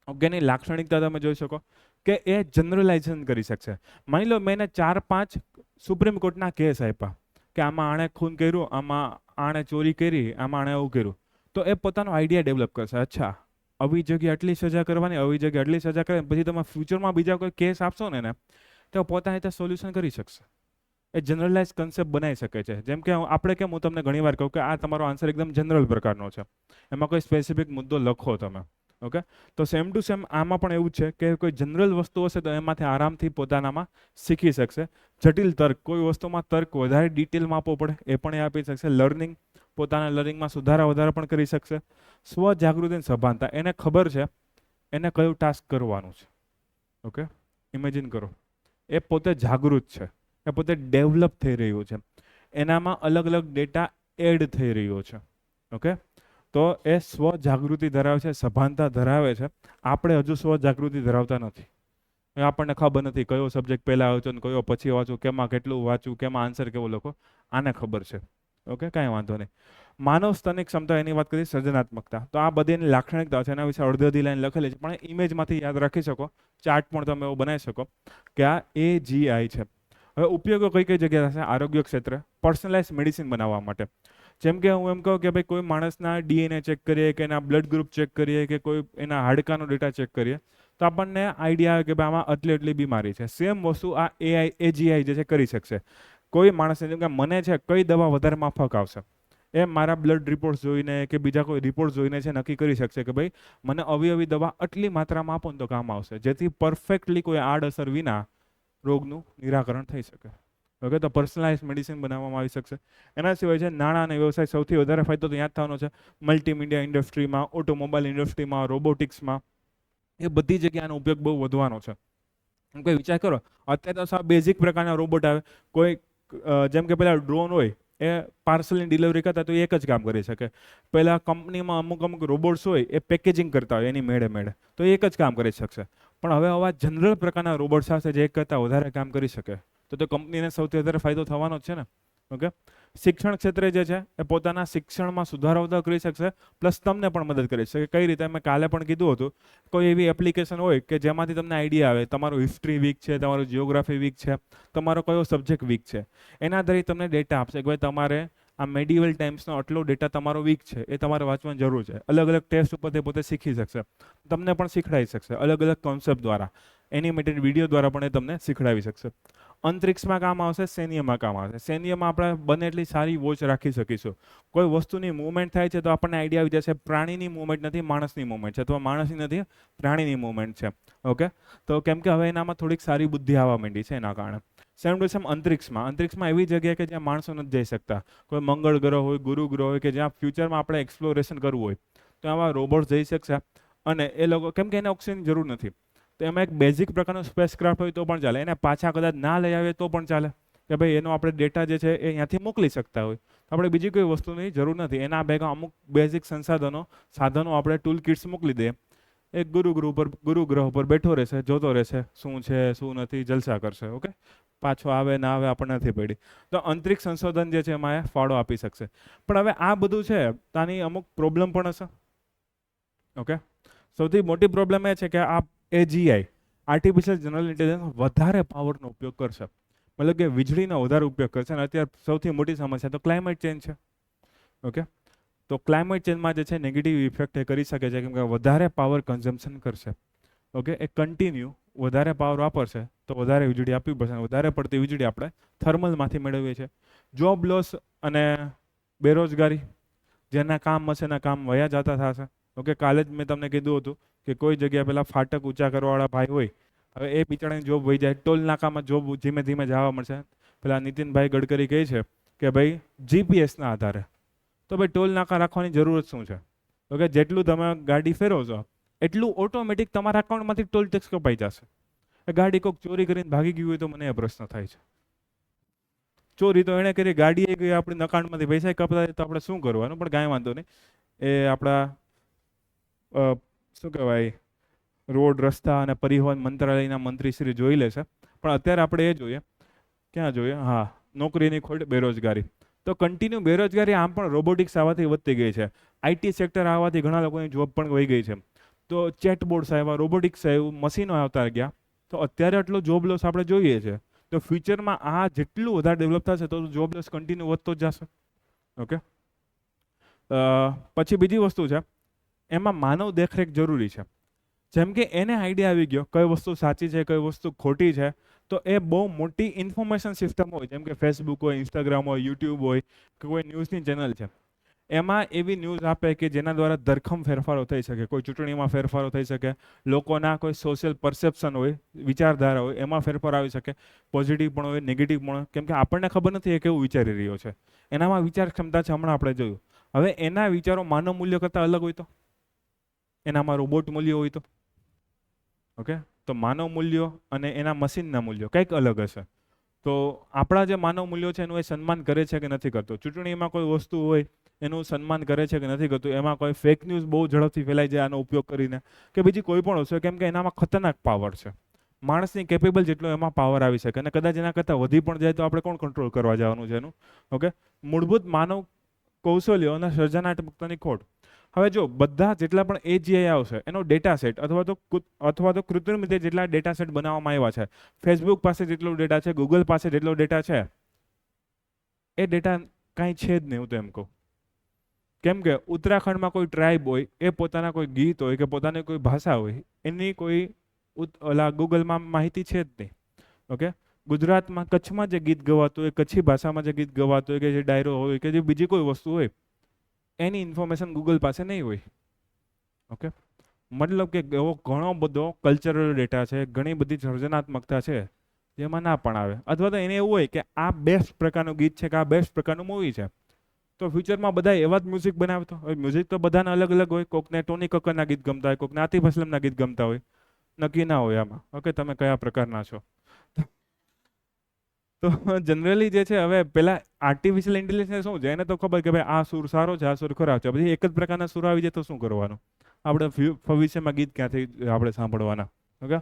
A: ઓકે, એની લાક્ષણિકતા તમે જોઈ શકો કે એ જનરલાઇઝેશન કરી શકશે. માની લો મેં એને 4-5 સુપ્રીમ કોર્ટના કેસ આપ્યા કે આમાં આણે ખૂન કર્યું, આમાં આણે ચોરી કરી, આમાં આણે એવું કર્યું, તો એ પોતાનો આઈડિયા ડેવલપ કરશે. અચ્છા, આવી જગ્યાએ આટલી સજા કરવાની, આવી જગ્યાએ આટલી સજા કરવાની. પછી તમે ફ્યુચરમાં બીજા કોઈ કેસ આપશો ને એને, તો પોતાની રીતે સોલ્યુશન કરી શકશે. એ જનરલાઇઝ કન્સેપ્ટ બનાવી શકે છે. જેમ કે આપણે કેમ, હું તમને ઘણીવાર કહું કે આ તમારો આન્સર એકદમ જનરલ પ્રકારનો છે, એમાં કોઈ સ્પેસિફિક મુદ્દો લખો તમે. ઓકે, તો સેમ ટુ સેમ આમાં પણ એવું છે કે કોઈ જનરલ વસ્તુ હશે તો એમાંથી આરામથી પોતાનામાં શીખી શકશે. જટિલ તર્ક, કોઈ વસ્તુમાં તર્ક વધારે ડિટેલમાં આપવો પડે એ પણ એ આપી શકશે. લર્નિંગ, પોતાના લર્નિંગમાં સુધારા વધારા પણ કરી શકશે. સ્વજાગૃતિ સભાનતા, એને ખબર છે એને કયું ટાસ્ક કરવાનું છે. ઓકે, ઇમેજિન કરો, એ પોતે જાગૃત છે, એ પોતે ડેવલપ થઈ રહ્યું છે, એનામાં અલગ અલગ ડેટા એડ થઈ રહ્યો છે. ઓકે, તો એ સ્વજાગૃતિ ધરાવે છે, સભાનતા ધરાવે છે. આપણે હજુ સ્વજાગૃતિ ધરાવતા નથી. આપણને ખબર નથી કયો સબ્જેક્ટ પહેલા વાંચો ને કયો પછી વાંચું, કેમાં કેટલું વાંચું, કેમાં આન્સર કેવો લખો. આને ખબર છે. ઓકે, કાંઈ વાંધો નહીં. માનવ સ્તરની ક્ષમતા, એની વાત કરીએ સર્જનાત્મકતા. તો આ બધી એની લાક્ષણિકતા છે, એના વિશે અડધી લાઈન લખેલી છે, પણ ઇમેજમાંથી યાદ રાખી શકો. ચાર્ટ પણ તમે એવો બનાવી શકો કે આ AGI છે. હવે ઉપયોગો કઈ કઈ જગ્યાએ થશે? આરોગ્ય ક્ષેત્રે, પર્સનલાઇઝ મેડિસિન બનાવવા માટે. જેમ કે હું એમ કહું કે ભાઈ કોઈ માણસના DNA ચેક કરીએ કે એના બ્લડ ગ્રુપ ચેક કરીએ કે કોઈ એના હાડકાનો ડેટા ચેક કરીએ તો આપણને આઈડિયા આવે કે ભાઈ આમાં આટલી બીમારી છે. સેમ વસ્તુ આ AGI જે છે કરી શકશે. કોઈ માણસને જેમ કે મને છે કઈ દવા વધારે માફક આવશે, એ મારા બ્લડ રિપોર્ટ જોઈને કે બીજા કોઈ રિપોર્ટ જોઈને છે નક્કી કરી શકશે કે ભાઈ મને આવી દવા આટલી માત્રામાં આપો ને તો કામ આવશે, જેથી પરફેક્ટલી કોઈ આડઅસર વિના રોગનું નિરાકરણ થઈ શકે. ઓકે, તો પર્સનલાઇઝ મેડિસિન બનાવવામાં આવી શકશે. એના સિવાય છે નાણાં અને વ્યવસાય, સૌથી વધારે ફાયદો તો ત્યાં થવાનો છે મલ્ટીમીડિયા ઇન્ડસ્ટ્રીમાં, ઓટોમોબાઈલ ઇન્ડસ્ટ્રીમાં, રોબોટિક્સમાં. એ બધી જગ્યાનો ઉપયોગ બહુ વધવાનો છે. કોઈ વિચાર કરો, અત્યારે તો બેઝિક પ્રકારના રોબોટ આવે. કોઈ જેમ કે પેલા ડ્રોન હોય એ પાર્સલની ડિલિવરી કરતા તો એક જ કામ કરી શકે. પહેલાં કંપનીમાં અમુક રોબોટ્સ હોય એ પેકેજિંગ કરતા હોય એની મેળે તો એક જ કામ કરી શકશે. પણ હવે આવા જનરલ પ્રકારના રોબોટ્સ આવશે જે એક કરતાં વધારે કામ કરી શકે, તો કંપનીને સૌથી વધારે ફાયદો થવાનો જ છે ને. ઓકે, શિક્ષણ ક્ષેત્રે જે છે એ પોતાના શિક્ષણમાં સુધારો વધારો કરી શકશે, પ્લસ તમને પણ મદદ કરી શકે. કઈ રીતે? મેં કાલે પણ કીધું હતું, કોઈ એવી એપ્લિકેશન હોય કે જેમાંથી તમને આઈડિયા આવે તમારું હિસ્ટ્રી વીક છે, તમારું જિયોગ્રાફી વીક છે, તમારો કયો સબ્જેક્ટ વીક છે, એના આધારે તમને ડેટા આપશે કે ભાઈ તમારે આ મેડિવલ ટાઈમ્સનો આટલો ડેટા તમારો વીક છે, એ તમારે વાંચવાની જરૂર છે. અલગ અલગ ટેસ્ટ ઉપર તે પોતે શીખી શકશે, તમને પણ શીખડાવી શકશે અલગ અલગ કોન્સેપ્ટ દ્વારા, એનિમેટેડ વિડીયો દ્વારા પણ એ તમને શીખડાવી શકશે. અંતરિક્ષમાં કામ આવશે, સૈન્યમાં કામ આવશે. સૈન્યમાં આપણે બને એટલી સારી વોચ રાખી શકીશું. કોઈ વસ્તુની મૂવમેન્ટ થાય છે તો આપણને આઈડિયા આવી જશે પ્રાણીની મૂવમેન્ટ નથી, માણસની મૂવમેન્ટ છે, અથવા માણસની નથી, પ્રાણીની મૂવમેન્ટ છે. ઓકે, તો કેમ કે હવે એનામાં થોડીક સારી બુદ્ધિ આવવા માંડી છે એના કારણે. સેમ ટુ સેમ અંતરિક્ષમાં એવી જગ્યાએ કે જ્યાં માણસો નથી જઈ શકતા, કોઈ મંગળ ગ્રહ હોય, ગુરુ ગ્રહ હોય, કે જ્યાં ફ્યુચરમાં આપણે એક્સપ્લોરેશન કરવું હોય તો આમાં રોબોટ જઈ શકશે. અને એ લોકો કેમ કે એને ઓક્સિજનની જરૂર નથી, તો એમાં એક બેઝિક પ્રકારનો સ્પેસક્રાફ્ટ હોય તો પણ ચાલે. એને પાછા કદાચ ના લઈ આવે તો પણ ચાલે કે ભાઈ એનો આપણે ડેટા જે છે એ અહીંયાથી મોકલી શકતા હોય, આપણે બીજી કોઈ વસ્તુની જરૂર નથી. એના ભેગા અમુક બેઝિક સાધનો આપણે ટૂલ કિટ્સ મોકલી દઈએ. એક ગુરુ ગ્રહ ઉપર બેઠો રહેશે, જોતો રહેશે શું છે શું નથી, જલસા કરશે. ઓકે, પાછો આવે ના આવે આપણને નથી પડી. તો અંતરિક્ષ સંશોધન જે છે એમાં એ ફાળો આપી શકશે. પણ હવે આ બધું છે તાની અમુક પ્રોબ્લેમ પણ હશે. ઓકે, સૌથી મોટી પ્રોબ્લેમ એ છે કે આ AGI આર્ટિફિશિયલ જનરલ ઇન્ટેલિજન્સ વધારે પાવરનો ઉપયોગ કરશે, મતલબ કે વીજળીનો વધારે ઉપયોગ કરશે. અને અત્યારે સૌથી મોટી સમસ્યા તો ક્લાઇમેટ ચેન્જ છે. ઓકે, તો ક્લાઇમેટ ચેન્જમાં જે છે નેગેટિવ ઇફેક્ટ એ કરી શકે છે, કેમ કે વધારે પાવર કન્ઝમ્પશન કરશે. ઓકે, એ કન્ટિન્યુ વધારે પાવર વાપરશે તો વધારે વીજળી આપવી પડશે. વધારે પડતી વીજળી આપણે થર્મલમાંથી મેળવીએ છીએ. જોબ લોસ અને બેરોજગારી, જેના કામ હશે એના કામ વયા જતા થશે. ઓકે, કાલે જ મેં તમને કીધું હતું કે કોઈ જગ્યાએ પેલા ફાટક ઊંચા કરવાવાળા ભાઈ હોય, હવે એ બિચારાની જોબ વહી જાય, ટોલ નાકામાં જોબ ધીમે ધીમે જવા મળશે. પેલા નીતિનભાઈ ગડકરી કહે છે કે ભાઈ જીપીએસના આધારે, તો ભાઈ ટોલ નાકા રાખવાની જરૂરત શું છે? તો કે જેટલું તમે ગાડી ફેરવશો એટલું ઓટોમેટિક તમારા અકાઉન્ટમાંથી ટોલ ટેક્સ કપાઈ જશે. ગાડી કોઈક ચોરી કરીને ભાગી ગયું હોય તો મને એ પ્રશ્ન થાય છે. ચોરી તો એણે કરી, ગાડી એ ગઈ, આપણી અકાઉન્ટમાંથી પૈસા કપાતા તો આપણે શું કરવાનું? પણ કાંઈ વાંધો નહીં, એ આપણા શું કહેવાય, રોડ રસ્તા અને પરિવહન મંત્રાલયના મંત્રી શ્રી જોઈ લેશે. પણ અત્યારે આપણે એ જોઈએ, ક્યાં જોઈએ, હા, નોકરીની ખોટ, બેરોજગારી. તો કન્ટિન્યુ બેરોજગારી આમ પણ રોબોટિક્સ આવવાથી વધતી ગઈ છે. આઈટી સેક્ટર આવવાથી ઘણા લોકોની જોબ પણ વહી ગઈ છે. તો ચેટબોર્ડ્સ આવ્યા, રોબોટિક્સ આવ્યું, મશીનો આવતા ગયા, તો અત્યારે આટલો જોબ લોસ આપણે જોઈએ છે. તો ફ્યુચરમાં આ જેટલું વધારે ડેવલપ થશે તો જોબ લોસ કન્ટિન્યુ વધતો જ જશે. ઓકે, પછી બીજી વસ્તુ છે, એમાં માનવ દેખરેખ જરૂરી છે. જેમ કે એને આઈડિયા આવી ગયો કઈ વસ્તુ સાચી છે, કઈ વસ્તુ ખોટી છે, તો એ બહુ મોટી ઇન્ફોર્મેશન સિસ્ટમ હોય, જેમ કે ફેસબુક હોય, ઇન્સ્ટાગ્રામ હોય, યુટ્યુબ હોય, કે કોઈ ન્યૂઝની ચેનલ છે, એમાં એવી ન્યૂઝ આપે કે જેના દ્વારા ધરખમ ફેરફારો થઈ શકે. કોઈ ચૂંટણીમાં ફેરફારો થઈ શકે, લોકોના કોઈ સોશિયલ પરસેપ્શન હોય, વિચારધારા હોય, એમાં ફેરફાર આવી શકે. પોઝિટિવ પણ હોય, નેગેટિવ પણ હોય, કેમ કે આપણને ખબર નથી એ કેવું વિચારી રહ્યો છે. એનામાં વિચાર ક્ષમતા છે, હમણાં આપણે જોયું. હવે એના વિચારો માનવ મૂલ્ય કરતાં અલગ હોય તો, એનામાં રોબોટ મૂલ્ય હોય તો, ઓકે, તો માનવ મૂલ્યો અને એના મશીનના મૂલ્યો કંઈક અલગ હશે. તો આપણા જે માનવ મૂલ્યો છે એનું એ સન્માન કરે છે કે નથી કરતો? ચૂંટણીમાં કોઈ વસ્તુ હોય એનું સન્માન કરે છે કે નથી કરતું? એમાં કોઈ ફેક ન્યૂઝ બહુ ઝડપથી ફેલાઈ જાય આનો ઉપયોગ કરીને, કે બીજી કોઈ પણ વસ્તુ, કેમ કે એનામાં ખતરનાક પાવર છે. માણસની કેપેબલ જેટલો એમાં પાવર આવી શકે, અને કદાચ એના કરતાં વધી પણ જાય તો આપણે કોણ કંટ્રોલ કરવા જવાનું છે એનું? ઓકે, મૂળભૂત માનવ કૌશલ્યો અને સર્જનાત્મકતાની ખોટ. હવે જો બધા જેટલા પણ એજીઆઈ આવશે એનો ડેટા સેટ અથવા તો કૃત્રિમ રીતે જેટલા ડેટા સેટ બનાવવામાં આવ્યા છે, ફેસબુક પાસે જેટલો ડેટા છે, ગૂગલ પાસે જેટલો ડેટા છે, એ ડેટા કાંઈ છે જ નહીં, હું તો એમ કહું. કેમ કે ઉત્તરાખંડમાં કોઈ ટ્રાઇબ હોય, એ પોતાના કોઈ ગીત હોય કે પોતાની કોઈ ભાષા હોય, એની કોઈ ઓલા ગૂગલમાં માહિતી છે જ નહીં. ઓકે, ગુજરાતમાં કચ્છમાં જે ગીત ગવાતું હોય, કચ્છી ભાષામાં જે ગીત ગવાતું હોય, કે જે ડાયરો હોય, કે જે બીજી કોઈ વસ્તુ હોય, એની ઇન્ફોર્મેશન ગૂગલ પાસે નહીં હોય. ઓકે, મતલબ કે એવો ઘણો બધો કલ્ચરલ ડેટા છે, ઘણી બધી સર્જનાત્મકતા છે જેમાં ના પણ આવે. અથવા તો એને એવું હોય કે આ બેસ્ટ પ્રકારનું ગીત છે, કે આ બેસ્ટ પ્રકારનું મૂવી છે, તો ફ્યુચરમાં બધા એવા જ મ્યુઝિક બનાવતો હોય. મ્યુઝિક તો બધાને અલગ અલગ હોય, કોકને ટોની કક્કરના ગીત ગમતા હોય, કોકને આતિફ અસલમના ગીત ગમતા હોય, નક્કી ના હોય આમાં. ઓકે, તમે કયા પ્રકારના છો? તો જનરલી જે છે, હવે પેલા આર્ટિફિશિયલ ઇન્ટેલિજન્સ શું છે, એને તો ખબર કે ભાઈ આ સુર સારો છે, આ સુર ખરાબ છે. પછી એક જ પ્રકારના સુર આવી જાય તો શું કરવાનું? આપણે ભવિષ્યમાં ગીત ક્યાંથી આપણે સાંભળવાના? ઓકે,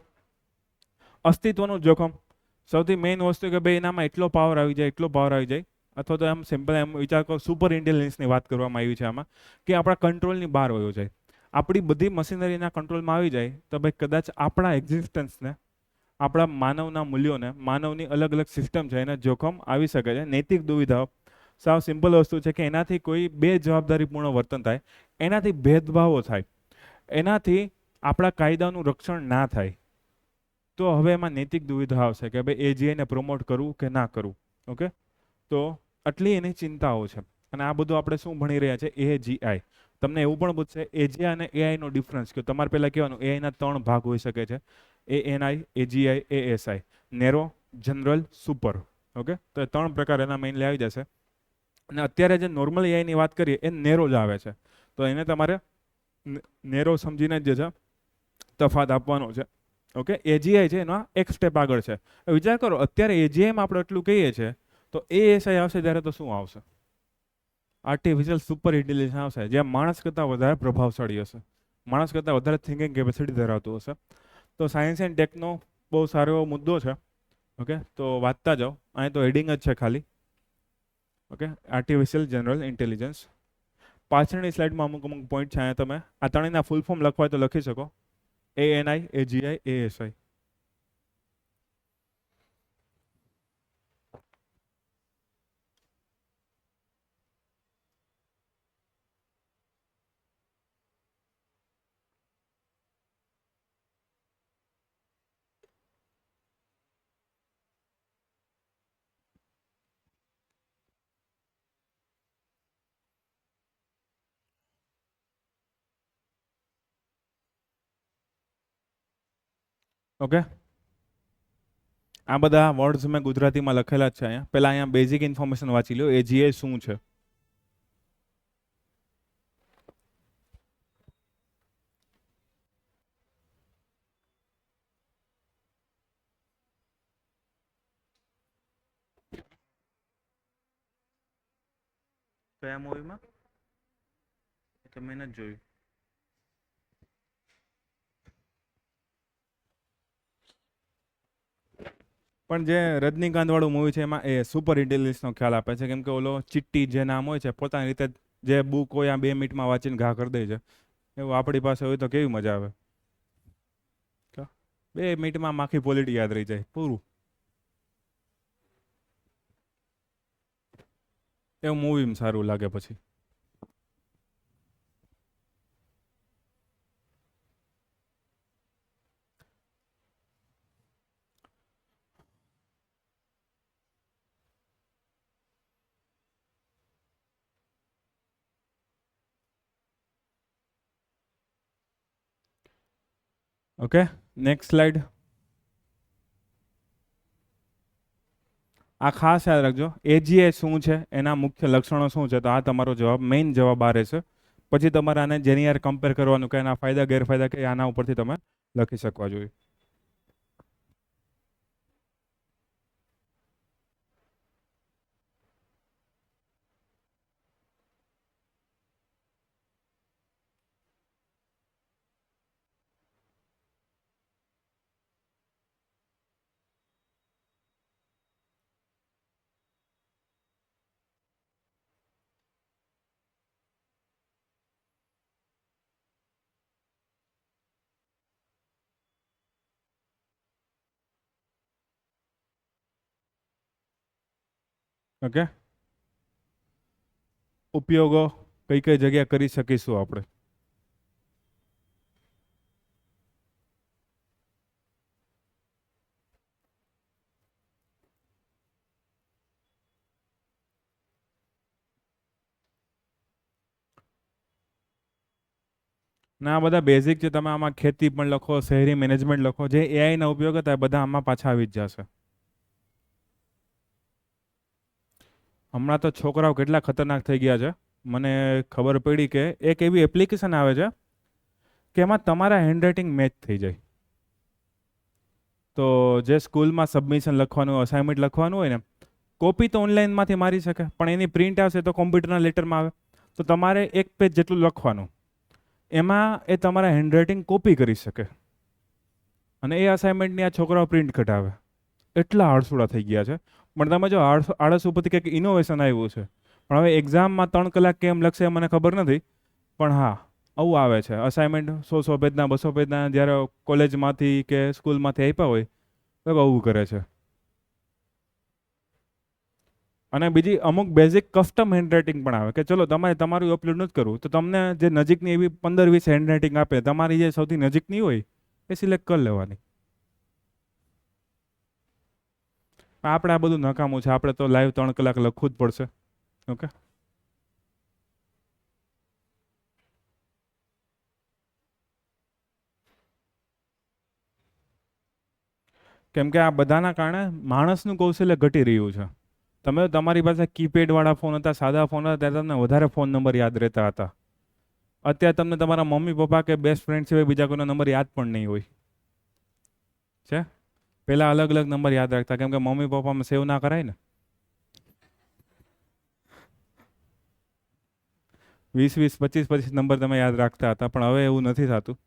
A: અસ્તિત્વનું જોખમ. સૌથી મેઇન વસ્તુ કે ભાઈ એનામાં એટલો પાવર આવી જાય, એટલો પાવર આવી જાય, અથવા તો એમ સિમ્પલ એમ વિચાર કરો, સુપર ઇન્ટેલિજન્સની વાત કરવામાં આવી છે આમાં, કે આપણા કંટ્રોલની બહાર વયો જાય. આપણી બધી મશીનરીના કંટ્રોલમાં આવી જાય તો ભાઈ કદાચ આપણા એક્ઝિસ્ટન્સને, આપણા માનવના મૂલ્યોને, માનવની અલગ અલગ સિસ્ટમ છે એને જોખમ આવી શકે છે. નૈતિક દુવિધાઓ, સાવ સિમ્પલ વસ્તુ છે કે એનાથી કોઈ બેજવાબદારીપૂર્ણ વર્તન થાય, એનાથી ભેદભાવો થાય, એનાથી આપણા કાયદાનું રક્ષણ ના થાય, તો હવે એમાં નૈતિક દુવિધા આવશે કે ભાઈ એજીઆઈને પ્રમોટ કરવું કે ના કરવું. ઓકે, તો આટલી એની ચિંતાઓ છે. અને આ બધું આપણે શું ભણી રહ્યા છે? એજીઆઈ. તમને એવું પણ પૂછશે એજીઆઈ અને એઆઈ નો ડિફરન્સ, કે તમારે પહેલા કહેવાનું એઆઈના 3 ભાગ હોઈ શકે છે, ANI, AGI, ASI. Narrow, general, super. Okay, તો એ 3 પ્રકાર એના મેઇનલી આવી જશે. અને અત્યારે જે નોર્મલ એઆઈની વાત કરીએ એ નેરો જ આવે છે, તો એને તમારે નેરો સમજીને જ જે છે તફાત આપવાનો છે. ઓકે, એજીઆઈ છે એનો એક સ્ટેપ આગળ છે. વિચાર કરો, અત્યારે એજીઆઈમાં આપણે એટલું કહીએ છીએ, તો એએસઆઈ આવશે ત્યારે તો શું આવશે? આર્ટિફિશિયલ સુપર ઇન્ટેલિજન્સ આવશે, જે માણસ કરતાં વધારે પ્રભાવશાળી હશે, માણસ કરતાં વધારે થિંકિંગ કેપેસિટી ધરાવતું હશે. તો સાયન્સ એન્ડ ટેકનો બહુ સારો એવો મુદ્દો છે. ઓકે, તો વાંચતા જાઓ, અહીં તો હેડિંગ જ છે ખાલી. Okay, artificial general intelligence. પાછળની સ્લાઇડમાં અમુક અમુક પોઈન્ટ છે, અહીંયા તમે આ ત્રણેયના ફૂલ ફોર્મ લખવા હોય તો લખી શકો: એએનઆઈ, એજીઆઈ, એએસઆઈ. ઓકે, આ બધા વર્ડ્સ મેં ગુજરાતીમાં લખેલા જ છે અહીંયા. પહેલા અહીંયા બેઝિક ઇન્ફોર્મેશન વાંચી લો. એજીએ શું છે? કયા મૂવીમાં? તો મેં નથી જોયું. પણ જે રજનીકાંત વાળું મૂવી છે એમાં એ સુપર ઇન્ટેલિજન્સ નો ખ્યાલ આપે છે, કેમ કે ઓલો ચિટ્ટી જે નામ હોય છે પોતાની રીતે જે બુક હોય આ 2 મિનિટમાં વાંચીને ઘા કરી દે છે. એવું આપણી પાસે હોય તો કેવી મજા આવે. તો 2 મિનિટમાં આખી પોલિટી યાદ રહી જાય પૂરું. એવું મૂવી સારું લાગે પછી. Okay, next slide. આ ખાસ યાદ રાખજો. એજીએ શું છે, એના મુખ્ય લક્ષણો શું છે, તો આ તમારો જવાબ, મેઇન જવાબ આ રહેશે. પછી તમારે આને જેની યાર કમ્પેર કરવાનું કે એના ફાયદા ગેરફાયદા કે આના ઉપરથી તમે લખી શકવા જોઈએ. ઓકે, ઉપયોગો કઈ કઈ જગ્યા કરી શકીશું આપણે? ના, આ બધા બેઝિક છે. તમે આમાં ખેતી પણ લખો, શહેરી મેનેજમેન્ટ લખો, જે એઆઈ ના ઉપયોગ હતા એ બધા આમાં પાછા આવી જ જશે. હમણાં તો છોકરાઓ કેટલા ખતરનાક થઈ ગયા છે. મને ખબર પડી કે એક એવી એપ્લિકેશન આવે છે કે એમાં તમારા હેન્ડરાઇટિંગ મેચ થઈ જાય. તો જે સ્કૂલમાં સબમિશન લખવાનું, અસાઇનમેન્ટ લખવાનું હોય ને, કોપી તો ઓનલાઈનમાંથી મારી શકે, પણ એની પ્રિન્ટ આવશે તો કોમ્પ્યુટરના લેટરમાં આવે. તો તમારે એક પેજ જેટલું લખવાનું, એમાં એ તમારા હેન્ડરાઇટિંગ કોપી કરી શકે અને એ અસાઇનમેન્ટની આ છોકરાઓ પ્રિન્ટ કઢાવે. એટલા આળસુડા થઈ ગયા છે. પણ તમે જો આળસ ઉપરથી કંઈક ઇનોવેશન આવ્યું છે. પણ હવે એક્ઝામમાં 3 કલાક કેમ લખશે એ મને ખબર નથી. પણ હા, આવું આવે છે અસાઇનમેન્ટ 100 100 પેજના, 200 પેજના જ્યારે કોલેજમાંથી કે સ્કૂલમાંથી આપ્યા હોય તો આવું કરે છે. અને બીજી અમુક બેઝિક કસ્ટમ હેન્ડરાઇટિંગ પણ આવે કે ચલો તમારે તમારું અપલોડ નથી કરવું, તો તમને જે નજીકની એવી 15 20 હેન્ડરાઇટિંગ આપે, તમારી જે સૌથી નજીકની હોય એ સિલેક્ટ કરી લેવાની. આપણે આ બધું નકામું છે. આપણે તો લાઈવ 3 કલાક લખવું જ પડશે. ઓકે, કેમ કે આ બધાના કારણે માણસનું કૌશલ્ય ઘટી રહ્યું છે. તમે તમારી પાસે કીપેડ વાળા ફોન હતા, સાદા ફોન હતા, ત્યારે તમને વધારે ફોન નંબર યાદ રહેતા હતા. અત્યારે તમને તમારા મમ્મી પપ્પા કે બેસ્ટ ફ્રેન્ડ સિવાય બીજા કોઈનો નંબર યાદ પણ નહીં હોય છે. પહેલા અલગ અલગ નંબર યાદ રાખતા, કેમ કે મમ્મી પપ્પામાં સેવ ના કરાય ને. 20 20 25 25 નંબર તમે યાદ રાખતા હતા, પણ હવે એવું નથી થતું.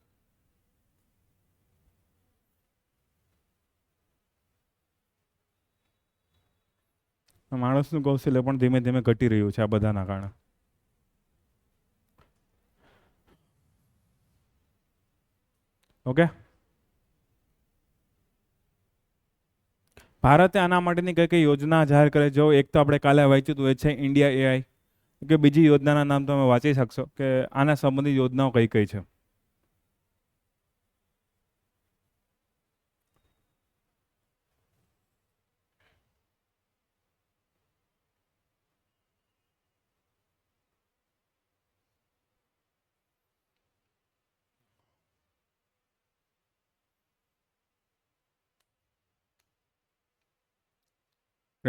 A: માણસનું કૌશલ્ય પણ ધીમે ધીમે ઘટી રહ્યું છે આ બધાના કારણે. ઓકે, ભારતે આના માટેની કઈ કઈ યોજના જાહેર કરે, જો એક તો આપણે કાલે વાંચ્યું હતું, એ છે ઇન્ડિયા એઆઈ. કે બીજી યોજનાના નામ તમે વાંચી શકશો કે આના સંબંધિત યોજનાઓ કઈ કઈ છે.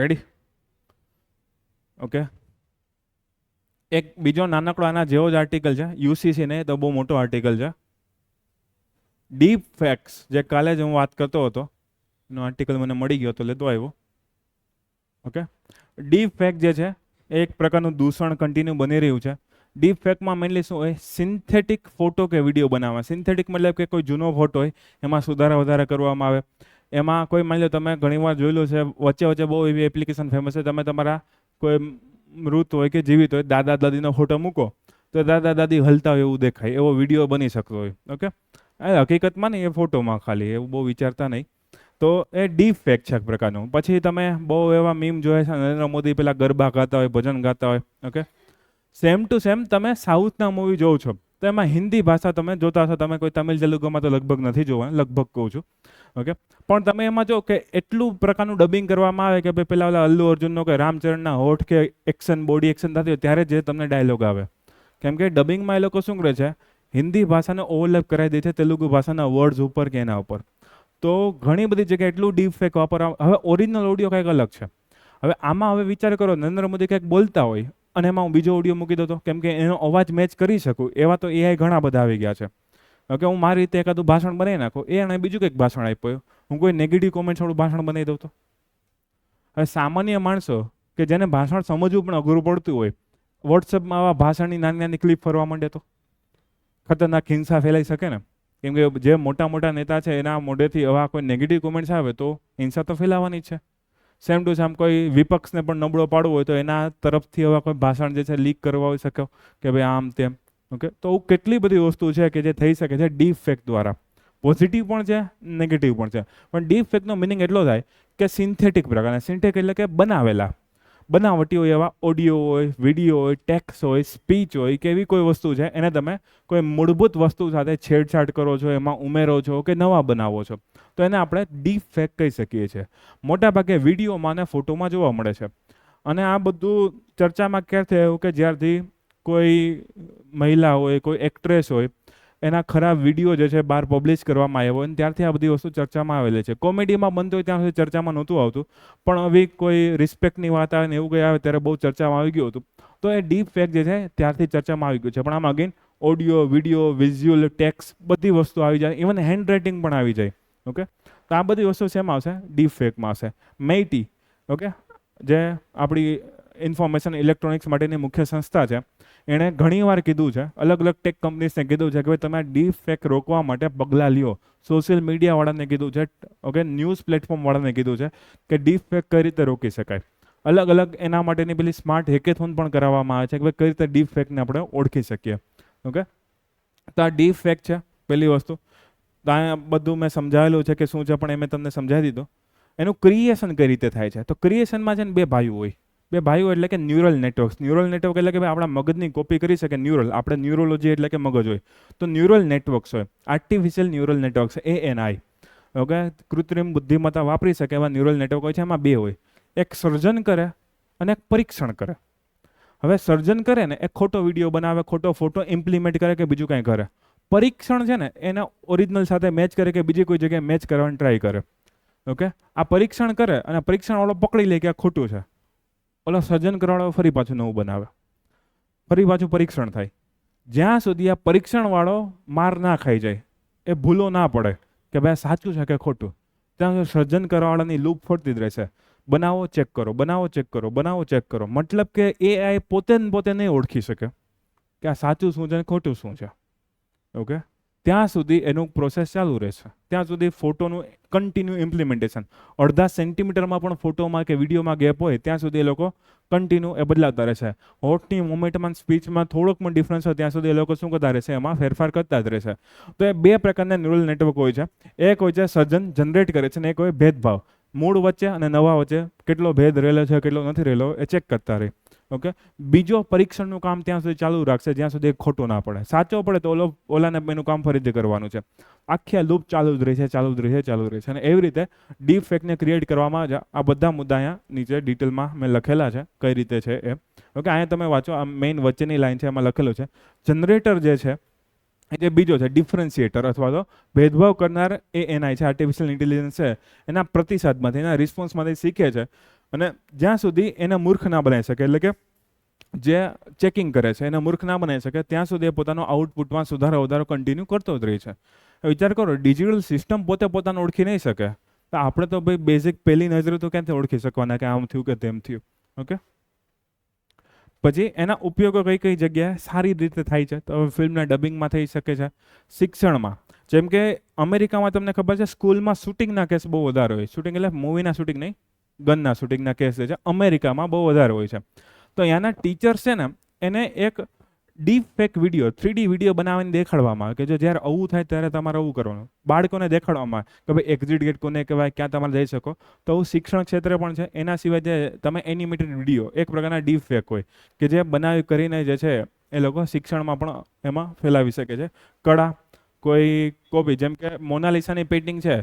A: રેડી? ઓકે, એક બીજો નાનકડો આના જેવો જ આર્ટિકલ છે, યુસીસી ને તો બહુ મોટો આર્ટિકલ છે. ડીપ ફેક્ટ્સ, જે કાલે જ હું વાત કરતો હતો, એનો આર્ટિકલ મને મળી ગયો તો લેતો આવ્યો. ઓકે, ડીપ ફેક્ટ જે છે એ એક પ્રકારનું દૂષણ કન્ટિન્યુ બની રહ્યું છે. ડીપ ફેક્ટમાં મેનલી શું હોય? સિન્થેટિક ફોટો કે વિડીયો બનાવવા. સિન્થેટિક મતલબ કે કોઈ જૂનો ફોટો હોય એમાં સુધારા વધારા કરવામાં આવે. એમાં કોઈ માની લો તમે ઘણીવાર જોયેલું છે, વચ્ચે વચ્ચે બહુ એવી એપ્લિકેશન ફેમસ છે, તમે તમારા કોઈ મૃત હોય કે જીવિત હોય દાદા દાદીનો ફોટો મૂકો તો દાદા દાદી હલતા હોય એવું દેખાય, એવો વિડીયો બની શકતો હોય. ઓકે, હકીકતમાં નહીં, એ ફોટોમાં ખાલી, એવું બહુ વિચારતા નહીં. તો એ ડીપ ફેક્ટ છે એક પ્રકારનું. પછી તમે બહુ એવા મીમ જોયા છે, નરેન્દ્ર મોદી પેલા ગરબા ગાતા હોય, ભજન ગાતા હોય. ઓકે, સેમ ટુ સેમ તમે સાઉથના મૂવી જોવો છો તો એમાં હિન્દી ભાષા તમે જોતા હશો. તમે કોઈ તમિલ તેલુગુમાં તો લગભગ નથી જોવા, લગભગ કહું છું. ઓકે, પણ તમે એમાં જો કે એટલું પ્રકારનું ડબિંગ કરવામાં આવે કે ભાઈ પેલા ઓલા અલ્લુ અર્જુનનો કે રામચરણના હોઠ કે એક્શન, બોડી એક્શન થતી હોય ત્યારે જે તમને ડાયલોગ આવે. કેમ કે ડબિંગમાં એ લોકો શું કરે છે? હિન્દી ભાષાને ઓવરલેપ કરાવી દે છે તેલુગુ ભાષાના વર્ડ્સ ઉપર કે એના ઉપર. તો ઘણી બધી જગ્યાએ એટલું ડીપ ફેક વાપરવા. હવે ઓરિજિનલ ઓડિયો કંઈક અલગ છે. હવે આમાં હવે વિચાર કરો, નરેન્દ્ર મોદી કંઈક બોલતા હોય અને એમાં હું બીજો ઓડિયો મૂકી દો, કેમ કે એનો અવાજ મેચ કરી શકું એવા તો એઆઈ ઘણા બધા આવી ગયા છે. ઓકે, હું મારી રીતે એકાદું ભાષણ બનાવી નાખું, એને બીજું કંઈક ભાષણ આપ્યું, હું કોઈ નેગેટિવ કોમેન્ટ વાળું ભાષણ બનાવી દઉં તો. હવે સામાન્ય માણસો કે જેને ભાષણ સમજવું પણ અઘરું પડતું હોય, વોટ્સએપમાં આવા ભાષણની નાની નાની ક્લિપ ફરવા માંડે તો ખતરનાક હિંસા ફેલાઈ શકે ને. કેમ કે જે મોટા મોટા નેતા છે એના મોઢેથી આવા કોઈ નેગેટિવ કોમેન્ટ્સ આવે તો હિંસા તો ફેલાવાની જ છે. સેમ ટુ સેમ કોઈ વિપક્ષને પણ નબળો પાડવો હોય તો એના તરફથી આવા કોઈ ભાષણ જે છે લીક કરવા હોઈ શકે કે ભાઈ આમ તેમ. ઓકે, તો કેટલી બધી વસ્તુ છે કે જે થઈ શકે છે ડીપ ફેક્ટ દ્વારા. પોઝિટિવ પણ છે, નેગેટિવ પણ છે. પણ ડીપ ફેક્ટનો મિનિંગ એટલો થાય કે સિન્થેટિક પ્રકારના. સિન્થેટિક એટલે કે બનાવેલા, બનાવટી હોય એવા ઓડિયો હોય, વિડીયો હોય, ટેક્સ્ટ હોય, સ્પીચ હોય કે એવી કોઈ વસ્તુ છે એને તમે કોઈ મૂળભૂત વસ્તુ સાથે છેડછાડ કરો છો, એમાં ઉમેરો છો કે નવા બનાવો છો, તો એને આપણે ડીપ ફેક કહી શકીએ છીએ. મોટાભાગે વિડીયોમાં અને ફોટોમાં જોવા મળે છે. અને આ બધું ચર્ચામાં ક્યારથી આવ્યું કે જ્યારથી કોઈ મહિલા હોય, કોઈ એક્ટ્રેસ હોય, એના ખરાબ વિડીયો જે છે બહાર પબ્લિશ કરવામાં આવ્યો હોય ત્યારથી આ બધી વસ્તુ ચર્ચામાં આવેલી છે. કોમેડીમાં બનતો હોય ત્યાં સુધી ચર્ચામાં નહોતું આવતું, પણ હવે કોઈ રિસ્પેક્ટની વાત આવે ને એવું કંઈ આવે ત્યારે બહુ ચર્ચામાં આવી ગયું હતું. તો એ ડીપ ફેક જે છે ત્યારથી ચર્ચામાં આવી ગયું છે. પણ આમાં again audio, video, visual, text બધી વસ્તુ આવી જાય, ઇવન હેન્ડ રાઇટિંગ પણ આવી જાય. ઓકે, તો આ બધી વસ્તુ શેમાં આવશે? ડીપ ફેકમાં આવશે. મેઇટી, ઓકે, જે આપણી ઇન્ફોર્મેશન ઇલેક્ટ્રોનિક્સ માટેની મુખ્ય સંસ્થા છે, એણે ઘણીવાર કીધું છે, અલગ અલગ ટેક કંપનીઝને કીધું છે કે ભાઈ તમે આ ડીપ ફેક રોકવા માટે પગલાં લ્યો. સોશિયલ મીડિયાવાળાને કીધું છે, ઓકે, ન્યૂઝ પ્લેટફોર્મવાળાને કીધું છે કે ડીપ ફેક કઈ રીતે રોકી શકાય. અલગ અલગ એના માટેની પેલી સ્માર્ટ હેકેથોન પણ કરાવવામાં આવે છે કે ભાઈ કઈ રીતે ડીપ ફેકને આપણે ઓળખી શકીએ. ઓકે, તો આ ડીપ ફેક છે પહેલી વસ્તુ. તો આ બધું મેં સમજાવેલું છે કે શું છે, પણ એ મેં તમને સમજાવી દીધું. એનું ક્રિએશન કઈ રીતે થાય છે? તો ક્રિએશનમાં છે ને બે ભાઈઓ હોય. બે ભાઈઓ એટલે કે ન્યુરલ નેટવર્ક્સ. ન્યુરલ નેટવર્ક એટલે કે ભાઈ આપણા મગજની કોપી કરી શકે ન્યુરલ. આપણે ન્યુરોલોજી એટલે કે મગજ હોય તો ન્યુરલ નેટવર્ક્સ હોય. Artificial neural networks, ANI. Okay, કૃત્રિમ બુદ્ધિમત્તા વાપરી શકે એવા ન્યુરલ નેટવર્ક હોય છે. એમાં બે હોય, એક સર્જન કરે અને એક પરીક્ષણ કરે. હવે સર્જન કરે ને એક ખોટો વિડીયો બનાવે, ખોટો ફોટો ઇમ્પ્લિમેન્ટ કરે કે બીજું કંઈ કરે. પરીક્ષણ છે ને એના ઓરિજિનલ સાથે મેચ કરે કે બીજી કોઈ જગ્યાએ મેચ કરવાની ટ્રાય કરે. ઓકે, આ પરીક્ષણ કરે અને પરીક્ષણવાળો પકડી લે કે આ ખોટું છે. ઓલો સર્જન કરવાવાળો ફરી પાછું નવું બનાવે, ફરી પાછું પરીક્ષણ થાય. જ્યાં સુધી આ પરીક્ષણવાળો માર ના ખાઈ જાય, એ ભૂલો ના પડે કે ભાઈ સાચું છે કે ખોટું, ત્યાં સુધી સર્જન કરવાવાળાની લૂપ ફરતી જ રહેશે. બનાવો, ચેક કરો, બનાવો, ચેક કરો, બનાવો, ચેક કરો. મતલબ કે AI પોતે ને પોતે નહીં ઓળખી શકે કે આ સાચું શું છે ને ખોટું શું છે. ઓકે, ત્યાં સુધી એનું પ્રોસેસ ચાલુ રહેશે. ત્યાં સુધી ફોટોનું કન્ટિન્યુ ઇમ્પ્લિમેન્ટેશન. અડધા સેન્ટીમીટરમાં પણ ફોટોમાં કે વિડીયોમાં ગેપ હોય ત્યાં સુધી એ લોકો કન્ટિન્યુ એ બદલાતા રહેશે. હોઠની મોમેન્ટમાં, સ્પીચમાં થોડોક પણ ડિફરન્સ હોય ત્યાં સુધી એ લોકો શું કરતા રહેશે? એમાં ફેરફાર કરતા જ રહેશે. તો એ બે પ્રકારના ન્યુરલ નેટવર્ક હોય છે. એક હોય છે સર્જન, જનરેટ કરે છે, અને એક હોય ભેદભાવ. મૂળ વચ્ચે અને નવા વચ્ચે કેટલો ભેદ રહેલો છે, કેટલો નથી રહેલો, એ ચેક કરતા રહે. ઓકે, બીજો પરીક્ષણનું કામ ત્યાં સુધી ચાલુ રાખશે જ્યાં સુધી ખોટો ના પડે. સાચો પડે તો ઓલાને એનું કામ ફરીથી કરવાનું છે. આખી લૂપ ચાલુ જ રહેશે, ચાલુ જ રહેશે, ચાલુ રહેશે. અને એવી રીતે ડીપ ફેકને ક્રિએટ કરવામાં આવે. આ બધા મુદ્દા અહીંયા નીચે ડિટેલમાં મેં લખેલા છે કઈ રીતે છે એ. ઓકે, અહીંયા તમે વાંચો, આ મેઇન વચ્ચેની લાઈન છે, એમાં લખેલું છે જનરેટર જે છે એ બીજો છે ડિફરન્શિએટર અથવા તો ભેદભાવ કરનાર ANI છે, આર્ટિફિશિયલ ઇન્ટેલિજન્સ છે. એના પ્રતિસાદમાંથી, એના રિસ્પોન્સમાંથી શીખે છે અને જ્યાં સુધી એને મૂર્ખ ના બનાવી શકે, એટલે કે જે ચેકિંગ કરે છે એને મૂર્ખ ના બનાવી શકે, ત્યાં સુધી એ પોતાનો આઉટપુટમાં સુધારો વધારો કન્ટિન્યુ કરતો જ રહે છે. વિચાર કરો, ડિજિટલ સિસ્ટમ પોતે પોતાને ઓળખી નહીં શકે, તો આપણે તો ભાઈ બેઝિક પહેલી નજરે તો ક્યાંથી ઓળખી શકવાના કે આમ થયું કે તેમ થયું. ઓકે, પછી એના ઉપયોગો કઈ કઈ જગ્યાએ સારી રીતે થાય છે, તો હવે ફિલ્મના ડબિંગમાં થઈ શકે છે, શિક્ષણમાં, જેમ કે અમેરિકામાં તમને ખબર છે સ્કૂલમાં શૂટિંગના કેસ બહુ વધારે હોય. શૂટિંગ એટલે મૂવીના શૂટિંગ નહીં, ગનના શૂટિંગના કેસ જે છે અમેરિકામાં બહુ વધારે હોય છે. તો અહીંયાના ટીચર્સ છે ને એને એક deep fake video, 3D video બનાવીને દેખાડવામાં આવે કે જો જ્યારે આવું થાય ત્યારે તમારે આવું કરવાનું. બાળકોને દેખાડવામાં આવે કે ભાઈ એક્ઝિટ ગેટ કોને કહેવાય, ક્યાં તમારે જઈ શકો. તો આવું શિક્ષણ ક્ષેત્રે પણ છે. એના સિવાય જે તમે એનિમેટેડ વિડીયો, એક પ્રકારના ડીપ ફેક હોય કે જે બનાવી કરીને જે છે એ લોકો શિક્ષણમાં પણ એમાં ફેલાવી શકે છે. કળા, કોઈ કોપી, જેમ કે મોનાલિસાની પેઇન્ટિંગ છે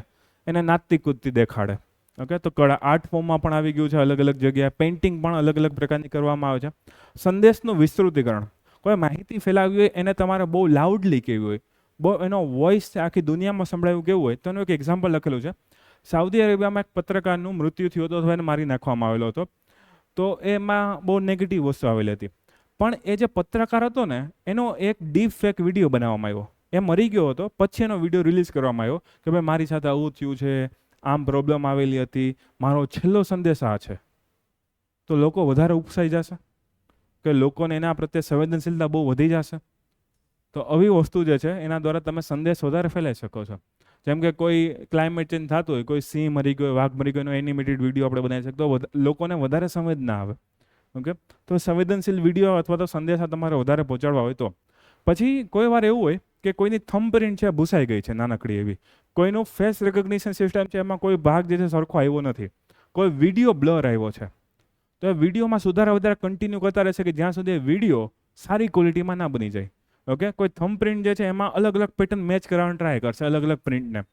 A: એને નાચતી કૂદતી દેખાડે. ઓકે, તો કળા આર્ટ ફોર્મમાં પણ આવી ગયું છે. અલગ અલગ જગ્યાએ પેઇન્ટિંગ પણ અલગ અલગ પ્રકારની કરવામાં આવે છે. સંદેશનું વિસ્તૃતિકરણ, કોઈ માહિતી ફેલાવી હોય એને તમારે બહુ લાઉડલી કહેવી હોય, બહુ એનો વોઇસ આખી દુનિયામાં સંભળાયું કેવું હોય. તો એનું એક એક્ઝામ્પલ લખેલું છે. સાઉદી અરેબિયામાં એક પત્રકારનું મૃત્યુ થયું હતું અથવા એને મારી નાખવામાં આવેલો હતો. તો એમાં બહુ નેગેટિવ વસ્તુ આવેલી હતી. પણ એ જે પત્રકાર હતો ને એનો એક ડીપ ફેક વિડીયો બનાવવામાં આવ્યો. એ મરી ગયો હતો, પછી એનો વિડીયો રિલીઝ કરવામાં આવ્યો કે ભાઈ મારી સાથે આવું થયું છે, આમ પ્રોબ્લેમ આવેલી હતી, મારો છેલ્લો સંદેશ આ છે. તો લોકો વધારે ઉપસાઈ જશે કે લોકોને એના પ્રત્યે સંવેદનશીલતા બહુ વધી જશે. તો આવી વસ્તુ જે છે એના દ્વારા તમે સંદેશ વધારે ફેલાઈ શકો છો. જેમ કે કોઈ ક્લાઇમેટ ચેન્જ થતું હોય, કોઈ સિંહ મરી ગયો, વાઘ મરી ગયો, એનો એનિમેટેડ વિડીયો આપણે બનાવી શકીએ તો લોકોને વધારે સંવેદના આવે. ઓકે, તો સંવેદનશીલ વિડીયો અથવા તો સંદેશા તમારે વધારે પહોંચાડવા હોય તો. પછી કોઈ વાર એવું હોય કે કોઈની થંબ પ્રિન્ટ છે ભૂસાઈ ગઈ છે નાનકડી એવી, કોઈનું ફેસ રેકોગ્નિશન સિસ્ટમ છે એમાં કોઈ ભાગ જે છે સરખો આવ્યો નથી, કોઈ વિડીયો બ્લર આવ્યો છે, તો એ વિડીયોમાં સુધારા વધારે કન્ટિન્યુ કરતા રહેશે કે જ્યાં સુધી વિડીયો સારી ક્વોલિટીમાં ના બની જાય. ઓકે, કોઈ થંબ પ્રિન્ટ જે છે એમાં અલગ અલગ પેટર્ન મેચ કરવાનો ટ્રાય કરશે, અલગ અલગ પ્રિન્ટને.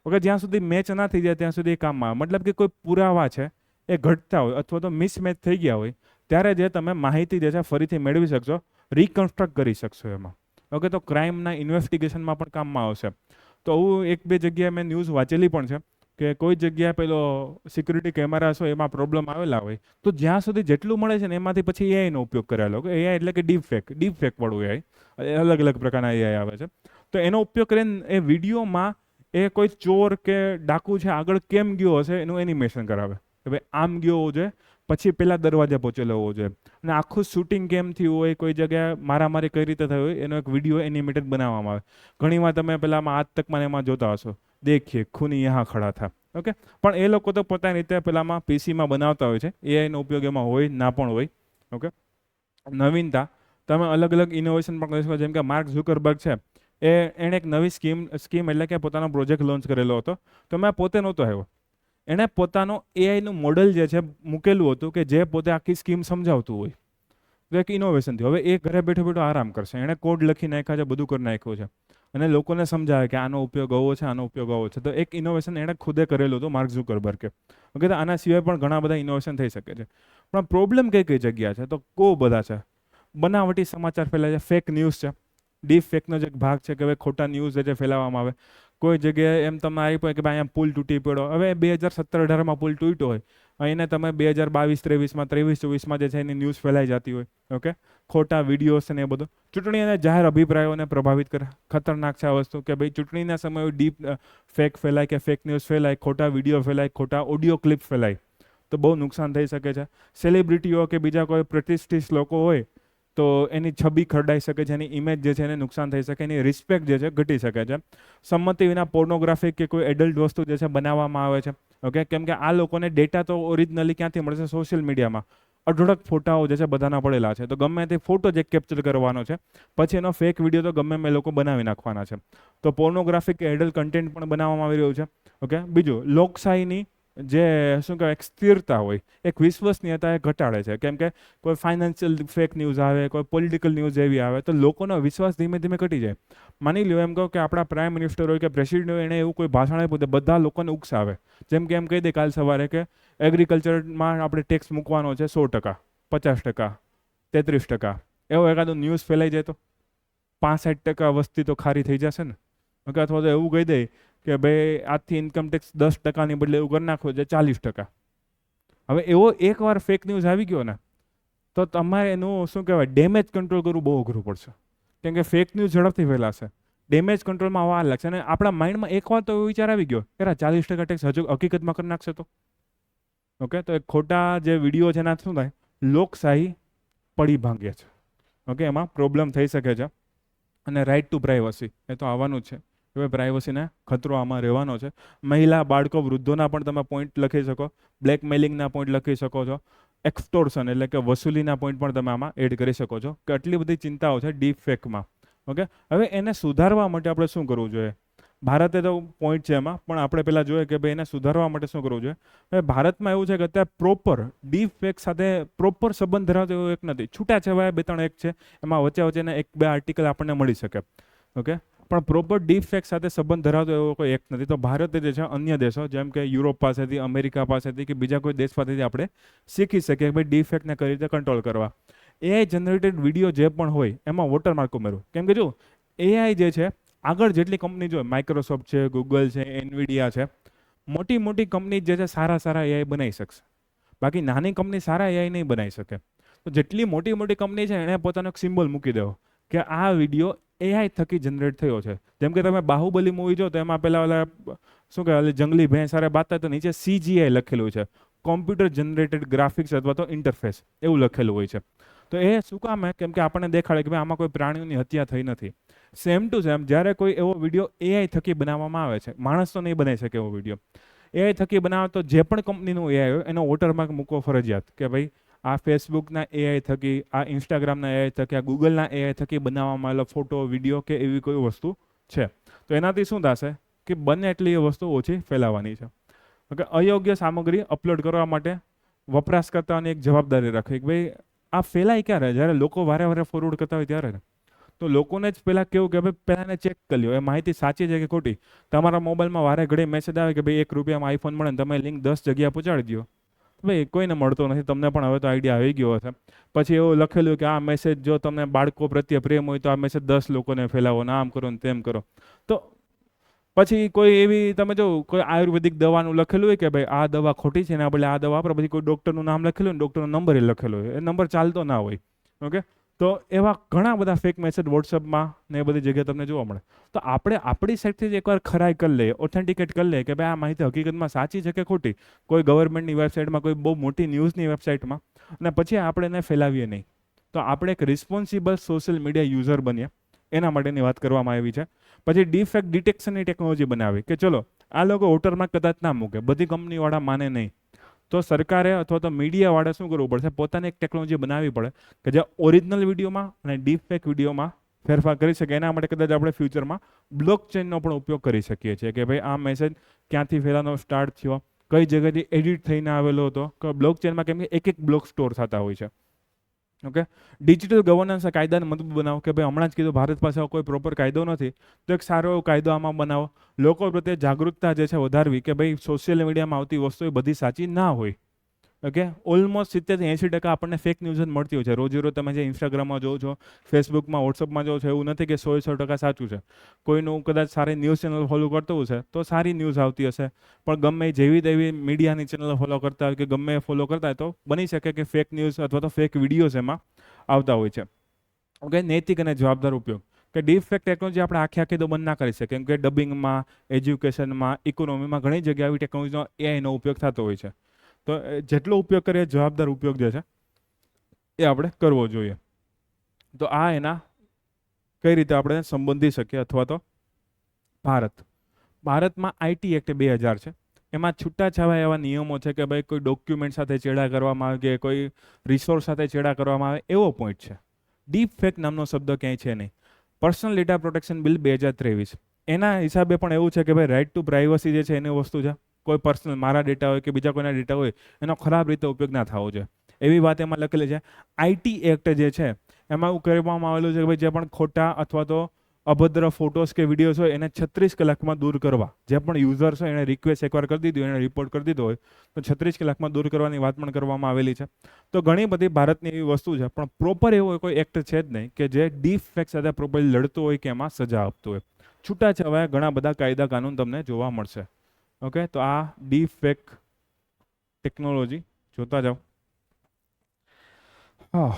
A: ઓકે, જ્યાં સુધી મેચ ના થઈ જાય ત્યાં સુધી એ કામમાં આવે. મતલબ કે કોઈ પુરાવા છે એ ઘટતા હોય અથવા તો મિસમેચ થઈ ગયા હોય ત્યારે જે તમે માહિતી જે છે ફરીથી મેળવી શકશો, રિકન્સ્ટ્રક્ટ કરી શકશો એમાં. ઓકે, તો ક્રાઇમના ઇન્વેસ્ટિગેશનમાં પણ કામમાં આવશે. તો હું એક બે જગ્યાએ મેં ન્યૂઝ વાંચેલી પણ છે કે કોઈ જગ્યાએ પેલો સિક્યુરિટી કેમેરાસ હોય એમાં પ્રોબ્લેમ આવેલા હોય, તો જ્યાં સુધી જેટલું મળે છે ને એમાંથી પછી એઆઈનો ઉપયોગ કરેલો. એઆઈ એટલે કે ડીપ ફેક વાળું એઆઈ, અલગ અલગ પ્રકારના એઆઈ આવે છે. તો એનો ઉપયોગ કરીને એ વિડીયોમાં એ કોઈ ચોર કે ડાકુ છે આગળ કેમ ગયો હશે એનું એનિમેશન કરાવે કે ભાઈ આમ ગયો હોવો જોઈએ, પછી પેલા દરવાજા પહોંચેલો હોવો જોઈએ, અને આખું શૂટિંગ કેમ થયું હોય, કોઈ જગ્યાએ મારામારી કઈ રીતે થઈ હોય એનો એક વિડીયો એનિમેટેડ બનાવવામાં આવે. ઘણીવાર તમે પેલામાં આજ તકમાં એમાં જોતા હશો, દેખીએ ખૂની યહાં ખડા થા. ઓકે, પણ એ લોકો તો પોતાની રીતે પેલામાં પીસીમાં બનાવતા હોય છે, એઆઈનો ઉપયોગ એમાં હોય ના પણ હોય. ઓકે, નવીનતા તમે અલગ અલગ ઇનોવેશન પણ કરી શકો. જેમ કે માર્ક ઝુકરબર્ગ છે એણે એક નવી સ્કીમ એટલે કે પોતાનો પ્રોજેક્ટ લોન્ચ કરેલો હતો. તો મેં પોતે નહોતો આવ્યો, એણે પોતાનો એઆઈનું મોડલ જે છે મૂકેલું હતું કે જે પોતે આખી સ્કીમ સમજાવતું હોય. તો એક ઇનોવેશન થયું. હવે એ ઘરે બેઠો બેઠો આરામ કરશે, એણે કોડ લખી નાખ્યા છે, બધું કરી નાખ્યું છે, અને લોકોને સમજાવે કે આનો ઉપયોગ આવો છે, આનો ઉપયોગ આવો છે. તો એક ઇનોવેશન એણે ખુદે કરેલું હતું માર્ક ઝુકરબર્ગે. ઓકે, તો આના સિવાય પણ ઘણા બધા ઇનોવેશન થઈ શકે છે. પણ પ્રોબ્લેમ કઈ કઈ જગ્યા છે, તો બહુ બધા છે. બનાવટી સમાચાર ફેલાય છે, ફેક ન્યૂઝ છે. ડીપ ફેકનો જે એક ભાગ છે કે ભાઈ ખોટા ન્યૂઝ જે ફેલાવવામાં આવે. કોઈ જગ્યાએ એમ તમે આવી પડે કે ભાઈ અહીંયા પુલ તૂટી પડ્યો, હવે 2017-18માં પુલ તૂટ્યો હોય, અહીંને તમે 2022-23માં 23-24માં જે છે એની ન્યૂઝ ફેલાઈ જતી હોય. ઓકે, ખોટા વિડીયોઝ ને એ બધું ચૂંટણી અને જાહેર અભિપ્રાયોને પ્રભાવિત કરે. ખતરનાક છે આ વસ્તુ કે ભાઈ ચૂંટણીના સમયે ડીપ ફેક ફેલાય કે ફેક ન્યૂઝ ફેલાય, ખોટા વિડીયો ફેલાય, ખોટા ઓડિયો ક્લિપ ફેલાય, તો બહુ નુકસાન થઈ શકે છે. સેલિબ્રિટીઓ કે બીજા કોઈ પ્રતિષ્ઠિત લોકો હોય તો એની છબી ખરડાઈ શકે છે, એની ઇમેજ જે છે એને નુકસાન થઈ શકે, એની રિસ્પેક્ટ જે છે ઘટી શકે છે. સંમતિ વિના પોર્નોગ્રાફી કે કોઈ એડલ્ટ વસ્તુ જે છે બનાવવામાં આવે છે. ઓકે, કેમ કે આ લોકોને ડેટા તો ઓરિજિનલી ક્યાંથી મળશે? સોશિયલ મીડિયામાં અઢળક ફોટાઓ જે છે બધાના પડેલા છે, તો ગમે તે ફોટો જે કેપ્ચર કરવાનો છે, પછી એનો ફેક વિડીયો તો ગમે એ લોકો બનાવી નાખવાના છે. તો પોર્નોગ્રાફિક કે એડલ્ટ કન્ટેન્ટ પણ બનાવવામાં આવી રહ્યું છે. ઓકે, બીજું લોકશાહીની જે શું કહેવાય સ્થિરતા હોય, એક વિશ્વસનીયતા એ ઘટાડે છે. કેમ કે કોઈ ફાઇનાન્શિયલ ફેક ન્યૂઝ આવે, કોઈ પોલિટિકલ ન્યૂઝ એવી આવે તો લોકોનો વિશ્વાસ ધીમે ધીમે ઘટી જાય. માની લો એમ કહો કે આપણા પ્રાઇમ મિનિસ્ટર હોય કે પ્રેસિડેન્ટ હોય, એણે એવું કોઈ ભાષણ આપ્યું તો બધા લોકોને ઉકસાવે. જેમ કે એમ કહી દે કાલ સવારે કે એગ્રીકલ્ચરમાં આપણે ટેક્સ મૂકવાનો છે 100%, 50%, 33%, એવો એકાદો ન્યૂઝ ફેલાઈ જાય તો 65% વસ્તી તો ખારી થઈ જશે ને. ઓકે, અથવા તો એવું કહી દે કે ભાઈ આજથી ઇન્કમ ટેક્સ 10%ની બદલે એવું કરી નાખો છે 40%. હવે એવો એકવાર ફેક ન્યૂઝ આવી ગયો ને તો તમારે એનું શું કહેવાય ડેમેજ કંટ્રોલ કરવું બહુ અઘરું પડશે, કેમ કે ફેક ન્યૂઝ ઝડપથી ફેલાશે, ડેમેજ કંટ્રોલમાં વાર લાગશે, અને આપણા માઇન્ડમાં એકવાર તો એવો વિચાર આવી ગયો કે 40% ટેક્સ હજુ હકીકતમાં કરી નાખશે તો ઓકે, તો એક ખોટા જે વિડીયો છે એના શું થાય લોકશાહી પડી ભાંગે છે. ઓકે, એમાં પ્રોબ્લેમ થઈ શકે છે. અને રાઇટ ટુ પ્રાઇવસી એ તો આવવાનું જ છે, હવે પ્રાઇવસીને ખતરો આમાં રહેવાનો છે. મહિલા, બાળકો, વૃદ્ધોના પણ તમે પોઈન્ટ લખી શકો, બ્લેકમેલિંગના પોઈન્ટ લખી શકો છો, એક્સટોર્શન એટલે કે વસૂલીના પોઈન્ટ પણ તમે આમાં એડ કરી શકો છો, કે આટલી બધી ચિંતાઓ છે ડીપ ફેકમાં. ઓકે, હવે એને સુધારવા માટે આપણે શું કરવું જોઈએ? ભારતે તો પોઈન્ટ છે એમાં, પણ આપણે પહેલાં જોઈએ કે ભાઈ એને સુધારવા માટે શું કરવું જોઈએ. હવે ભારતમાં એવું છે કે અત્યારે પ્રોપર ડીપ ફેક સાથે પ્રોપર સંબંધ ધરાવતો એવો એક નથી, છૂટાછવાયા 2-3 એક છે, એમાં વચ્ચે 1-2 આર્ટિકલ આપણને મળી શકે. ઓકે, પણ પ્રોપર ડીપ ફેક સાથે સંબંધ ધરાવતો એવો કોઈ એક નથી. તો ભારતે જે છે અન્ય દેશો જેમ કે યુરોપ પાસેથી, અમેરિકા પાસેથી કે બીજા કોઈ દેશ પાસેથી આપણે શીખી શકીએ કે ભાઈ ડીપ ફેકને કઈ રીતે કંટ્રોલ કરવા. એઆઈ જનરેટેડ વિડીયો જે પણ હોય એમાં વોટરમાર્ક ઉમેરવું, કેમ કે જો એઆઈ જે છે આગળ જેટલી કંપની જો માઇક્રોસોફ્ટ છે, ગૂગલ છે, એનવીડિયા છે, મોટી મોટી કંપની જે છે સારા સારા એઆઈ બનાવી શકશે, બાકી નાની કંપની સારા એઆઈ નહીં બનાવી શકે. તો જેટલી મોટી મોટી કંપની છે એણે પોતાનો એક સિમ્બોલ મૂકી દેવો કે આ વિડીયો એઆઈ થકી જનરેટ થયો છે. જેમ કે તમે બાહુબલી મૂવી જો તો એમાં પેલા શું કહેવાય જંગલી ભેંસ સારે બાતા તો નીચે CGI લખેલું છે, કોમ્પ્યુટર જનરેટેડ ગ્રાફિક્સ અથવા તો ઇન્ટરફેસ એવું લખેલું હોય છે. તો એ શું કામ કેમ કે આપણને દેખાડે કે ભાઈ આમાં કોઈ પ્રાણીઓની હત્યા થઈ નથી. સેમ ટુ સેમ જ્યારે કોઈ એવો વિડીયો એઆઈ થકી બનાવવામાં આવે છે, માણસ તો નહીં બનાવી શકે એવો વિડીયો, એઆઈ થકી બનાવે તો જે પણ કંપનીનું એઆઈ હોય એનો વોટરમાર્ક મૂકવો ફરજિયાત કે ભાઈ આ ફેસબુકના એઆઈ થકી, આ ઇન્સ્ટાગ્રામના એઆઈ થકી, આ ગૂગલના એઆઈ થકી બનાવવામાં આવેલો ફોટો, વિડીયો કે એવી કોઈ વસ્તુ છે. તો એનાથી શું થશે કે બને એટલી એ વસ્તુ ઓછી ફેલાવાની છે. ઓકે, અયોગ્ય સામગ્રી અપલોડ કરવા માટે વપરાશકર્તાઓની એક જવાબદારી રાખવી કે ભાઈ આ ફેલાય ક્યારે, જ્યારે લોકો વારે વારે ફોરવર્ડ કરતા હોય ત્યારે. તો લોકોને જ પહેલાં કેવું કે ભાઈ પહેલાં એને ચેક કરી લ્યો એ માહિતી સાચી છે કે ખોટી. તમારા મોબાઈલમાં વારે ઘડી મેસેજ આવે કે ભાઈ 1 રૂપિયામાં આઈફોન મળે ને તમે લિંક 10 જગ્યા પહોંચાડી દો, ભાઈ કોઈને મળતો નથી, તમને પણ હવે તો આઈડિયા આવી ગયો હશે. પછી એવું લખેલું કે આ મેસેજ જો તમને બાળકો પ્રત્યે પ્રેમ હોય તો આ મેસેજ 10 લોકોને ફેલાવો, ને આમ કરો ને તેમ કરો. તો પછી કોઈ એવી તમે જો કોઈ આયુર્વેદિક દવાનું લખેલું હોય કે ભાઈ આ દવા ખોટી છે ને આપણે આ દવા વાપરો, પછી કોઈ ડૉક્ટરનું નામ લખેલું હોય, ડૉક્ટરનો નંબર એ લખેલો હોય, એ નંબર ચાલતો ના હોય. ઓકે, તો એવા ઘણા બધા ફેક મેસેજ વોટ્સઅપમાં ને એ બધી જગ્યાએ તમને જોવા મળે. તો આપણે આપણી સાઈડથી જ એકવાર ખરાઈ કરી લઈએ, ઓથેન્ટિકેટ કરી લઈએ કે ભાઈ આ માહિતી હકીકતમાં સાચી છે કે ખોટી, કોઈ ગવર્મેન્ટની વેબસાઇટમાં, કોઈ બહુ મોટી ન્યૂઝની વેબસાઇટમાં, અને પછી આપણે એને ફેલાવીએ નહીં. તો આપણે એક રિસ્પોન્સિબલ સોશિયલ મીડિયા યુઝર બનીએ, એના માટેની વાત કરવામાં આવી છે. પછી ડીફેક્ટ ડિટેક્શનની ટેકનોલોજી બનાવી કે ચલો આ લોકો વોટરમાર્ક કદાચ ના મૂકે, બધી કંપનીવાળા માને નહીં, તો સરકારે અથવા તો મીડિયાવાળે શું કરવું પડશે, પોતાની એક ટેકનોલોજી બનાવવી પડે કે જે ઓરિજિનલ વિડીયોમાં અને ડીપફેક વિડીયોમાં ફેરફાર કરી શકે. એના માટે કદાચ આપણે ફ્યુચરમાં બ્લોકચેનનો પણ ઉપયોગ કરી શકીએ છીએ કે ભાઈ આ મેસેજ ક્યાંથી ફેલાનો સ્ટાર્ટ થયો, કઈ જગ્યાથી એડિટ થઈને આવેલો હતો, કે બ્લોકચેનમાં કેમ કે એક બ્લોક સ્ટોર થતા હોય છે. ઓકે, ડિજિટલ ગવર્નન્સ કાયદાને મજબૂત બનાવો કે ભાઈ હમણાં જ કીધું ભારત પાસે કોઈ પ્રોપર કાયદો નથી, તો એક સારો એવો કાયદો આમાં બનાવો. લોકો પ્રત્યે જાગૃતતા જે છે વધારવી કે ભાઈ સોશિયલ મીડિયામાં આવતી વસ્તુ એ બધી સાચી ના હોય. ઓકે, ઓલમોસ્ટ 70-80% આપણને ફેક ન્યૂઝ જ મળતી હોય છે. રોજે રોજ તમે જે ઇન્સ્ટાગ્રામમાં જોવો છો, ફેસબુકમાં, વોટ્સઅપમાં જોવો છો, એવું નથી કે 100% સાચું છે. કોઈનું કદાચ સારી ન્યૂઝ ચેનલ ફોલો કરતો હશે તો સારી ન્યૂઝ આવતી હશે, પણ ગમે જેવી તેવી મીડિયાની ચેનલ ફોલો કરતા હોય કે ગમે ફોલો કરતા હોય તો બની શકે કે ફેક ન્યૂઝ અથવા તો ફેક વિડીયોઝ એમાં આવતા હોય છે. ઓકે, નૈતિક અને જવાબદાર ઉપયોગ કે ડીપફેક ટેકનોલોજી આપણે આખી તો બંધ ના કરી શકીએ, કેમ કે ડબિંગમાં, એજ્યુકેશનમાં, ઇકોનોમીમાં ઘણી જગ્યાએ આવી ટેકનોલોજીનો એઆઈનો ઉપયોગ થતો હોય છે. તો જેટલો ઉપયોગ કરીએ જવાબદાર ઉપયોગ જે છે એ આપણે કરવો જોઈએ. તો આ એના કઈ રીતે આપણે સંબંધી શકીએ. અથવા તો ભારતમાં આઈટી એક્ટ 2000 છે, એમાં છૂટાછવાયા એવા નિયમો છે કે ભાઈ કોઈ ડોક્યુમેન્ટ સાથે ચેડા કરવામાં આવે કે કોઈ રિસોર્સ સાથે ચેડા કરવામાં આવે એવો પોઈન્ટ છે. ડીપ ફેક નામનો શબ્દ ક્યાંય છે નહીં. પર્સનલ ડેટા પ્રોટેક્શન બિલ 2023 એના હિસાબે પણ એવું છે કે ભાઈ રાઇટ ટુ પ્રાઇવસી જે છે એની વસ્તુ છે. કોઈ પર્સનલ મારા ડેટા હોય કે બીજા કોઈના ડેટા હોય એનો ખરાબ રીતે ઉપયોગ ના થવો જોઈએ એવી વાત એમાં લખેલી છે. આઈટી એક્ટ જે છે એમાં એવું કહેવામાં આવેલું છે કે ભાઈ જે પણ ખોટા અથવા તો અભદ્ર ફોટોસ કે વિડીયોઝ હોય એને 36 કલાકમાં દૂર કરવા. જે પણ યુઝર્સ હોય એને રિક્વેસ્ટ એકવાર કરી દીધી, એને રિપોર્ટ કરી દીધો હોય તો 36 કલાકમાં દૂર કરવાની વાત પણ કરવામાં આવેલી છે. તો ઘણી બધી ભારતની એવી વસ્તુ છે, પણ પ્રોપર એવો કોઈ એક્ટ છે જ નહીં કે જે ડીપ ફેક સાથે પ્રોપરલી લડતો હોય કે એમાં સજા આપતો હોય. છૂટાછવાયા ઘણા બધા કાયદા કાનૂન તમને જોવા મળશે. ઓકે, તો આ ડીપ ફેક ટેકનોલોજી જોતા જાઓ. હા.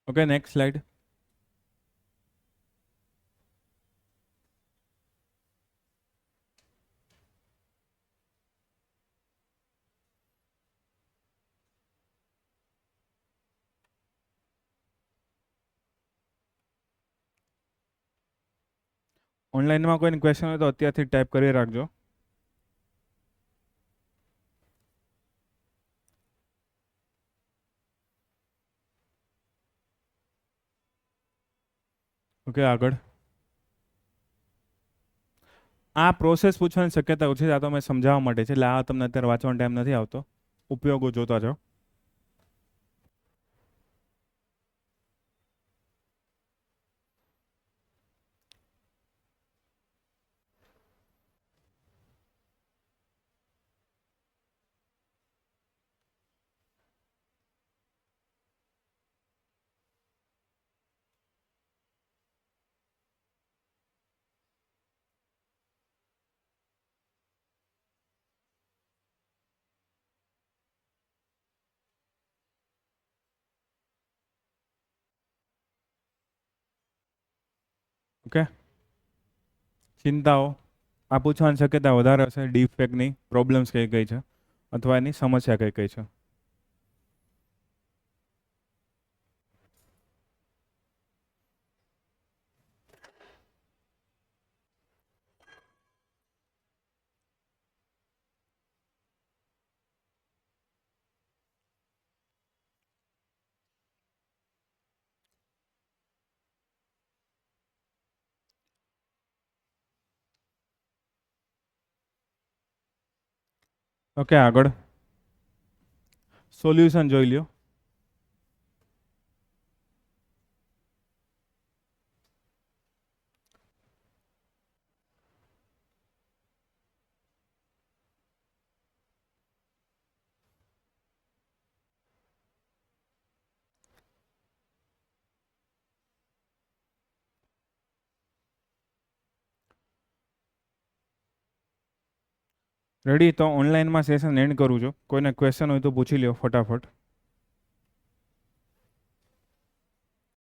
A: Okay, next slide. ઓનલાઈનમાં કોઈ ક્વેશ્ચન હોય તો અત્યારથી ટાઈપ કરી રાખજો. ઓકે, આગળ. આ પ્રોસેસ પૂછવાની શક્યતા ઓછી છે. આ તો મેં સમજાવવા માટે છે, એટલે આ તમને અત્યારે વાંચવાનો ટાઈમ નથી આવતો. ઉપયોગો જોતા જાઓ. ઓકે, ચિંતાઓ આ પૂછવાની શક્યતા વધારે હશે. ડીફેક્ટની પ્રોબ્લેમ્સ કઈ કઈ છે, અથવા એની સમસ્યા કઈ કઈ છે. ઓકે, આગળ. સોલ્યુશન જોઈ લ્યો. રેડી? તો ઓનલાઈનમાં સેશન એન્ડ કરું છું. કોઈને ક્વેશ્ચન હોય તો પૂછી લ્યો ફટાફટ.